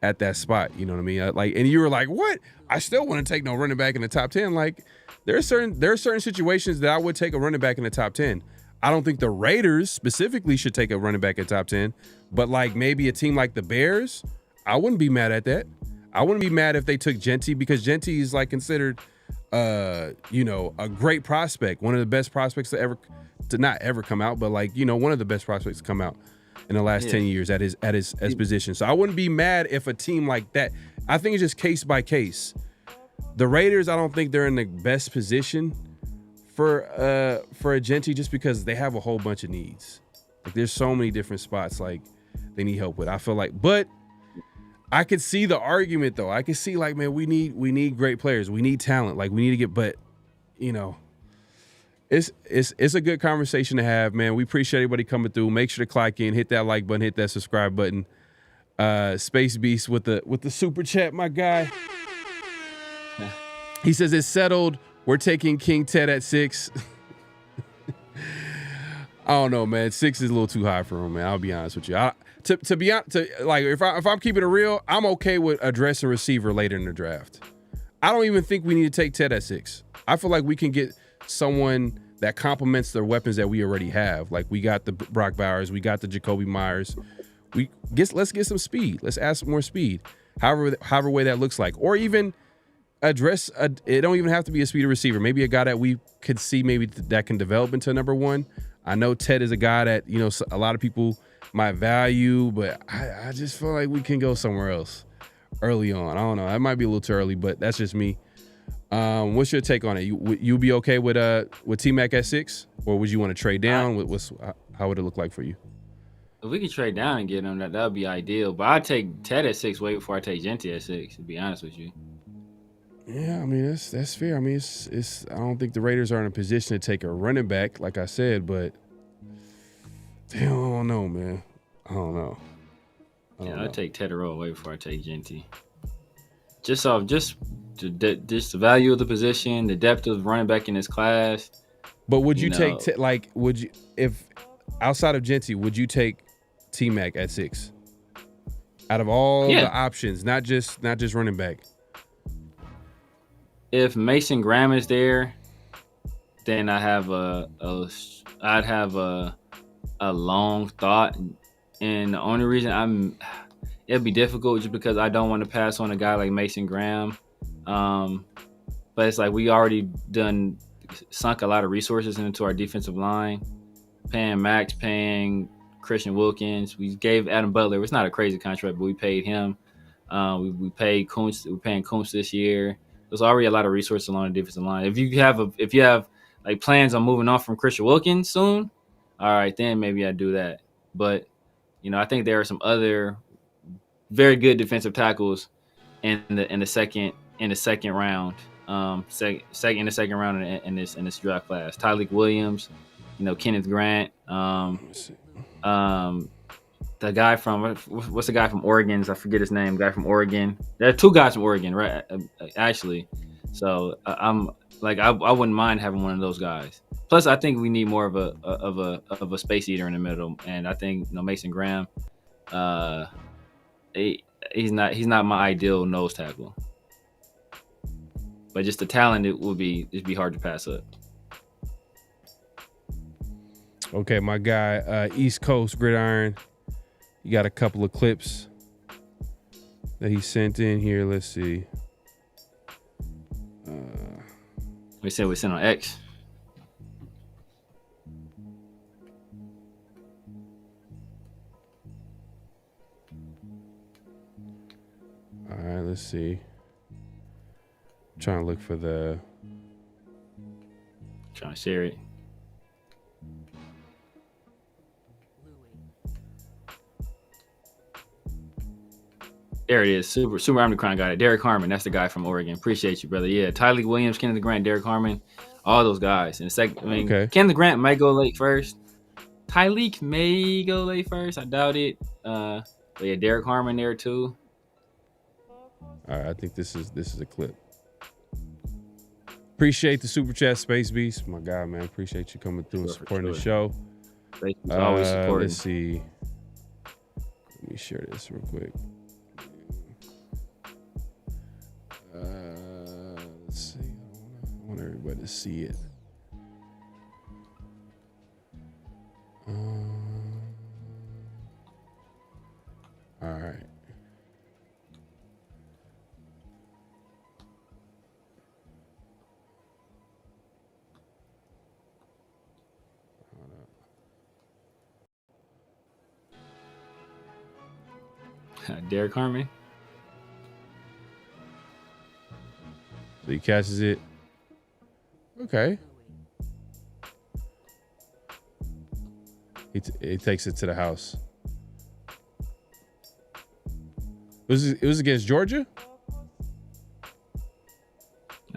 at that spot. You know what I mean? And you were like, what? I still want to take no running back in the top 10. Like there are certain situations that I would take a running back in the top 10. I don't think the Raiders specifically should take a running back at top 10, but like maybe a team like the Bears, I wouldn't be mad at that. I wouldn't be mad if they took Genty because Genty is like considered, a great prospect, one of the best prospects to not ever come out, but like, one of the best prospects to come out in the last 10 years at his position. So I wouldn't be mad if a team like that. I think it's just case by case. The Raiders, I don't think they're in the best position for a Genty just because they have a whole bunch of needs. Like there's so many different spots like they need help with. I feel like, but I could see the argument though. I could see like, man, we need great players. We need talent. Like we need to get, but it's a good conversation to have, man. We appreciate everybody coming through. Make sure to clock in, hit that like button, hit that subscribe button. Space Beast with the super chat, my guy. He says it's settled. We're taking King Ted at 6. I don't know, man. 6 is a little too high for him, man. I'll be honest with you. To be honest, if I'm keeping it real, I'm okay with addressing receiver later in the draft. I don't even think we need to take Ted at 6. I feel like we can get someone that complements the weapons that we already have. Like we got the Brock Bowers, we got the Jacoby Myers. Let's get some speed. Let's add some more speed. However way that looks like, or even. It don't even have to be a speedy receiver. Maybe a guy that we could see maybe that can develop into number 1. I know Ted is a guy that, a lot of people might value, but I just feel like we can go somewhere else early on. I don't know. That might be a little too early, but that's just me. What's your take on it? You be okay with T-Mac at 6, or would you want to trade down? How would it look like for you? If we could trade down and get him, that would be ideal. But I'd take Ted at 6 way before I take Genty at 6, to be honest with you. Yeah, I mean that's fair. I mean it's I don't think the Raiders are in a position to take a running back, like I said, but damn, I don't know, man. I don't know. I'd take Ted away before I take Genty. Just just the value of the position, the depth of running back in this class. But would you take would you, if outside of Genty, would you take T-Mac at 6? Out of all the options, not just running back. If Mason Graham is there, then I'd have a long thought, and the only reason it'd be difficult just because I don't want to pass on a guy like Mason Graham. But it's like we already sunk a lot of resources into our defensive line, paying Max, paying Christian Wilkins. We gave Adam Butler. It's not a crazy contract, but we paid him. We paid Kuntz. We're paying Kuntz this year. There's already a lot of resources along the defensive line. If you have like plans on moving on from Christian Wilkins soon, all right, then maybe I'd do that. But I think there are some other very good defensive tackles in the second round. In the second round in this draft class. Tyreek Williams, Kenneth Grant, the guy from what's the guy from Oregon? I forget his name. Guy from Oregon. There are 2 guys from Oregon, right? Actually, so I'm like I wouldn't mind having one of those guys. Plus, I think we need more of a space eater in the middle, and I think Mason Graham, he's not my ideal nose tackle. But just the talent, it'd be hard to pass up. Okay, my guy, East Coast Gridiron. You got a couple of clips that he sent in here. Let's see. We sent on X. All right, let's see. I'm trying to look for trying to share it. There it is. Super I'm the Crown got it. Derek Harmon, that's the guy from Oregon. Appreciate you, brother. Yeah, Tyreek Williams, Kenneth Grant, Derek Harmon, all those guys. In a second, Kenneth Grant might go late first. Tyreek may go late first. I doubt it. But yeah, Derek Harmon there too. All right, I think this is a clip. Appreciate the super chat, Space Beast, my guy, man. Appreciate you coming through and supporting the show. Always supporting. Let's see. Let me share this real quick. Let's see. I want everybody to see it. All right. Derek Harmon. So he catches it. Okay. He takes it to the house. It was against Georgia?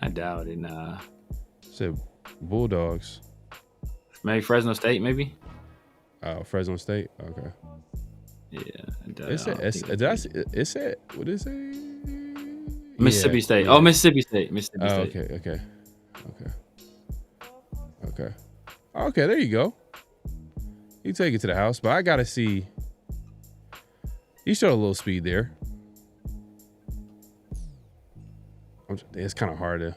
I doubt it. Nah. Said Bulldogs. Maybe Fresno State, maybe? Oh, Fresno State? Okay. Yeah. It said, what did it say? Mississippi State. Yeah. Oh, Mississippi State. Mississippi State. Okay. Okay, there you go. You take it to the house, but I gotta see. He showed a little speed there. It's kind of hard to.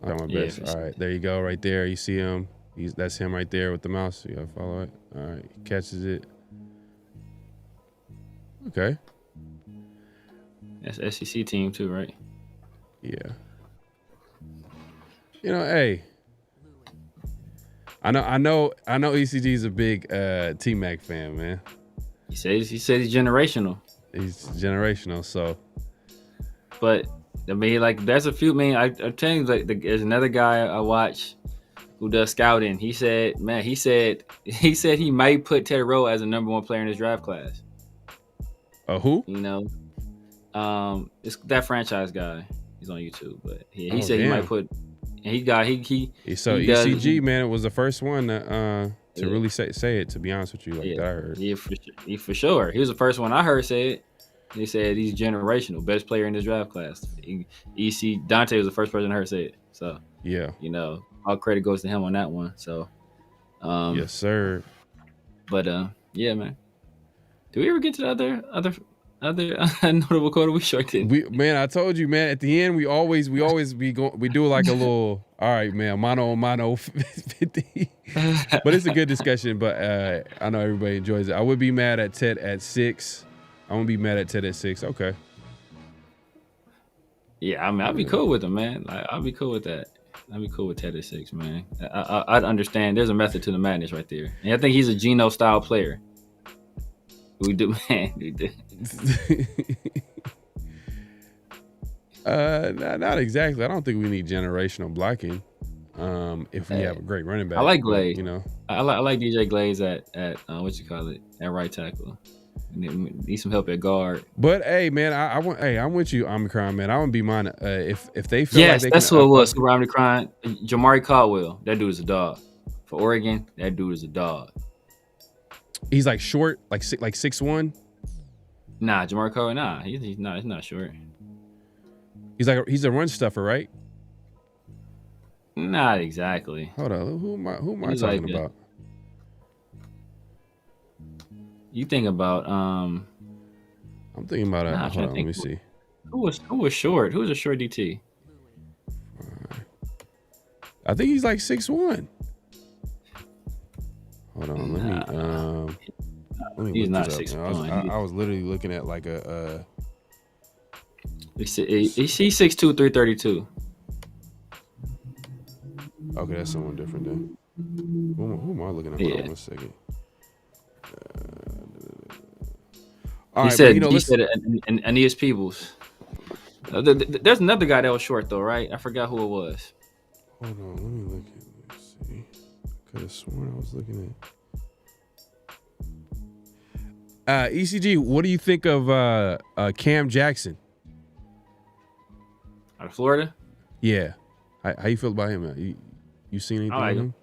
I got my best. All right, there you go, right there. You see him. That's him right there with the mouse. You gotta follow it. All right, he catches it. Okay. That's SEC team too, right? Yeah. Hey. I know ECG is a big T-Mac fan, man. He said he's generational. He's generational, so. But I mean, like, there's a few. I mean, I'm telling you, like, there's another guy I watch who does scouting. He said he might put Teddy Rowe as a number 1 player in his draft class. Who? It's that franchise guy. He's on YouTube, but he said he might put. And ECG, man, it was the first one to really say it. To be honest with you, that I heard. Yeah, for sure. He was the first one I heard say it. They said he's generational, best player in this draft class. EC Dante was the first person I heard say it. So Yeah. All credit goes to him on that one. So yes, sir. But yeah, man. Do we ever get to the other notable quote? We sure did. Man, I told you, man. At the end, we always we do like a little. All right, man. Mano 50. But it's a good discussion. But I know everybody enjoys it. I would be mad at Ted at 6. I won't be mad at Ted at 6. Okay. Yeah, I mean, I'd be cool with him, man. Like, I'd be cool with that. I'd be cool with Ted at 6, man. I'd understand. There's a method to the madness right there, and I think he's a Geno style player. We do, man. We do. Not exactly. I don't think we need generational blocking. If we have a great running back, I like Glaze. I like DJ Glaze at at right tackle. Need some help at guard. But hey, man, I'm with you, Omicron, man. I wouldn't be mine if they feel like they that's who it was. Super Omicron. Jamari Caldwell. That dude is a dog. For Oregon, that dude is a dog. He's like short, like 6'1". Nah, Jamari Caldwell. Nah, he's not short. He's a run stuffer, right? Not exactly. Hold on, who am I talking about? You think about I'm thinking about hold on, let me see. Who was short? Who was a short DT? I think he's like 6'1". Hold on, let me he's look not this up, 6'1". I was literally looking at like a He's 6'2", 332. Okay, that's someone different then. Who am I looking at? Hold on 1 second. He said Aeneas Peebles. There's another guy that was short though, right? I forgot who it was. Hold on, let me look. Let's see. Could have sworn I was looking at. ECG, what do you think of Cam Jackson? Out of Florida? Yeah. How you feel about him? You seen anything I like of him.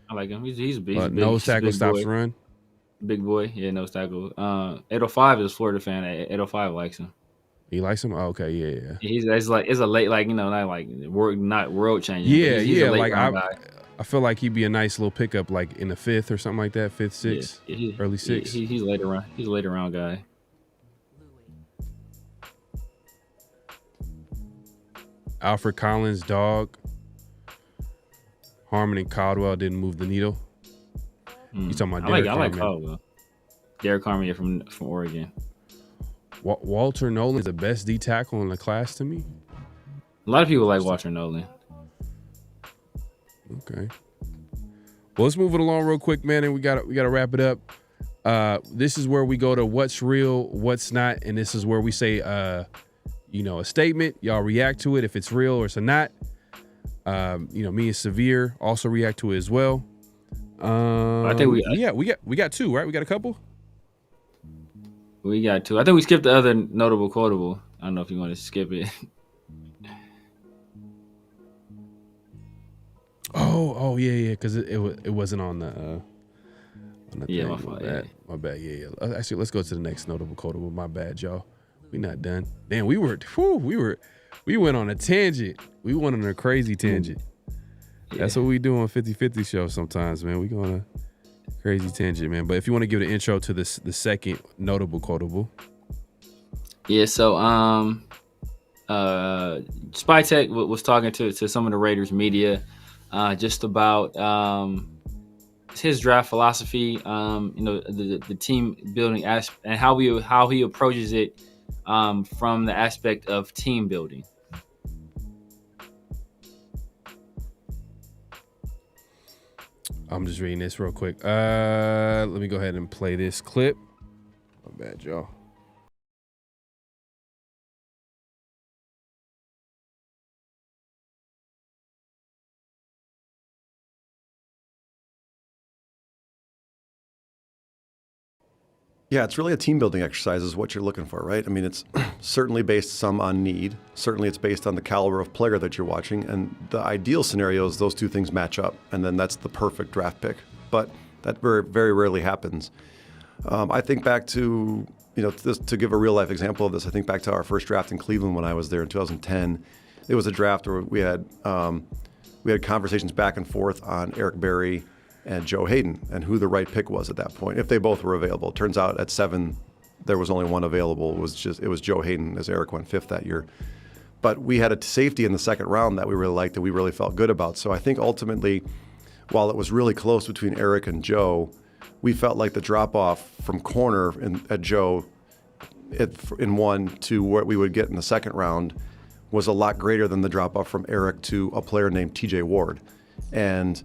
I like him. He's big. Nose tackle, stops run. Big boy. Yeah, nose tackle. 805 is a Florida fan. 805 likes him. He likes him? Oh, okay, yeah. It's a late, not world changing. Yeah, he's a late like guy. I feel like he'd be a nice little pickup, like in the 5th or something like that, 5th, 6th, early 6th. He's later round. He's a later round guy. Alfred Collins, dog. Harmon and Caldwell didn't move the needle. You talking about Derek Carr? I like Caldwell. Derek Carr from Oregon. Walter Nolan is the best D tackle in the class to me. A lot of people like Walter Nolan. Okay. Well, let's move it along real quick, man, and we gotta wrap it up. This is where we go to what's real, what's not, and this is where we say, a statement. Y'all react to it if it's real or it's not. Me and Severe also react to it as well. I think we got 2, right? We got a couple. We got 2. I think we skipped the other notable quotable. I don't know if you want to skip it. Oh yeah, because it wasn't on the. Yeah, thing. my fault. My bad. Yeah. Actually, let's go to the next notable quotable. My bad, y'all. We not done. Damn, we went on a tangent. We went on a crazy tangent. Yeah. That's what we do on 50/50 show sometimes, man. We go on a crazy tangent, man. But if you want to give the intro to the second notable quotable. Yeah, so Spytech was talking to some of the Raiders media just about his draft philosophy, the team building aspect, and how he approaches it from the aspect of team building. I'm just reading this real quick. Let me go ahead and play this clip. My bad, y'all. Yeah, it's really a team building exercise is what you're looking for, right? I mean, it's certainly based some on need. Certainly it's based on the caliber of player that you're watching. And the ideal scenario is those two things match up. And then that's the perfect draft pick. But that very, very rarely happens. I think back to to give a real life example of this, I think back to our first draft in Cleveland when I was there in 2010. It was a draft where we had conversations back and forth on Eric Berry and Joe Hayden and who the right pick was at that point, if they both were available. It turns out at 7, there was only one available. It was Joe Hayden, as Eric went 5th that year. But we had a safety in the 2nd round that we really liked, that we really felt good about. So I think ultimately, while it was really close between Eric and Joe, we felt like the drop-off from corner at Joe in 1 to what we would get in the 2nd round was a lot greater than the drop-off from Eric to a player named TJ Ward. And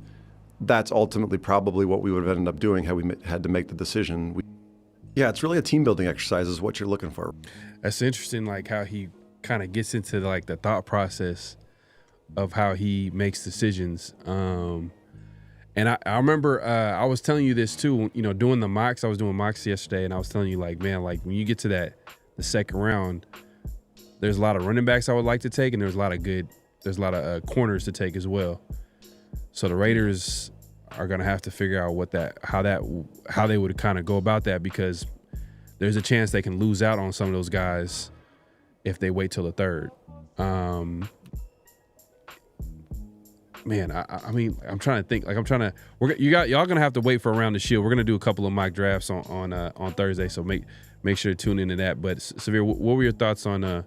that's ultimately probably what we would have ended up doing had we had to make the decision. Yeah, it's really a team-building exercise is what you're looking for. That's interesting, like how he kind of gets into like the thought process of how he makes decisions. And I remember I was telling you this too, doing the mocks. I was doing mocks yesterday, and I was telling you, like, man, like when you get to the 2nd round, there's a lot of running backs I would like to take, and there's a lot of corners to take as well. So the Raiders are gonna have to figure out how they would kind of go about that, because there's a chance they can lose out on some of those guys if they wait till the 3rd. Man, I mean, I'm trying to think. Like, y'all gonna have to wait for Around the Shield. We're gonna do a couple of mock drafts on Thursday, so make sure to tune into that. But Severe, what were your thoughts on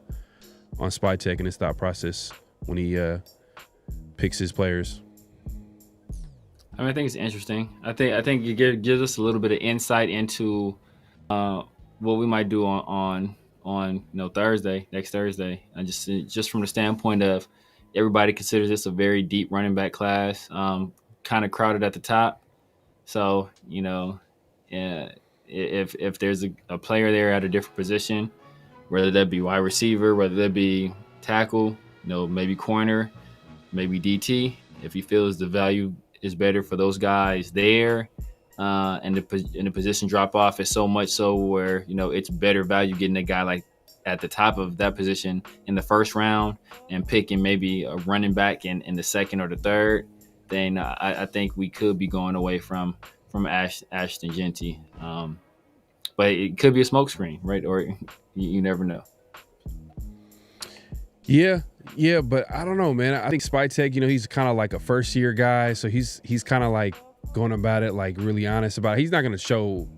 Spytek and his thought process when he picks his players? I mean, I think it's interesting. I think it gives us a little bit of insight into what we might do on next Thursday, and just from the standpoint of everybody considers this a very deep running back class, kind of crowded at the top. So, if there's a player there at a different position, whether that be wide receiver, whether that be tackle, maybe corner, maybe DT, if he feels the value is better for those guys there, and the position drop off is so much so where, it's better value getting a guy like at the top of that position in the 1st round and picking maybe a running back in the 2nd or the 3rd, then I think we could be going away from Ashton Genty. But it could be a smokescreen, right? Or you never know. Yeah, but I don't know, man. I think Spytek, he's kind of like a first-year guy, so he's kind of like going about it like really honest about it. He's not going to show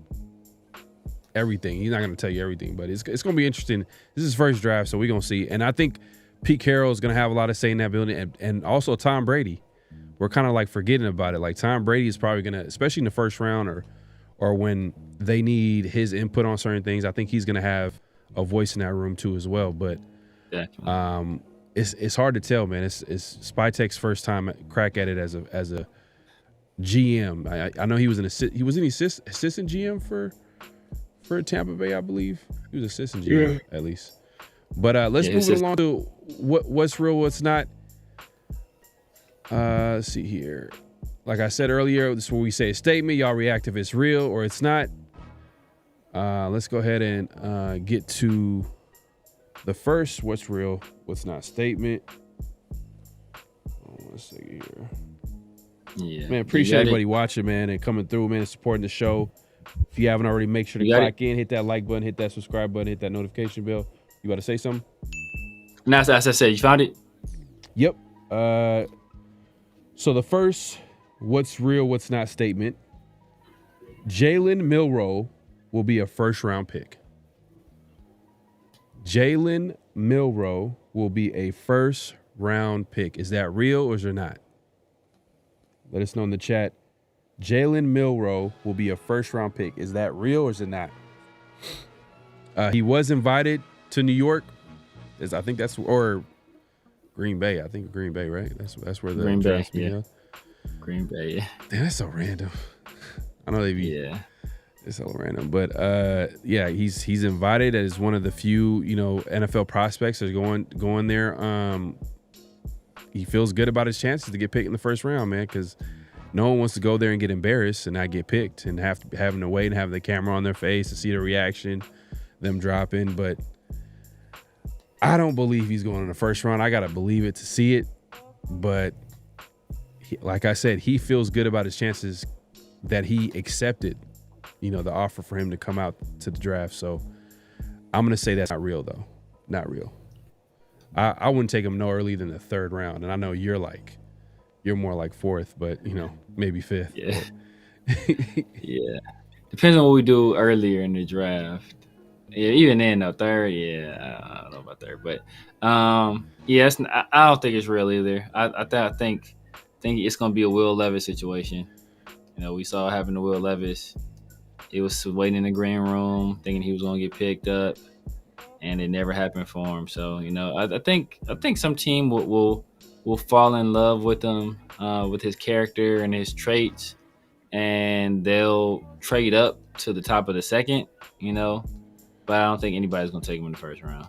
everything. He's not going to tell you everything, but it's going to be interesting. This is his first draft, so we're going to see. And I think Pete Carroll is going to have a lot to say in that building, and also Tom Brady. We're kind of like forgetting about it. Like Tom Brady is probably going to, especially in the 1st round or when they need his input on certain things, I think he's going to have a voice in that room too as well. But it's hard to tell, man. It's Spytek's first time crack at it as a GM. I know he was an assistant GM for Tampa Bay, I believe. He was assistant GM at least. But let's move along to what's real, what's not. Let's see here. Like I said earlier, this is where we say a statement. Y'all react if it's real or it's not. Let's go ahead and get to the first what's real, what's not statement. One second here. Yeah, man, appreciate everybody watching, man, and coming through, man, and supporting the show. If you haven't already, make sure to clock in, hit that like button, hit that subscribe button, hit that notification bell. You about to say something? No, as I said, you found it? Yep. So the first what's real, what's not statement. Jalen Milroe will be a 1st-round pick. Jalen Milroe will be a 1st-round pick. Is that real or is it not? Let us know in the chat. Jalen Milroe will be a 1st-round pick. Is that real or is it not? He was invited to New York. I think that's or Green Bay. I think Green Bay, right? That's where the Green Bay. Yeah. Green Bay. Yeah. Damn, that's so random. I know they be. Yeah. It's so random, but he's invited as one of the few NFL prospects that's going there. He feels good about his chances to get picked in the 1st round, man, because no one wants to go there and get embarrassed and not get picked and having to wait and have the camera on their face to see the reaction, them dropping. But I don't believe he's going in the 1st round. I gotta believe it to see it, but like I said, he feels good about his chances that he accepted. The offer for him to come out to the draft. So I'm gonna say that's not real though. Not real. I wouldn't take him no earlier than the 3rd round. And I know you're more like 4th, but maybe 5th. Yeah. Yeah. Depends on what we do earlier in the draft. Yeah, even then though, 3rd, yeah, I don't know about 3rd, but yeah, I don't think it's real either. I think it's gonna be a Will Levis situation. We saw what happened to Will Levis. He was waiting in the green room, thinking he was gonna get picked up, and it never happened for him. So I think some team will fall in love with him, with his character and his traits, and they'll trade up to the top of the 2nd. But I don't think anybody's gonna take him in the 1st round.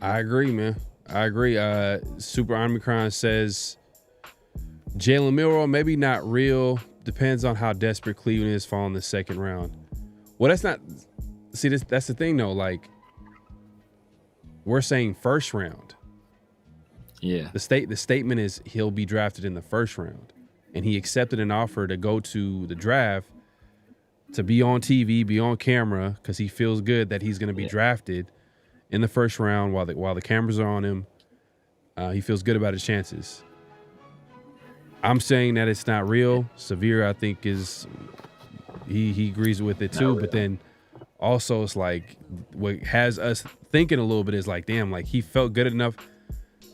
I agree, man. I agree. Super Omicron says Jalen Milroe, maybe not real. Depends on how desperate Cleveland is falling the 2nd round. Well, that's not. See, that's the thing though. Like, we're saying 1st round. Yeah. The statement is he'll be drafted in the 1st round, and he accepted an offer to go to the draft, to be on TV, be on camera, because he feels good that he's going to be drafted in the 1st round while the cameras are on him. He feels good about his chances. I'm saying that it's not real. Severe, I think, is he agrees with it too. But then also it's like what has us thinking a little bit is like, damn, like he felt good enough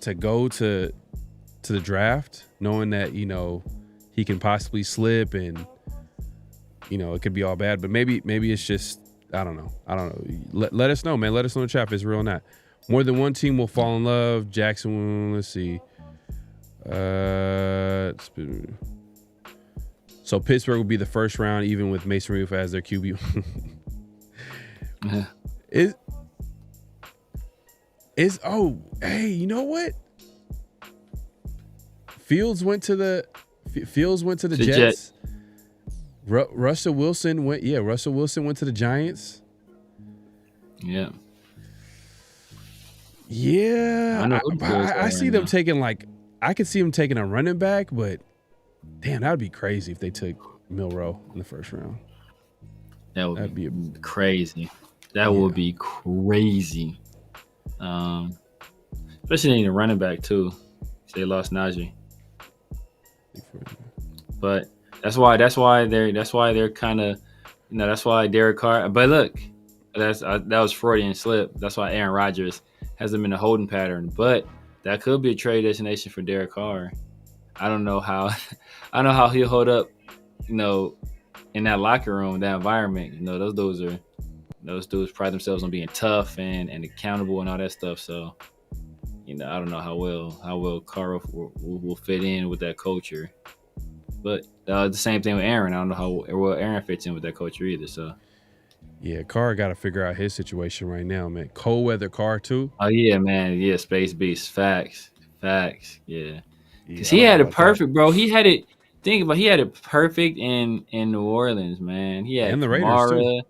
to go to the draft, knowing that he can possibly slip and it could be all bad. But maybe it's just I don't know. Let us know, man. Let us know in the chat if it's real or not. More than one team will fall in love. Jackson, let's see. So Pittsburgh will be the 1st round, even with Mason Rudolph as their QB. Hey, you know what? Fields went to the Jets. Russell Wilson went. Yeah, Russell Wilson went to the Giants. Yeah. Yeah, I see them taking I could see them taking a running back, but damn, that would be crazy if they took Milroe in the 1st round. That'd be crazy. That would be crazy. Especially in the running back too. They lost Najee. But that's why they're kind of, that's why Derek Carr. But look, that was Freudian slip. That's why Aaron Rodgers has them in a holding pattern. But that could be a trade destination for Derek Carr. I don't know how he'll hold up, in that locker room, that environment. Those dudes pride themselves on being tough and accountable and all that stuff. So, I don't know how well Carr will fit in with that culture. But the same thing with Aaron. I don't know how well Aaron fits in with that culture either. So. Yeah, Carr got to figure out his situation right now, man. Cold weather Carr too. Oh yeah, man. Yeah, Space Beast. Facts. Yeah. Because he had it perfect, bro. He had it. Think about it, he had it perfect in New Orleans, man. He had and the Raiders too.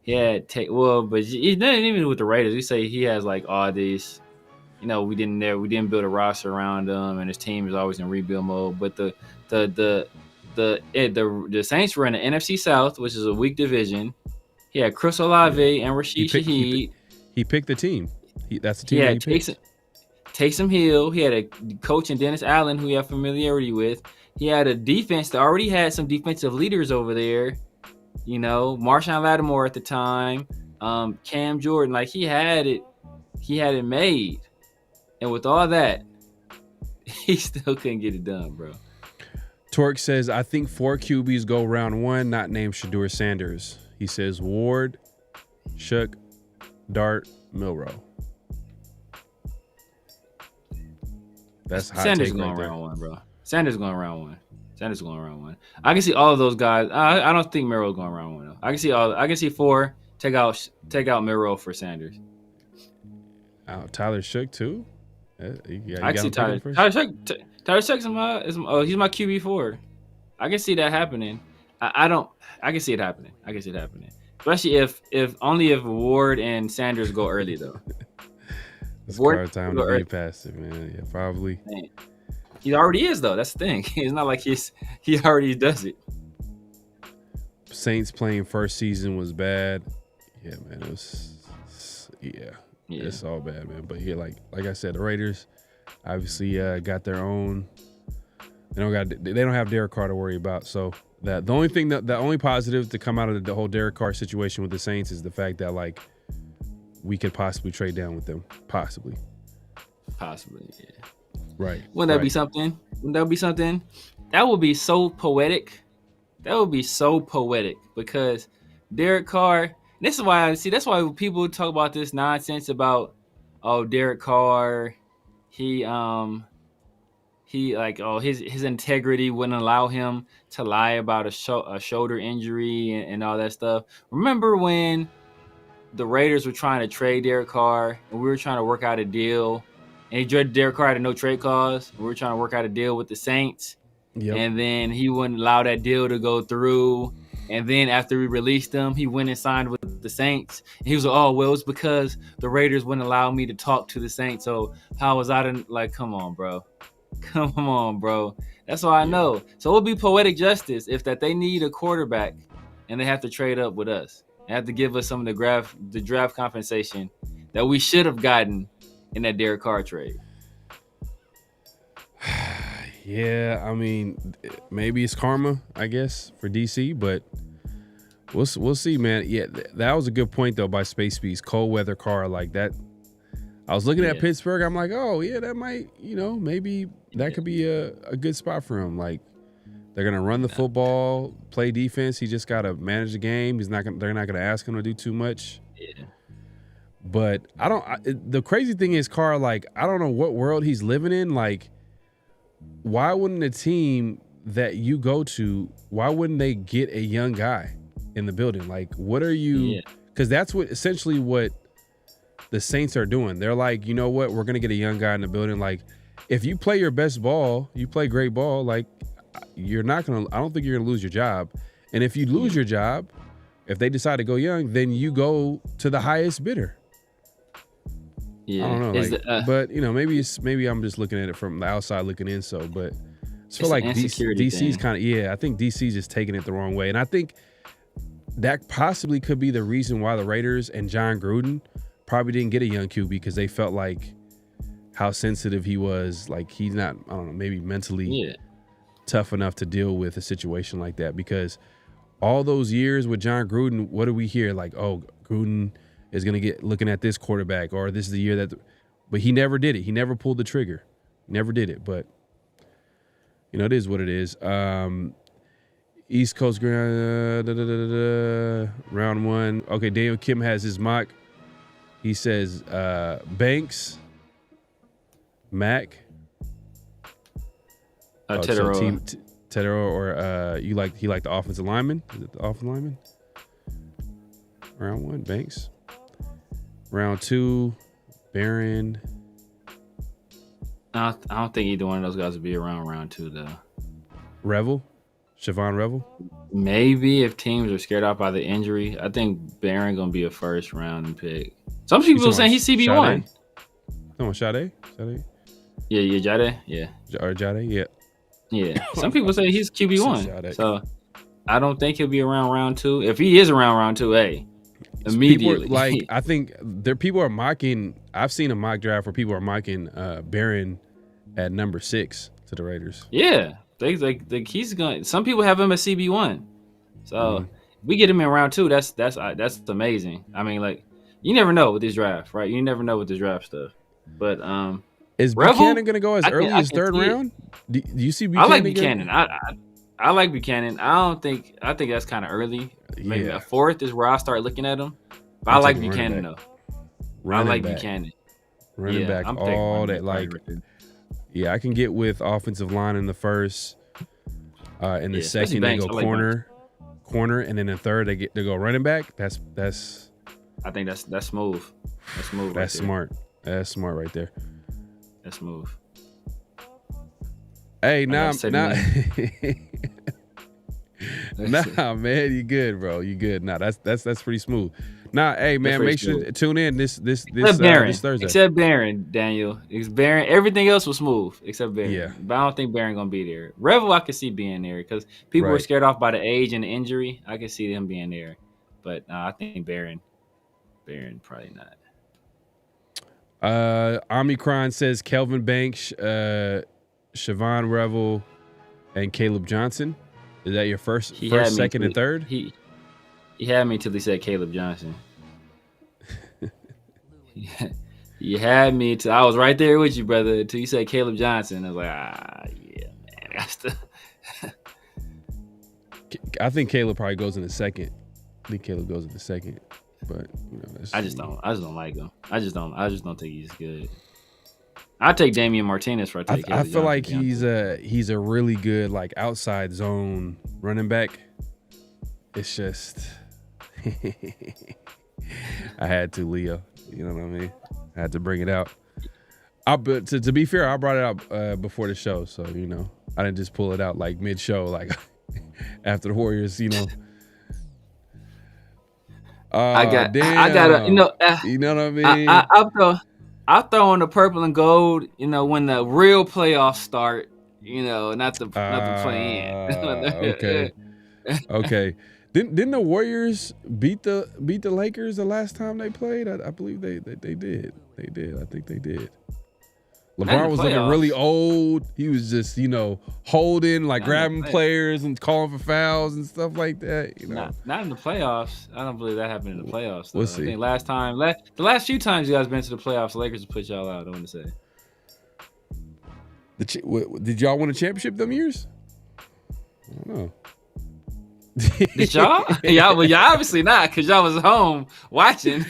He had but he's not even with the Raiders. We say he has like all these. We didn't build a roster around him, and his team is always in rebuild mode. But the Saints were in the NFC South, which is a weak division. He had Chris Olave and Rashid Shaheed. He picked the team. That's the team that he picked. Taysom Hill. He had a coach in Dennis Allen who he had familiarity with. He had a defense that already had some defensive leaders over there. Marshawn Lattimore at the time, Cam Jordan. Like he had it made. And with all that, he still couldn't get it done, bro. Torque says, I think 4 QBs go round 1, not named Shedeur Sanders. He says Ward, Shook, Dart, Milroe. That's hot Sanders take going right there. round 1, bro. Sanders going round 1. I can see all of those guys. I don't think Milroe's going round 1 though. I can see 4 take out Milroe for Sanders. Tyler Shook too. I can see Tyler Shook. Tyler Shook's he's my QB4. I can see that happening. I can see it happening. Especially if Ward and Sanders go early though. It's Ward time to be past it, man. Yeah, probably. Man. He already is though. That's the thing. It's not like he already does it. Saints playing first season was bad. Yeah, man. It's all bad, man. But yeah, like I said, the Raiders obviously got their own. They don't have Derek Carr to worry about. So the only positive to come out of the whole Derek Carr situation with the Saints is the fact that like we could possibly trade down with them, possibly. Yeah. Right. Wouldn't that be something? That would be so poetic. Because Derek Carr. That's why people talk about this nonsense about Derek Carr. His integrity wouldn't allow him to lie about a shoulder injury and all that stuff. Remember when the Raiders were trying to trade Derek Carr and we were trying to work out a deal, and Derek Carr had a no trade clause. We were trying to work out a deal with the Saints, and then he wouldn't allow that deal to go through. And then after we released him, he went and signed with the Saints. And he was like, "Oh, well, it's because the Raiders wouldn't allow me to talk to the Saints. So how was I to like? Come on, bro. That's all I know. So it would be poetic justice if that they need a quarterback and they have to trade up with us. They have to give us some of the draft compensation that we should have gotten in that Derek Carr trade." Yeah, I mean, maybe it's karma, I guess, for DC, but we'll see, man. Yeah, that was a good point though by Space Beast. Cold weather Carr like that. I was looking at Pittsburgh. I'm like, oh yeah, that might, maybe that could be a good spot for him. Like they're gonna run the football, play defense. He just gotta manage the game. They're not gonna ask him to do too much. Yeah. But the crazy thing is Carr. Like I don't know what world he's living in. Like, why wouldn't a team that you go to? Why wouldn't they get a young guy in the building? Like, what are you? Because that's essentially what the Saints are doing. They're like, you know what? We're going to get a young guy in the building. Like, if you play your best ball, you play great ball, like, you're not going to – I don't think you're going to lose your job. And if you lose your job, if they decide to go young, then you go to the highest bidder. Yeah. I don't know. But, maybe I'm just looking at it from the outside looking in. So, but I feel like DC's kind of – I think DC's just taking it the wrong way. And I think that possibly could be the reason why the Raiders and John Gruden – probably didn't get a young QB because they felt like how sensitive he was. Like he's not, I don't know, maybe mentally tough enough to deal with a situation like that. Because all those years with John Gruden, what do we hear? Like, oh, Gruden is going to get looking at this quarterback, or this is the year that. But he never did it. He never pulled the trigger. Never did it. But it is what it is. East Coast round one. Okay, Daniel Kim has his mock. He says Banks, Mac, Tedero, or he liked the offensive lineman. Is it the offensive lineman? Round one, Banks. Round two, Barron. I don't think either one of those guys would be around round two though. Siobhan Revel. Maybe if teams are scared off by the injury, I think Barron gonna be a first round pick. Some people are saying he's CB1. No, Sade? Yeah, Jade. Yeah. Or Jade, yeah. Yeah. Some people say he's QB1. So I don't think he'll be around round two. If he is around round two, immediately. I think people are mocking. I've seen a mock draft where people are mocking Barron at number 6 to the Raiders. Yeah. They he's going. Some people have him at CB1. So we get him in round two. That's amazing. I mean, like, you never know with this draft, right? You never know with this draft stuff. But is Buchanan going to go as early as third round? Do you see Buchanan? I like Buchanan. I like Buchanan. I think that's kind of early. Maybe a fourth is where I start looking at him. But I like Buchanan though. Buchanan. Running back all that. Like, I can get with offensive line in the first. In the second, they go corner, and then the third they go running back. That's. I think that's smooth. That's smooth. That's smart. That's smart right there. That's smooth. Hey, nah, man, you good, bro. You good. Nah, that's pretty smooth. Nah, hey, man, make sure to tune in this Thursday. Except Barron, Daniel. It's Barron. Everything else was smooth except Barron. Yeah. But I don't think Barron gonna be there. Revel, I can see being there because people were scared off by the age and the injury. I can see them being there. But I think Barron Barron, probably not. Omicron says Kelvin Banks, Siobhan Revel, and Caleb Johnson. Is that your first, second, and third? He had me until he said Caleb Johnson. You had me till I was right there with you, brother. Until you said Caleb Johnson, I was like, yeah, man. I think Caleb probably goes in the second. But I just don't like him. I just don't think he's good. I take Damian Martinez for I feel like he's a really good like outside zone running back. It's just I had to, Leo. You know what I mean? I had to bring it out. But to be fair, I brought it out before the show, so I didn't just pull it out like mid-show, like after the Warriors. I got to, you know what I mean? I'll throw on the purple and gold, when the real playoffs start, not the play-in. Okay. Didn't the Warriors beat the Lakers the last time they played? I believe they did. They did. I think they did. LeBron was looking really old. He was just, holding, like grabbing players and calling for fouls and stuff like that. Not in the playoffs. I don't believe that happened in the playoffs. We'll see. I think the last few times you guys been to the playoffs, the Lakers will put y'all out. I want to say. Did y'all win a championship them years? I don't know. Did y'all? Y'all obviously not, because y'all was home watching.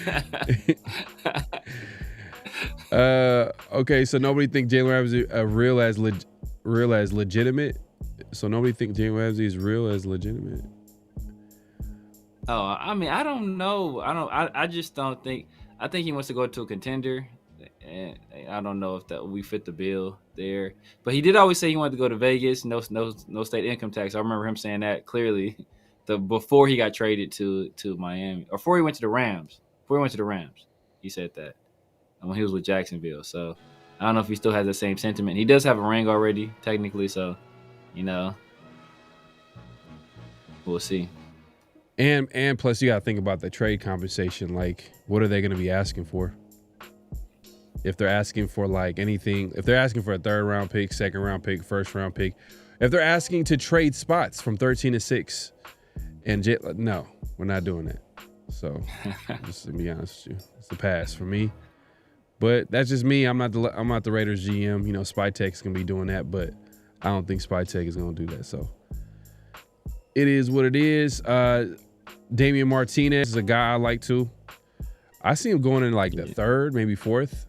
Okay, so nobody think Jaylen Ramsey real as legitimate. So nobody think Jaylen Ramsey is real as legitimate. Oh, I mean, I don't know. I just don't think. I think he wants to go to a contender, and I don't know if that we fit the bill there. But he did always say he wanted to go to Vegas. No state income tax. I remember him saying that clearly. Before he got traded to Miami, or before he went to the Rams. He said that. When he was with Jacksonville. So I don't know if he still has the same sentiment. He does have a ring already, technically, so we'll see. And plus you gotta think about the trade compensation. Like, what are they gonna be asking for? If they're asking for like anything, if they're asking for a 3rd round pick, 2nd round pick, 1st round pick, if they're asking to trade spots from 13 to 6, and no, we're not doing that. So just to be honest with you, it's a pass for me. But that's just me. I'm not the Raiders GM. Spytek's gonna be doing that, but I don't think Spytek is gonna do that. So it is what it is. Damian Martinez is a guy I like too. I see him going in like the 3rd, maybe 4th.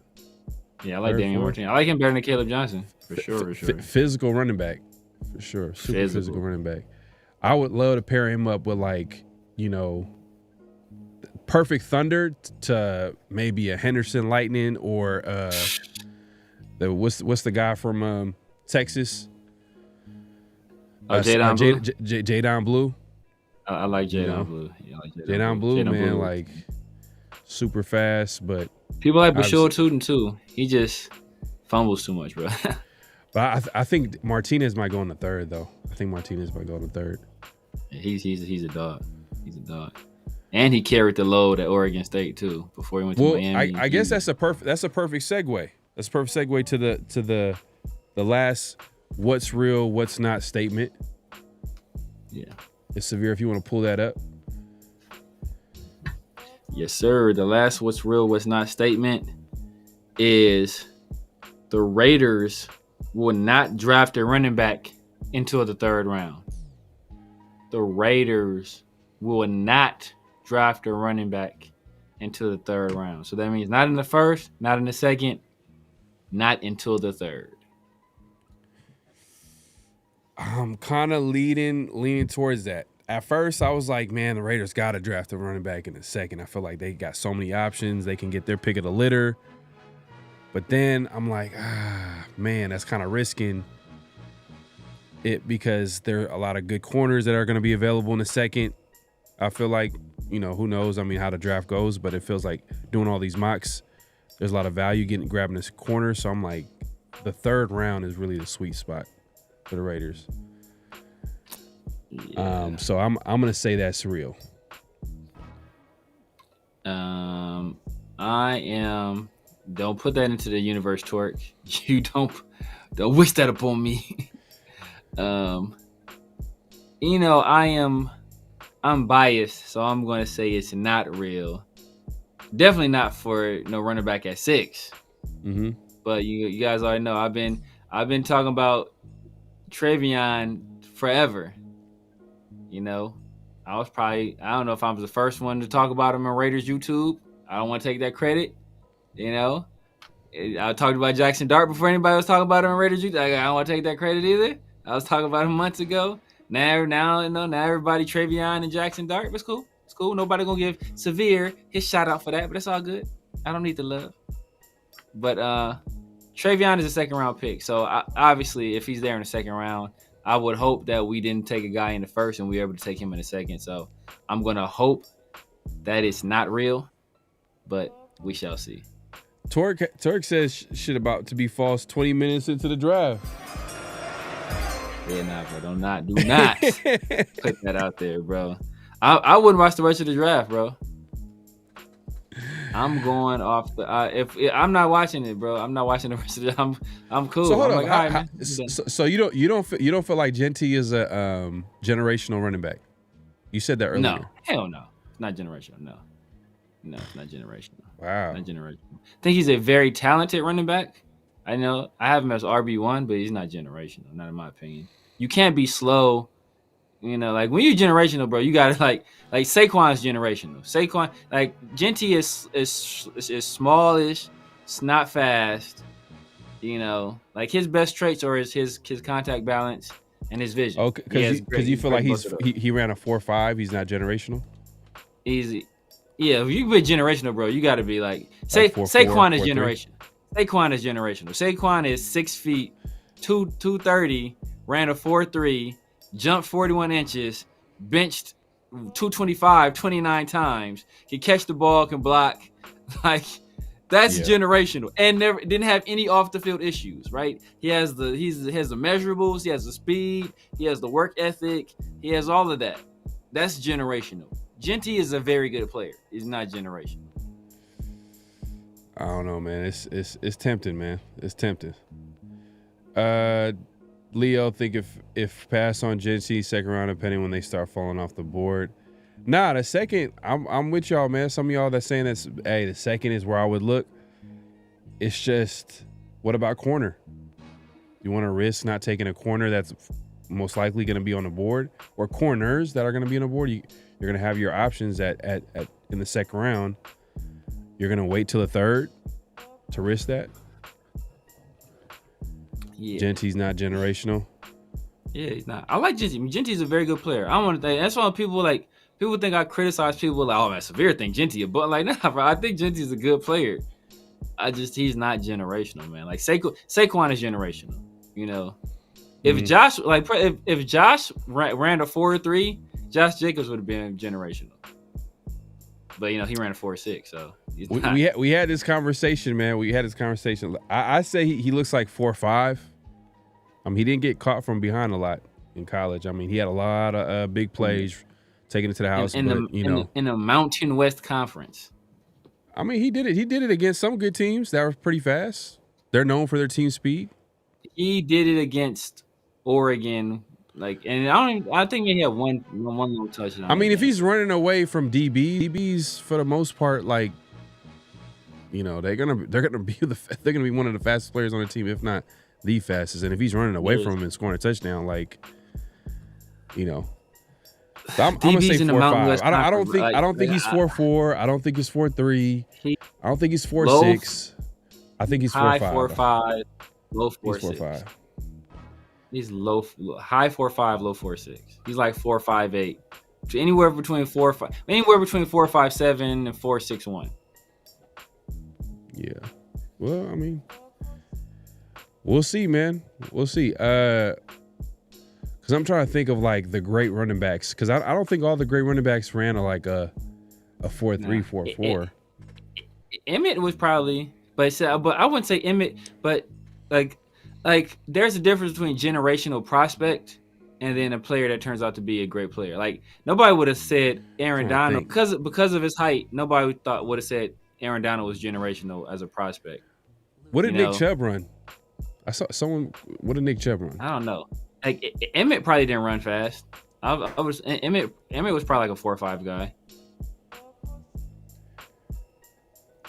Yeah, I like Damian Martinez. I like him better than Caleb Johnson for sure. Physical running back for sure. Super physical running back. I would love to pair him up with like perfect Thunder to maybe a Henderson Lightning or what's the guy from Texas? Jadon Blue. I like Jadon Blue. Yeah, I like Jadon Blue, man, like super fast, but people like Bashir Tootin too. He just fumbles too much, bro. But I think Martinez might go in the 3rd though. I think Martinez might go in the 3rd. He's a dog. He's a dog. And he carried the load at Oregon State too before he went to Miami. I guess that's a perfect segue. That's a perfect segue to the last what's real, what's not statement. Yeah. It's Severe if you want to pull that up. Yes, sir. The last what's real, what's not statement is the Raiders will not draft a running back until the 3rd round. The Raiders will not draft a running back until the 3rd round. So that means not in the 1st, not in the 2nd, not until the 3rd. I'm kind of leaning towards that. At first, I was like, man, the Raiders got to draft a running back in the 2nd. I feel like they got so many options. They can get their pick of the litter. But then I'm like, man, that's kind of risking it because there are a lot of good corners that are going to be available in the 2nd. I feel like, who knows? I mean, how the draft goes, but it feels like doing all these mocks, there's a lot of value grabbing this corner. So I'm like, the 3rd round is really the sweet spot for the Raiders. Yeah. So I'm gonna say that's real. I am. Don't put that into the universe, Torque. You don't wish that upon me. I'm biased, so I'm going to say it's not real. Definitely not for no running back at 6. Mm-hmm. But you guys already know I've been talking about Travion forever. I don't know if I was the first one to talk about him on Raiders YouTube. I don't want to take that credit. I talked about Jackson Dart before anybody was talking about him on Raiders YouTube. I don't want to take that credit either. I was talking about him months ago. Now everybody Travion and Jackson Dart. It's cool. It's cool. Nobody gonna give Severe his shout out for that, but it's all good. I don't need the love. But Travion is a 2nd round pick. So obviously, if he's there in the 2nd round, I would hope that we didn't take a guy in the 1st and we were able to take him in the 2nd. So I'm gonna hope that it's not real, but we shall see. Turk says shit about to be false 20 minutes into the draft. Yeah, nah, bro. Do not put that out there, bro. I wouldn't watch the rest of the draft, bro. I'm going off the. If I'm not watching it, bro, I'm not watching the rest of it. I'm cool. So hold on. All right, man. So you don't feel like Genty is a generational running back? You said that earlier. No, hell no. It's not generational. No, it's not generational. Wow, not generational. I think he's a very talented running back. I know I have him as RB1, but he's not generational. Not in my opinion. You can't be slow. Like when you're generational, bro, you gotta like Saquon's generational. Saquon, like Genty is smallish, it's not fast. Like his best traits are his contact balance and his vision. Okay, because you feel like he ran a 4.5. He's not generational. Easy, yeah. If you be generational, bro, you got to be like 4, Saquon is generational. Saquon is generational. Saquon is 6 feet, 230, ran a 4.3. Jumped 41 inches, benched 225 29 times, can catch the ball, can block. Like, that's generational. And didn't have any off the field issues, right? He has the measurables, he has the speed, he has the work ethic, he has all of that. That's generational. Genty is a very good player. He's not generational. I don't know, man. It's tempting, man. It's tempting. Leo think if pass on Genty 2nd round, depending when they start falling off the board. Nah, the 2nd, I'm with y'all, man. Some of y'all that's saying the 2nd is where I would look. It's just, what about corner? You want to risk not taking a corner that's most likely going to be on the board, or corners that are going to be on the board? You're going to have your options at in the 2nd round. You're going to wait till the 3rd to risk that. Yeah. Genty's not generational. Yeah, he's not. I like Genty. Genty's a very good player. I want to think. That's why people think I criticize people like, oh man, Severe think Genty, but like, nah, bro. I think Genty's a good player. He's not generational, man. Like Saquon is generational. If Josh if Josh ran a 4.3, Josh Jacobs would have been generational. But he ran a 4.6, so we had this conversation, man. I say he looks like 4.5. He didn't get caught from behind a lot in college. He had a lot of big plays taking it to the house. In the Mountain West Conference. He did it. He did it against some good teams that were pretty fast. They're known for their team speed. He did it against Oregon. And I think he had one little touchdown. If he's running away from DBs for the most part, they're gonna be one of the fastest players on the team, if not the fastest. And if he's running away from him and scoring a touchdown, so I'm gonna say 4.5. I don't think he's 4.4. I don't think he's 4.3. I don't think he's 4.6. I think he's 4.5. High 4.5, low 4.6. He's 4.5. He's high 4.5, low 4.6. He's like 4.58. Anywhere between 4.57 and 4.61. Yeah. Well, we'll see, man. We'll see. Because I'm trying to think of the great running backs. Because I don't think all the great running backs ran a 4.3, 4.4. Emmett was probably, but I wouldn't say Emmett, but like there's a difference between generational prospect and then a player that turns out to be a great player. Like nobody would have said Aaron Donald because of his height. Nobody would have said Aaron Donald was generational as a prospect. What did Nick Chubb run? I saw someone. What did Nick Chubb run? I don't know. Like Emmett probably didn't run fast. Emmett was probably like a 4.5 guy.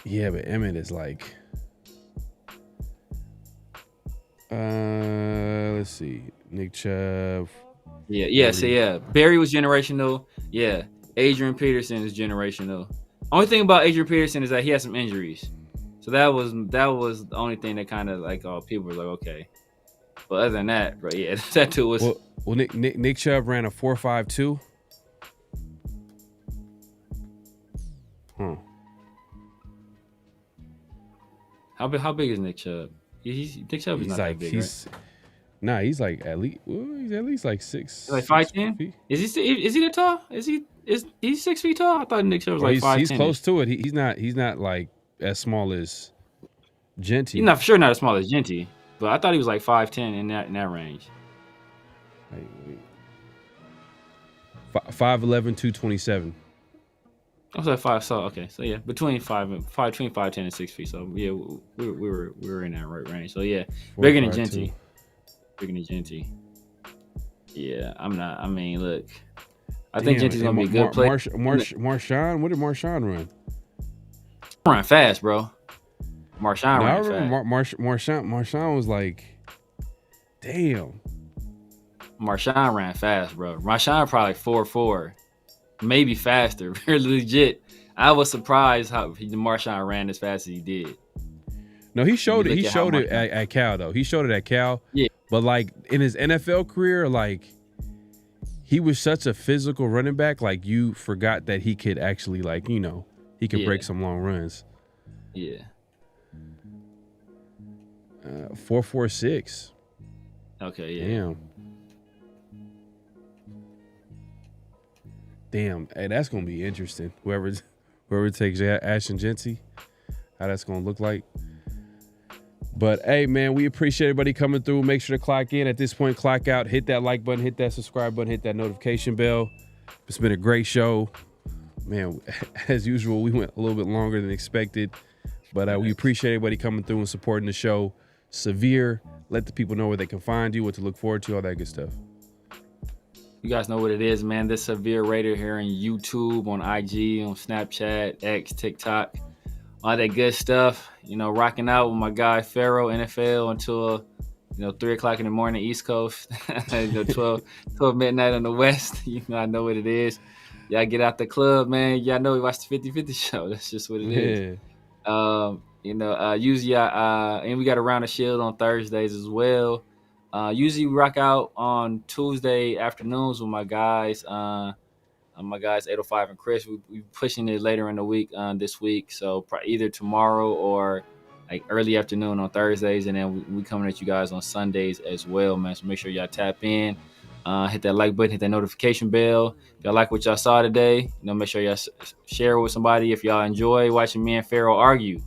Yeah, but Emmett is like. Let's see. Nick Chubb. Yeah. Barry was generational. Yeah. Adrian Peterson is generational. Only thing about Adrian Peterson is that he had some injuries. So that was the only thing that kind of like people were like, okay. But other than that, bro, yeah, that too was. Well, Nick Chubb ran a 4.52. How big is Nick Chubb? Nick Chubb is not that big, right? Nah, he's like at least like 6. Like 5'10". Is he that tall? He's 6 feet tall? I thought Nick Chubb was like 5'10". He's close to it. He's not like as small as Genty. He's not as small as Genty, but I thought he was like 5'10" in that range. 5'11", 227. I was like 5. So okay, so yeah, between 5'10" and 6 feet. So yeah, we were in that right range. So yeah, bigger than Genty. Yeah, I'm not. I mean, look, I think Genty's gonna be a good player. Marshawn, what did Marshawn run? Run fast, bro. Marshawn ran fast. I remember Marshawn was like, damn. Marshawn ran fast, bro. Marshawn probably 4.4, maybe faster. Legit. I was surprised how Marshawn ran as fast as he did. No, he showed it. He showed it at Cal though. He showed it at Cal. Yeah. But like in his NFL career, like he was such a physical running back. Like you forgot that he could actually he could break some long runs. Yeah. 4.46. Okay. Yeah. Damn. Hey, that's gonna be interesting. Whoever takes Ashton Genty, how that's gonna look like. But hey, man, we appreciate everybody coming through. Make sure to clock in. At this point, clock out. Hit that like button. Hit that subscribe button. Hit that notification bell. It's been a great show. Man, as usual, we went a little bit longer than expected. But we appreciate everybody coming through and supporting the show. Severe. Let the people know where they can find you, what to look forward to, all that good stuff. You guys know what it is, man. This Severe Raider here on YouTube, on IG, on Snapchat, X, TikTok. All that good stuff, rocking out with my guy PharoahNFL until 3 o'clock in the morning East Coast, 12 midnight on the West. I know what it is. Y'all get out the club, man. Y'all know we watch the 50-50 show. That's just what it is. Usually and we got Around the Shield on Thursdays as well. Usually we rock out on Tuesday afternoons with my guys. My guys 805 and Chris. We pushing it later in the week this week, so either tomorrow or like early afternoon on Thursdays, and then we coming at you guys on Sundays as well, man. So make sure y'all tap in, hit that like button, hit that notification bell. If y'all like what y'all saw today, make sure y'all share it with somebody. If y'all enjoy watching me and Pharaoh argue,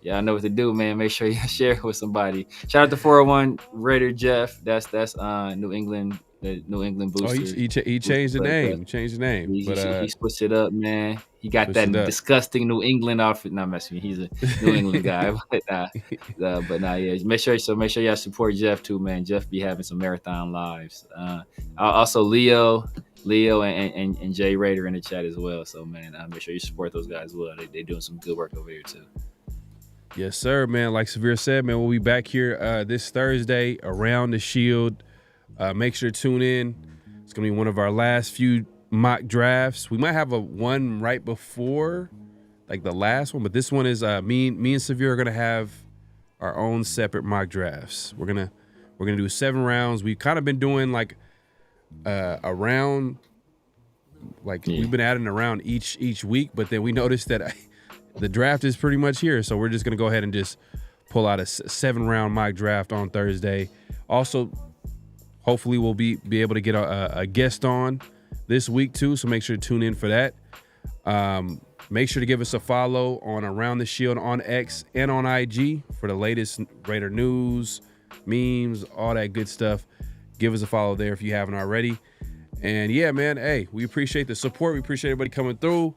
y'all know what to do, man. Make sure y'all share it with somebody. Shout out to 401 Raider Jeff. That's New England. The New England booster. Oh, he changed the name. He changed the name. He switched it up, man. He got that disgusting New England outfit. Not messing. He's a New England guy, but yeah. Make sure y'all support Jeff too, man. Jeff be having some marathon lives. Also Leo and Jay Raider in the chat as well. So man, make sure you support those guys as well. They doing some good work over here too. Yes, sir, man. Like Severe said, man, we'll be back here this Thursday around the Shield. Make sure to tune in. It's going to be one of our last few mock drafts. We might have one right before, like the last one, but this one is me and Severe are going to have our own separate mock drafts. We're gonna do 7 rounds. We've kind of been doing like a round, we've been adding a round each week, but then we noticed that the draft is pretty much here, so we're just going to go ahead and just pull out a 7-round mock draft on Thursday. Also, hopefully we'll be able to get a guest on this week too, so make sure to tune in for that. Make sure to give us a follow on Around the Shield on X and on IG for the latest Raider news, memes, all that good stuff. Give us a follow there if you haven't already. And yeah, man, hey, we appreciate the support. We appreciate everybody coming through.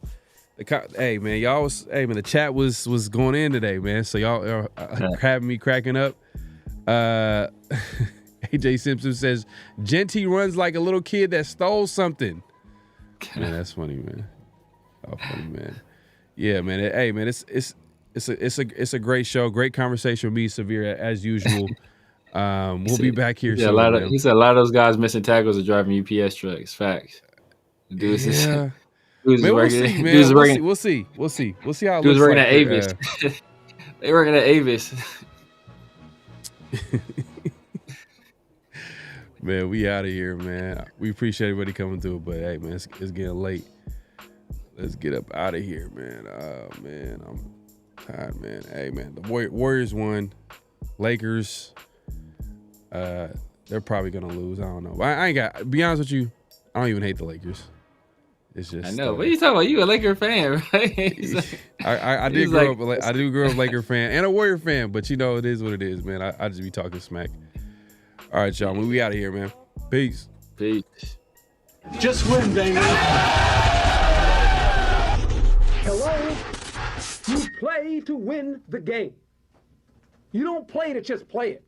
Hey, man, the chat was going in today, man. So y'all having me cracking up. AJ Simpson says, Genty runs like a little kid that stole something. Man, that's funny, man. Oh, funny, man. Yeah, man. Hey, man, it's a great show. Great conversation with me, Severe, as usual. We'll be back here soon. He said a lot of those guys missing tackles are driving UPS trucks. Facts. Dudes, yeah. Dudes man, we'll see, man. We'll see how it looks working like at Avis. They working at Avis. Man, we out of here, man. We appreciate everybody coming through, but hey, man, it's getting late. Let's get up out of here, man. Oh, man, I'm tired, man. Hey, man, the Warriors won. Lakers, they're probably gonna lose. I don't know. I ain't got. Be honest with you, I don't even hate the Lakers. It's just. I know. What are you talking about? You a Laker fan, right? I do grow up Laker fan and a Warrior fan, but it is what it is, man. I just be talking smack. All right, y'all. We out of here, man. Peace. Just win, baby. Hello? You play to win the game. You don't play to just play it.